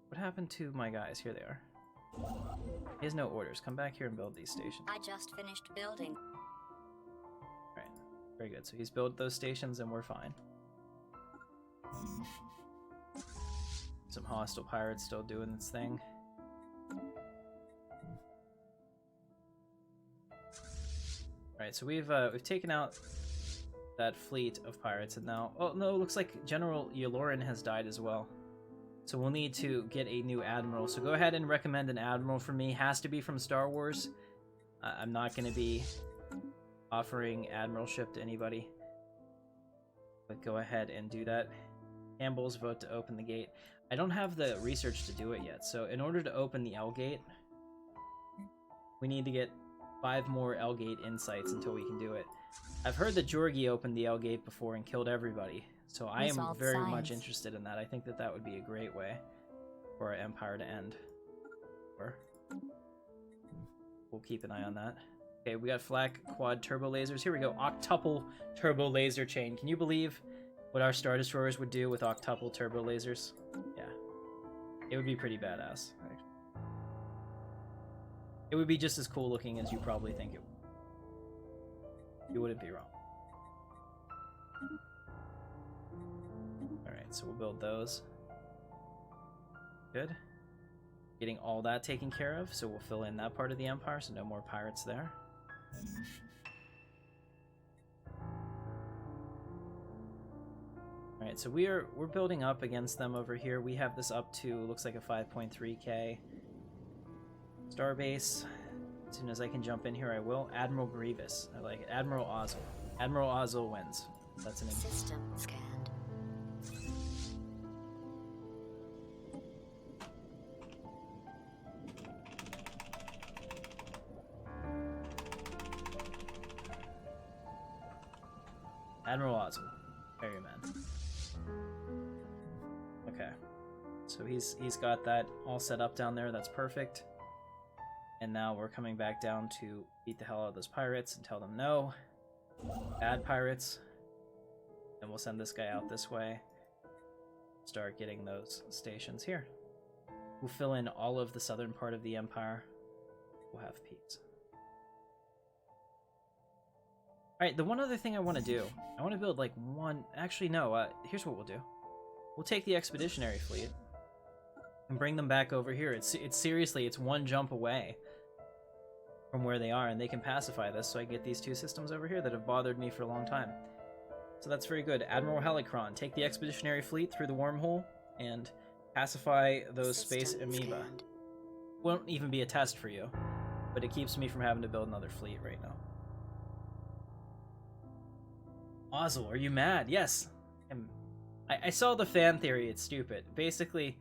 What happened to my guys? Here they are. He has no orders. Come back here and build these stations. I just finished building. Alright. Very good. So he's built those stations and we're fine. Some hostile pirates still doing its thing. Alright, so we've taken out that fleet of pirates, and now... Oh, no, it looks like General Yaloran has died as well. So we'll need to get a new admiral. So go ahead and recommend an admiral for me. Has to be from Star Wars. I'm not going to be offering admiralship to anybody. But go ahead and do that. Campbell's vote to open the gate. I don't have the research to do it yet. So in order to open the L gate, we need to get 5 more L gate insights until we can do it. I've heard that Jorgi opened the L gate before and killed everybody. So I am very much interested in that. I think that that would be a great way for our empire to end. Or we'll keep an eye on that. Okay, we got flak quad turbo lasers. Here we go. Octuple turbo laser chain. Can you believe what our Star Destroyers would do with octuple turbo lasers? Yeah. It would be pretty badass. It would be just as cool looking as you probably think it would. You wouldn't be wrong. Alright, so we'll build those. Good. Getting all that taken care of, so we'll fill in that part of the empire, so no more pirates there. Alright, so we're building up against them over here. We have this up to, looks like a 5.3k starbase. As soon as I can jump in here, I will. Admiral Grievous. I like it. Admiral Ozzel. Admiral Ozzel wins. That's an System scanned. Admiral Ozzel. Ferryman. Okay. So he's got that all set up down there. That's perfect. And now we're coming back down to beat the hell out of those pirates and tell them no. Bad pirates. And we'll send this guy out this way. Start getting those stations here. We'll fill in all of the southern part of the empire. We'll have peace. Alright, the one other thing I want to do. I want to build like one... Actually, no. Here's what we'll do. We'll take the expeditionary fleet and bring them back over here. It's seriously, it's one jump away from where they are, and they can pacify this, so I get these 2 systems over here that have bothered me for a long time. So that's very good. Admiral Helicron, take the expeditionary fleet through the wormhole and pacify those space System amoeba. scanned. Won't even be a test for you, but it keeps me from having to build another fleet right now. Ozzel, are you mad? Yes. I saw the fan theory, it's stupid. Basically,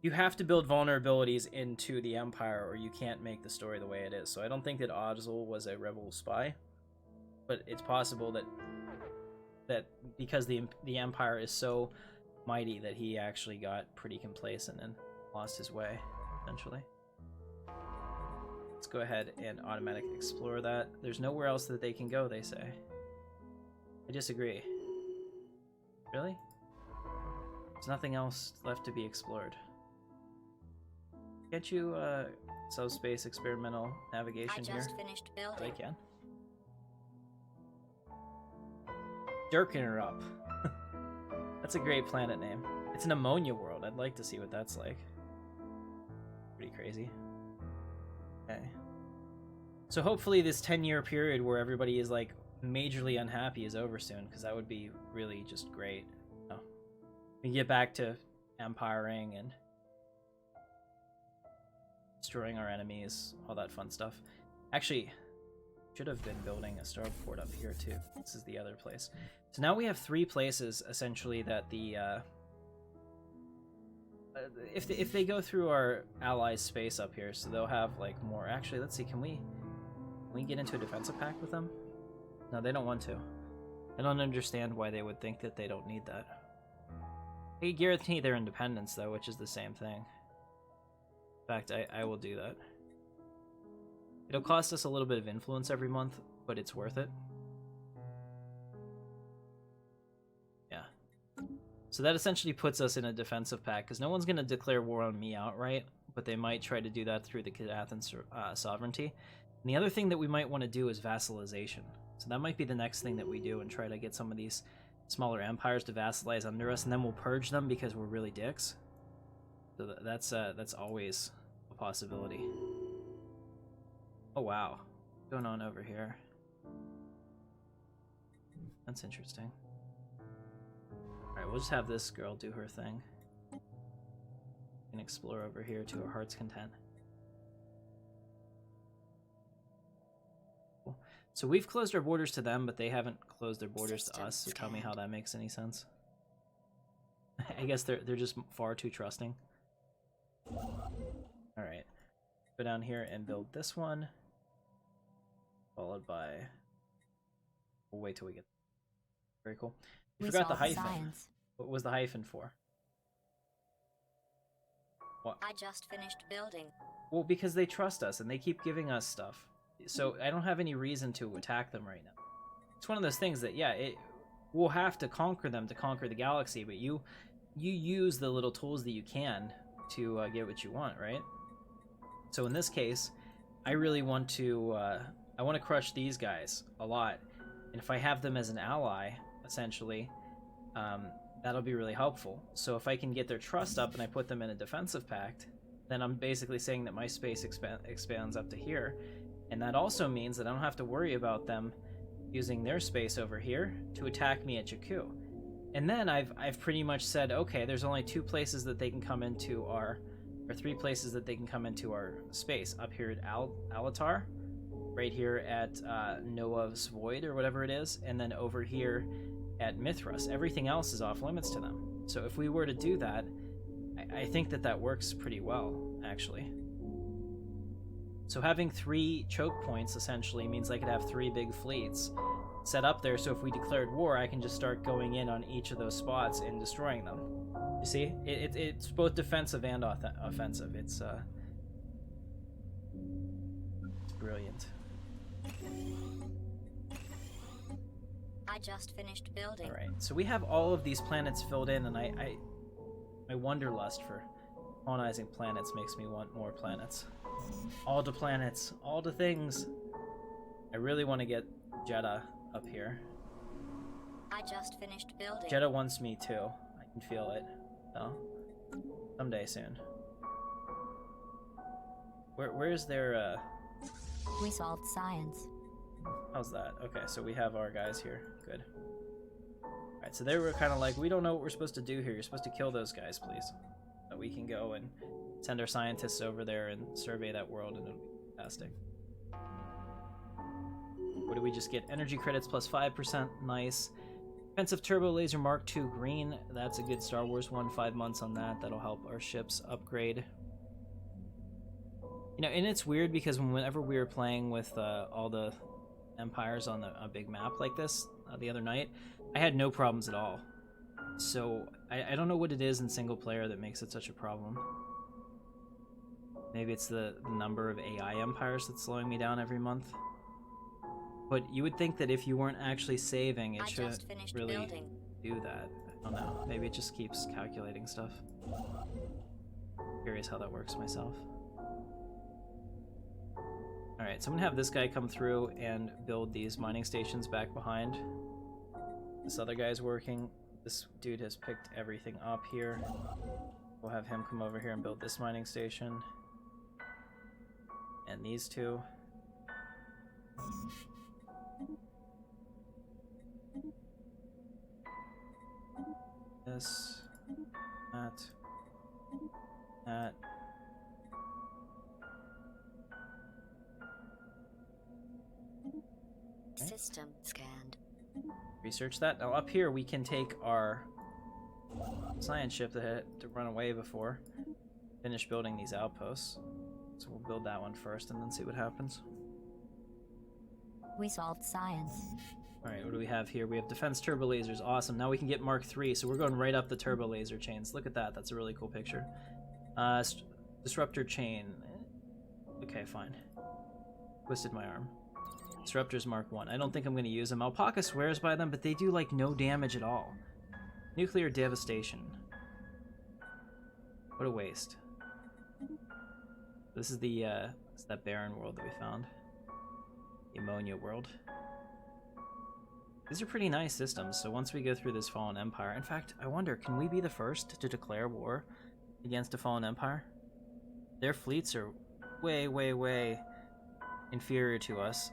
you have to build vulnerabilities into the Empire or you can't make the story the way it is. So I don't think that Ozzel was a rebel spy, but it's possible that because the Empire is so mighty that he actually got pretty complacent and lost his way, essentially. Let's go ahead and automatic explore that. There's nowhere else that they can go, they say. I disagree. Really? There's nothing else left to be explored. Can't you, subspace experimental navigation I here? just finished I building. can. Dirkenerup. That's a great planet name. It's an ammonia world. I'd like to see what that's like. Pretty crazy. Okay. So hopefully this 10-year period where everybody is like majorly unhappy is over soon, because that would be really just great. Oh. We can get back to empiring and destroying our enemies, all that fun stuff. Actually, should have been building a starport up here too. This is the other place. So now we have 3 places essentially that the if they go through our allies' space up here, so they'll have like more. Actually, let's see. Can we get into a defensive pact with them? No, they don't want to. I don't understand why they would think that they don't need that. They guarantee their independence though, which is the same thing. In fact, I will do that. It'll cost us a little bit of influence every month, but it's worth it. Yeah. So that essentially puts us in a defensive pact, because no one's going to declare war on me outright, but they might try to do that through the Katarn sovereignty. And the other thing that we might want to do is vassalization. So that might be the next thing that we do, and try to get some of these smaller empires to vassalize under us, and then we'll purge them because we're really dicks. So that's always a possibility. Oh wow, what's going on over here? That's interesting. Alright, we'll just have this girl do her thing. And explore over here to our heart's content. Cool. So we've closed our borders to them, but they haven't closed their borders to us, so tell me how that makes any sense. I guess they're just far too trusting. Alright. Go down here and build this one. Followed by... We'll wait till we get... Very cool. You forgot the hyphen. Science. What was the hyphen for? What? I just finished building. Well, because they trust us and they keep giving us stuff. So I don't have any reason to attack them right now. It's one of those things that, yeah, we'll have to conquer them to conquer the galaxy, but you use the little tools that you can to get what you want, right? So in this case, I really want to... I want to crush these guys a lot, and if I have them as an ally, essentially, that'll be really helpful. So if I can get their trust up and I put them in a defensive pact, then I'm basically saying that my space expands up to here, and that also means that I don't have to worry about them using their space over here to attack me at Jakku. And then I've pretty much said, okay, there's only 2 places that they can come into our, or 3 places that they can come into our space. Up here at Alatar, right here at Noah's Void or whatever it is, and then over here at Mithras. Everything else is off limits to them. So if we were to do that, I think that works pretty well, actually. So having 3 choke points essentially means I could have 3 big fleets set up there, so if we declared war, I can just start going in on each of those spots and destroying them. You see? It's both defensive and offensive. It's brilliant. I just finished building. Alright, so we have all of these planets filled in, and my wanderlust for colonizing planets makes me want more planets. All the planets, all the things. I really want to get Jeddah up here. I just finished building. Jeddah wants me too. I can feel it. So, someday soon. Where's their, We solved science. How's that? Okay, so we have our guys here. Good. Alright, so they were kind of like, we don't know what we're supposed to do here. You're supposed to kill those guys, please. So we can go and send our scientists over there and survey that world, and it'll be fantastic. What do we just get? Energy credits plus 5%. Nice. Defensive Turbo Laser Mark II green. That's a good Star Wars one. 5 months on that. That'll help our ships upgrade. You know, and it's weird because whenever we were playing with all the empires on a big map like this the other night, I had no problems at all. So I don't know what it is in single player that makes it such a problem. Maybe it's the number of AI empires that's slowing me down every month. But you would think that if you weren't actually saving, it should really do that. I don't know. Maybe it just keeps calculating stuff. Curious how that works myself. Alright, so I'm gonna have this guy come through and build these mining stations back behind. This other guy's working. This dude has picked everything up here. We'll have him come over here and build this mining station. And these two. This, that. System scanned. Research that. Now up here we can take our science ship that had to run away before. Finish building these outposts. So we'll build that one first and then see what happens. We solved science. Alright, what do we have here? We have defense turbo lasers. Awesome. Now we can get Mark III, so we're going right up the turbo laser chains. Look at that. That's a really cool picture. Disruptor chain. Okay, fine. Twisted my arm. Disruptors Mark I. I don't think I'm going to use them. Alpaca swears by them, but they do, like, no damage at all. Nuclear devastation. What a waste. This is the, it's that barren world that we found. The ammonia world. These are pretty nice systems, so once we go through this Fallen Empire... In fact, I wonder, can we be the first to declare war against a Fallen Empire? Their fleets are way, way, way inferior to us.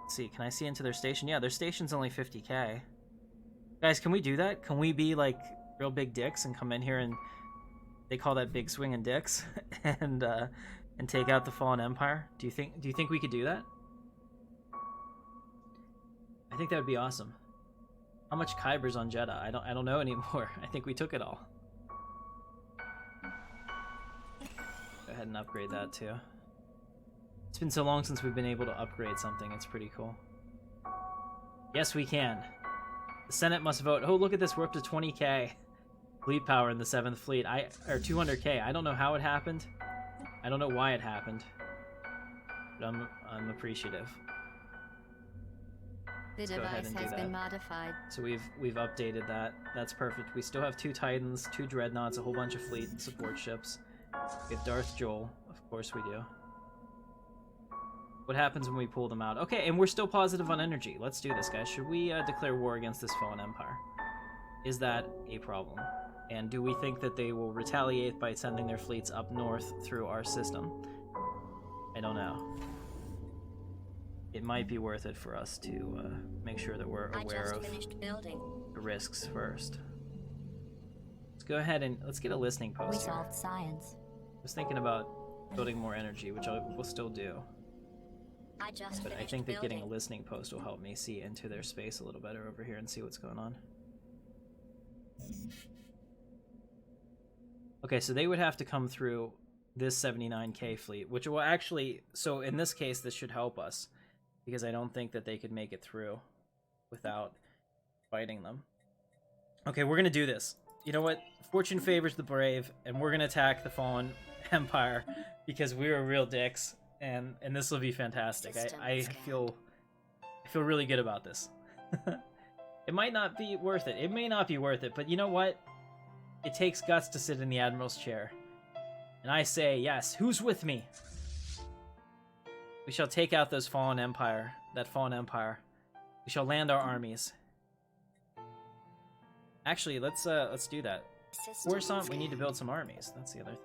Let's see, can I see into their station? Yeah, their station's only 50k. Guys, can we do that? Can we be, like, real big dicks and come in here and... They call that big swinging dicks, and take out the Fallen Empire? Do you think we could do that? I think that would be awesome. How much Kyber's on Jeddah? I don't know anymore. I think we took it all. Go ahead and upgrade that too. It's been so long since we've been able to upgrade something. It's pretty cool. Yes, we can. The Senate must vote. Oh, look at this. We're up to 20k fleet power in the 7th Fleet. Or 200k. I don't know how it happened. I don't know why it happened. But I'm appreciative. The device has been modified. So we've updated that. That's perfect. We still have 2 Titans, 2 Dreadnoughts, a whole bunch of fleet and support ships. We have Darth Joel. Of course we do. What happens when we pull them out? Okay, and we're still positive on energy. Let's do this, guys. Should we declare war against this Fallen Empire? Is that a problem? And do we think that they will retaliate by sending their fleets up north through our system? I don't know. It might be worth it for us to make sure that we're aware of the risks first. Let's go ahead and let's get a listening post. We here. solved science. I was thinking about building more energy, which I will still do. But I think that getting a listening post will help me see into their space a little better over here and see what's going on. Okay, so they would have to come through this 79k fleet, which will actually... So in this case, this should help us, because I don't think that they could make it through without fighting them. Okay, we're going to do this. You know what? Fortune favors the brave, and we're going to attack the Fallen Empire, because we are real dicks, and this will be fantastic. I feel really good about this. It might not be worth it. It may not be worth it, but you know what? It takes guts to sit in the Admiral's chair. And I say, yes, who's with me? We shall take out that Fallen Empire. We shall land our armies. Actually, let's do that. Coruscant, we need to build some armies. That's the other thing.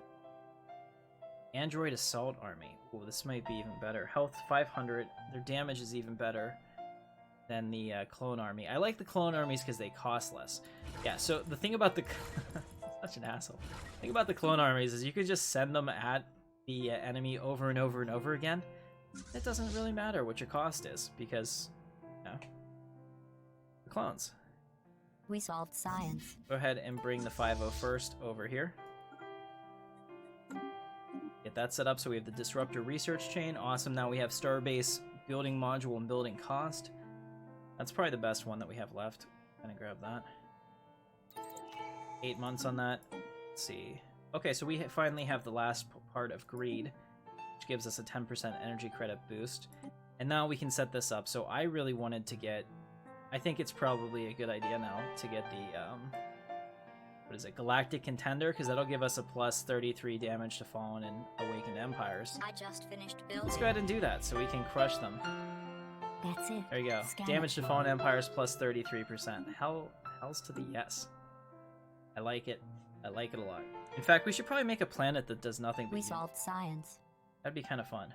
Android Assault Army. Ooh, this might be even better. Health 500. Their damage is even better. than the clone army. I like the clone armies because they cost less. Yeah, so the thing about the... such an asshole. The thing about the clone armies is you could just send them at the enemy over and over and over again. It doesn't really matter what your cost is because, you know, the clones. We solved science. Go ahead and bring the 501st over here. Get that set up so we have the Disruptor research chain. Awesome, now we have Starbase building module and building cost. That's probably the best one that we have left. Gonna grab that. 8 months on that. Let's see. Okay, so we finally have the last part of greed, which gives us a 10% energy credit boost. And now we can set this up. So I really wanted to get... I think it's probably a good idea now to get the... what is it? Galactic Contender, because that'll give us a plus 33 damage to Fallen and Awakened Empires. I just finished building. Let's go ahead and do that so we can crush them. That's it. There you go. Scan Damage it to for Fallen me. Empires plus 33%. Hell's to the yes. I like it. I like it a lot. In fact, we should probably make a planet that does nothing but We heal. solved science. That'd be kind of fun.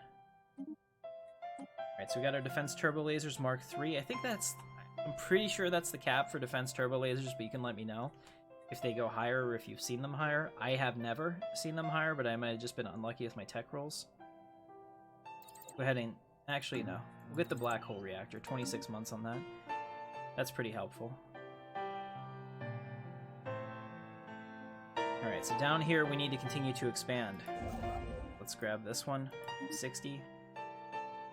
Alright, so we got our Defense Turbo Lasers Mark III. I think that's... I'm pretty sure that's the cap for Defense Turbo Lasers, but you can let me know if they go higher or if you've seen them higher. I have never seen them higher, but I might have just been unlucky with my tech rolls. Go ahead and... Actually, no. We'll get the Black Hole Reactor. 26 months on that. That's pretty helpful. Alright, so down here we need to continue to expand. Let's grab this one. 60.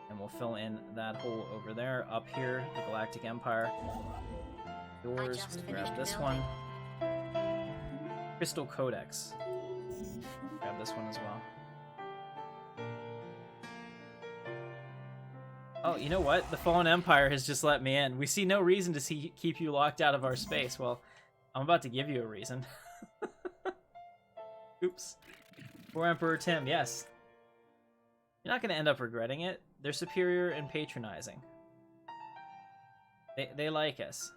And we'll fill in that hole over there. Up here, the Galactic Empire. Yours. Grab this one. Crystal Codex. Grab this one as well. Oh, you know what? The Fallen Empire has just let me in. We see no reason to keep you locked out of our space. Well, I'm about to give you a reason. Oops. Poor Emperor Tim, yes. You're not going to end up regretting it. They're superior and patronizing. They like us.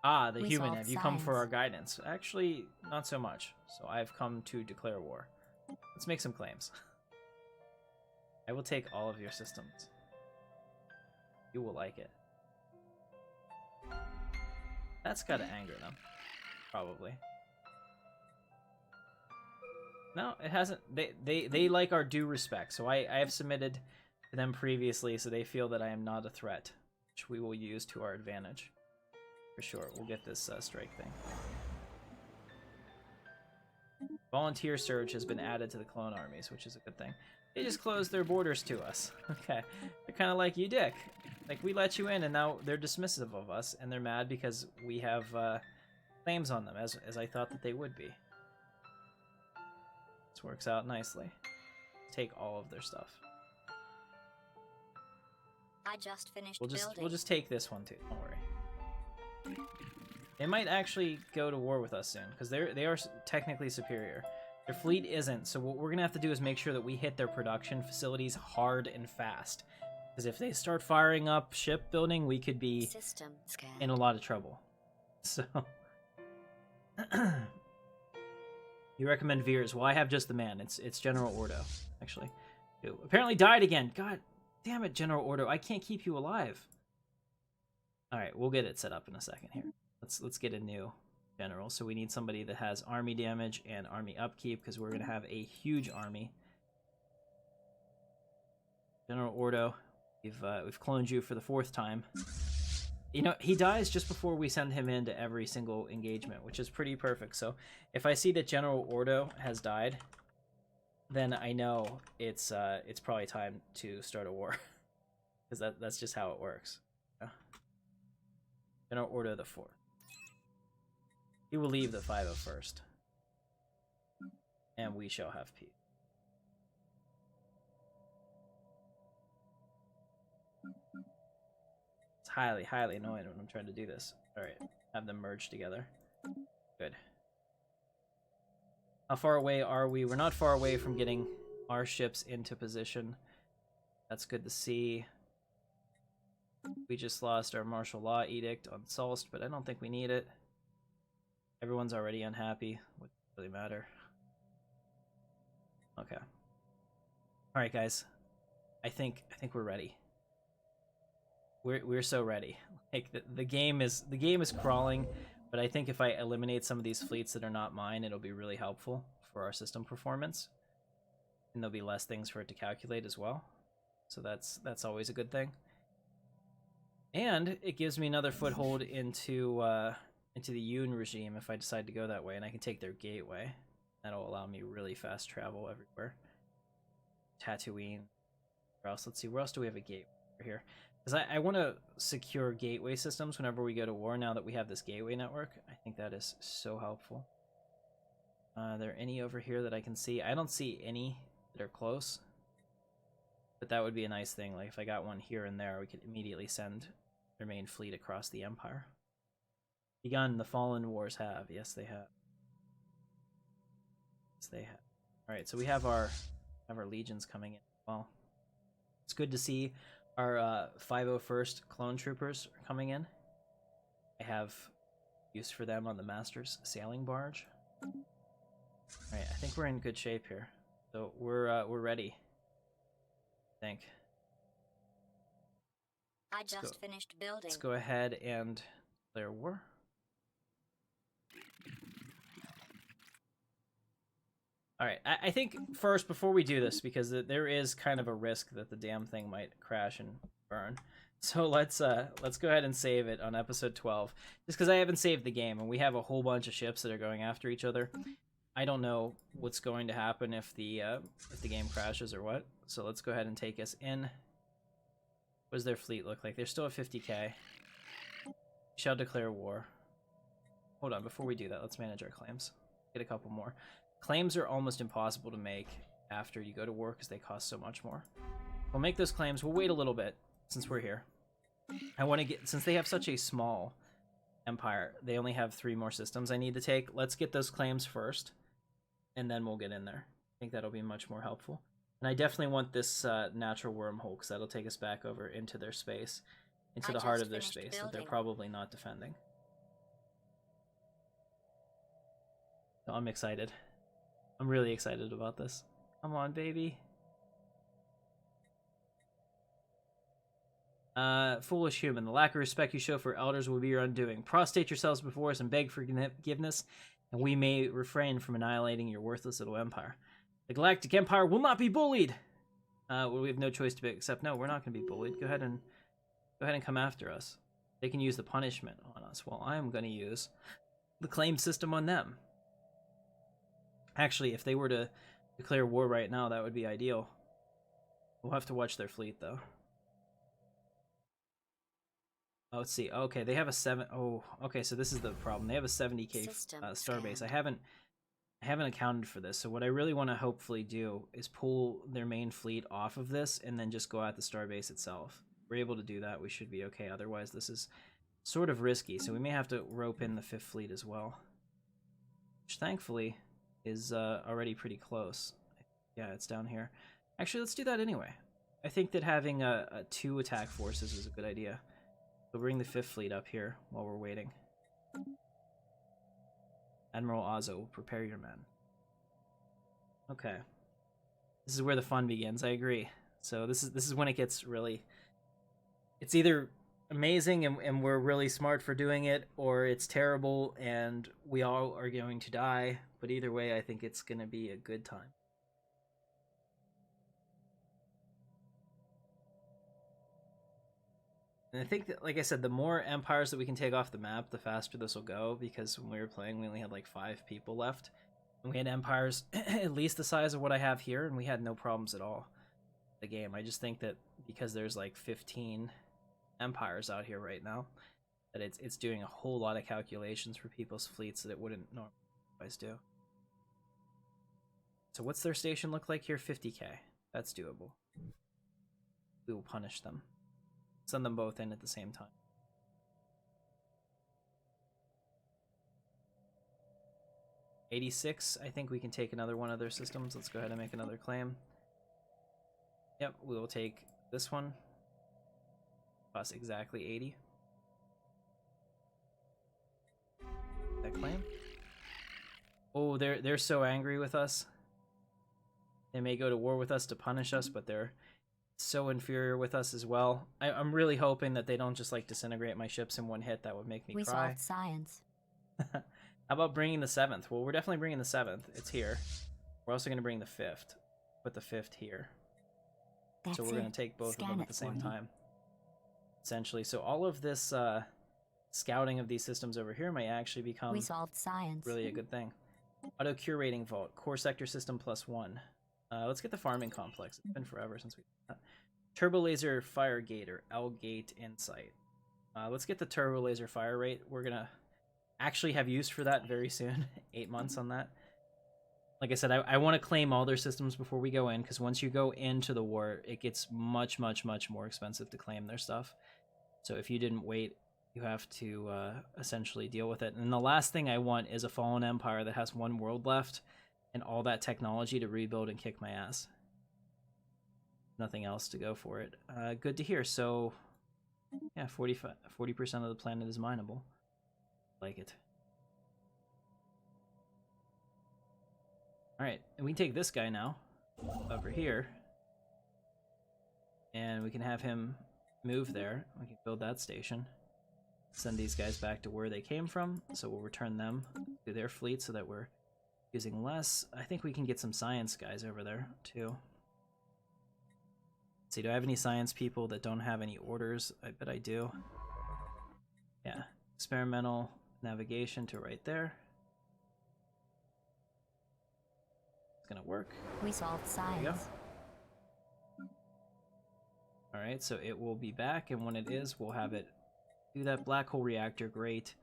Ah, the We human, solved have you come for science. our guidance? Actually, not so much. So I've come to declare war. Let's make some claims. I will take all of your systems. You will like it. That's gotta anger them. Probably. No, it hasn't. They like our due respect. So I have submitted to them previously, so they feel that I am not a threat, which we will use to our advantage. For sure. We'll get this strike thing. Volunteer surge has been added to the clone armies, which is a good thing. They just closed their borders to us. Okay. They're kind of like, you dick. Like, we let you in, and now they're dismissive of us, and they're mad because we have claims on them, as I thought that they would be. This works out nicely. Take all of their stuff. I just finished We'll building. just take this one too. Don't worry. They might actually go to war with us soon because they are technically superior. Their fleet isn't. So what we're gonna have to do is make sure that we hit their production facilities hard and fast. Because if they start firing up shipbuilding, we could be System scan. in a lot of trouble. So. You recommend Veers. Well, I have just the man. It's General Ordo, actually. Who apparently died again. God damn it, General Ordo. I can't keep you alive. Alright, we'll get it set up in a second here. Let's get a new general. So we need somebody that has army damage and army upkeep, because we're going to have a huge army. General Ordo, we've cloned you for the 4th time. You know, he dies just before we send him into every single engagement, which is pretty perfect. So if I see that General Ordo has died, then I know it's probably time to start a war. Because that's just how it works. General Ordo the 4th. He will leave the 501st. And we shall have peace. It's highly, highly annoying when I'm trying to do this. Alright, have them merge together. Good. How far away are we? We're not far away from getting our ships into position. That's good to see. We just lost our martial law edict on Solst, but I don't think we need it. Everyone's already unhappy. What does it really matter? Okay. Alright guys. I think we're ready. we're so ready. Like the game is crawling, but I think if I eliminate some of these fleets that are not mine, it'll be really helpful for our system performance, and there'll be less things for it to calculate as well. So that's always a good thing. And it gives me another foothold into the Yoon regime if I decide to go that way, and I can take their gateway. That'll allow me really fast travel everywhere. Tatooine. Where else? Let's see. Where else do we have a gateway over here? Because I want to secure gateway systems whenever we go to war. Now that we have this gateway network, I think that is so helpful. Are there any over here that I can see? I don't see any that are close. But that would be a nice thing. Like if I got one here and there, we could immediately send their main fleet across the Empire. Begun, the Fallen Wars have. Yes, they have. Yes, they have. Alright, so we have our legions coming in as well. It's good to see our 501st clone troopers are coming in. I have use for them on the Master's sailing barge. Alright, I think we're in good shape here. So we're ready. I think. I just finished building. Let's go ahead and declare war. Alright, I think first, before we do this, because there is kind of a risk that the damn thing might crash and burn. So let's go ahead and save it on episode 12. Just because I haven't saved the game, and we have a whole bunch of ships that are going after each other. I don't know what's going to happen if the game crashes or what. So let's go ahead and take us in. What does their fleet look like? They're still at 50k. Shall declare war. Hold on, before we do that, let's manage our claims. Get a couple more. Claims are almost impossible to make after you go to war because they cost so much more. We'll make those claims. We'll wait a little bit since we're here. I want to get, since they have such a small empire, they only have 3 more systems I need to take. Let's get those claims first, and then we'll get in there. I think that'll be much more helpful. And I definitely want this natural wormhole because that'll take us back over into their space, into the heart of their space that they're probably not defending. So I'm excited. I'm really excited about this. Come on, baby. Foolish human, the lack of respect you show for elders will be your undoing. Prostrate yourselves before us and beg for forgiveness, and we may refrain from annihilating your worthless little empire. The Galactic Empire will not be bullied! Well, we have no choice to accept. No, we're not going to be bullied. Go ahead and come after us. They can use the punishment on us. Well, I am going to use the claim system on them. Actually, if they were to declare war right now, that would be ideal. We'll have to watch their fleet, though. Oh, let's see. Okay, they have a 7... Oh, okay, so this is the problem. They have a 70k starbase. I haven't accounted for this, so what I really want to hopefully do is pull their main fleet off of this and then just go at the starbase itself. If we're able to do that, we should be okay. Otherwise, this is sort of risky, so we may have to rope in the 5th fleet as well. Which, thankfully, is already pretty close. Yeah, it's down here. Actually, let's do that anyway. I think that having 2 attack forces is a good idea. We'll bring the 5th fleet up here while we're waiting. Admiral Ozzo, prepare your men. Okay. This is where the fun begins, I agree. So this is when it gets really... It's either amazing and we're really smart for doing it, or it's terrible and we all are going to die. But either way, I think it's going to be a good time. And I think that, like I said, the more empires that we can take off the map, the faster this will go, because when we were playing, we only had like 5 people left. And we had empires at least the size of what I have here, and we had no problems at all with the game. I just think that because there's like 15 empires out here right now, that it's doing a whole lot of calculations for people's fleets that it wouldn't otherwise do. So what's their station look like here? 50k. That's doable. We will punish them. Send them both in at the same time. '86, I think we can take another one of their systems. Let's go ahead and make another claim. Yep, we will take this one. Costs exactly 80. That claim. Oh, they're so angry with us. They may go to war with us to punish us, but they're so inferior with us as well. I'm really hoping that they don't just like disintegrate my ships in one hit. That would make me We cry. solved science. How about bringing the 7th? Well, we're definitely bringing the 7th. It's here. We're also going to bring the 5th. Put the 5th here. That's So we're going to take both of them at the same time. Essentially. So all of this scouting of these systems over here might actually become We solved science. really a good thing. Auto curating vault. Core sector system +1. Let's get the farming complex. It's been forever since we did that. Turbo laser fire gate or L gate insight. Let's get the turbo laser fire rate. We're going to actually have use for that very soon. 8 months on that. Like I said, I want to claim all their systems before we go in, because once you go into the war, it gets much, much, much more expensive to claim their stuff. So if you didn't wait, you have to essentially deal with it. And the last thing I want is a fallen empire that has 1 world left and all that technology to rebuild and kick my ass. Nothing else to go for it. Good to hear. So, yeah, 40% of the planet is mineable. Like it. Alright, and we can take this guy now, over here, and we can have him move there. We can build that station. Send these guys back to where they came from, so we'll return them to their fleet so that we're using less. I think we can get some science guys over there, too. Let's see, do I have any science people that don't have any orders? I bet I do. Yeah, experimental navigation to right there. Gonna work. We solved science. Alright, so it will be back, and when it is, we'll have it do that black hole reactor. Great.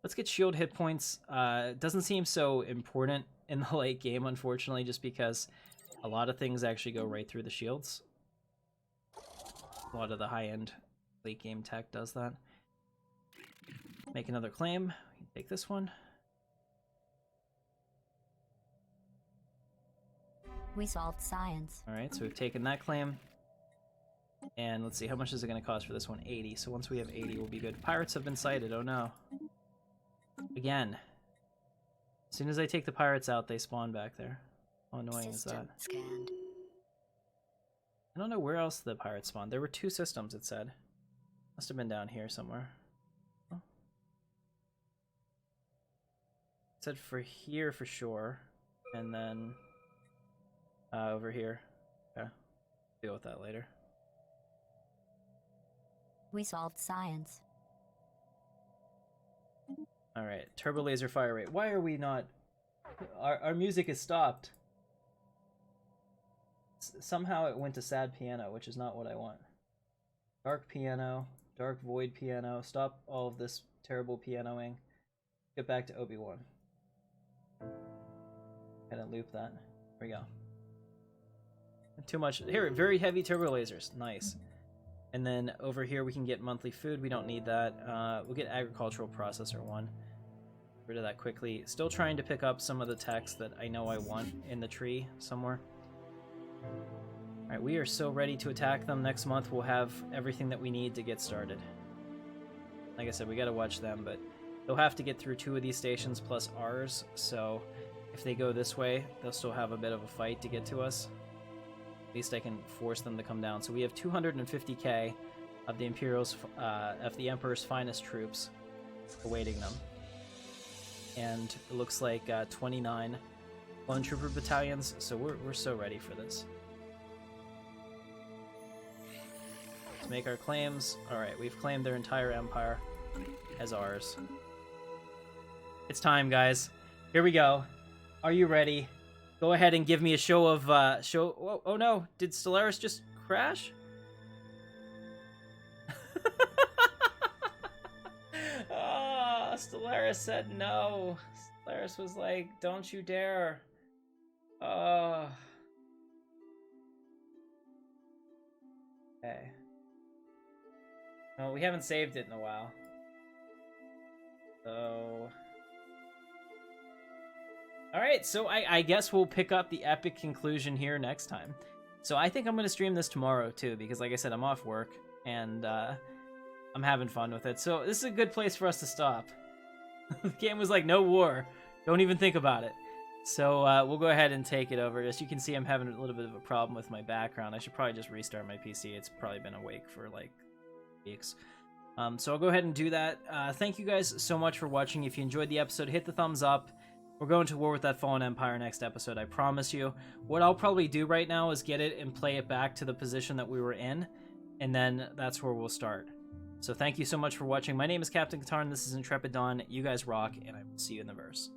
Let's get shield hit points. It doesn't seem so important in the late game, unfortunately, just because a lot of things actually go right through the shields. A lot of the high-end late game tech does that. Make another claim. We can take this one. We solved science. Alright, so we've taken that claim. And let's see, how much is it going to cost for this one? 80. So once we have 80, we'll be good. Pirates have been sighted, oh no. Again. As soon as I take the pirates out, they spawn back there. How annoying is that? Scanned. I don't know where else the pirates spawned. There were 2 systems, it said. Must have been down here somewhere. Oh. It said for here for sure. And then... over here. Okay. Deal with that later. We solved science. Alright, turbo laser fire rate. Why are we not... Our music is stopped. Somehow it went to sad piano, which is not what I want. Dark piano, dark void piano. Stop all of this terrible pianoing. Get back to Obi-Wan. Gotta loop that. There we go. Too much. Here, very heavy turbo lasers. Nice. And then over here we can get monthly food. We don't need that. We'll get agricultural processor 1. Get rid of that quickly. Still trying to pick up some of the techs that I know I want in the tree somewhere. Alright, we are so ready to attack them. Next month we'll have everything that we need to get started. Like I said, we gotta watch them, but they'll have to get through 2 of these stations plus ours, so if they go this way, they'll still have a bit of a fight to get to us. At least I can force them to come down. So we have 250k of the Emperor's finest troops awaiting them. And it looks like 29 clone trooper battalions, so we're so ready for this. Let's make our claims. Alright, we've claimed their entire empire as ours. It's time, guys. Here we go. Are you ready? Go ahead and give me a show of, Whoa, oh no, did Stellaris just crash? Oh, Stellaris said no. Stellaris was like, don't you dare. Oh. Okay. No, we haven't saved it in a while. So... Alright, so I guess we'll pick up the epic conclusion here next time. So I think I'm going to stream this tomorrow, too, because like I said, I'm off work, and I'm having fun with it. So this is a good place for us to stop. The game was like, no war. Don't even think about it. So we'll go ahead and take it over. As you can see, I'm having a little bit of a problem with my background. I should probably just restart my PC. It's probably been awake for like weeks. So I'll go ahead and do that. Thank you guys so much for watching. If you enjoyed the episode, hit the thumbs up. We're going to war with that fallen empire next episode, I promise you. What I'll probably do right now is get it and play it back to the position that we were in, and then that's where we'll start. So thank you so much for watching. My name is Captain Katarn. This is Intrepid Dawn. You guys rock, and I will see you in the verse.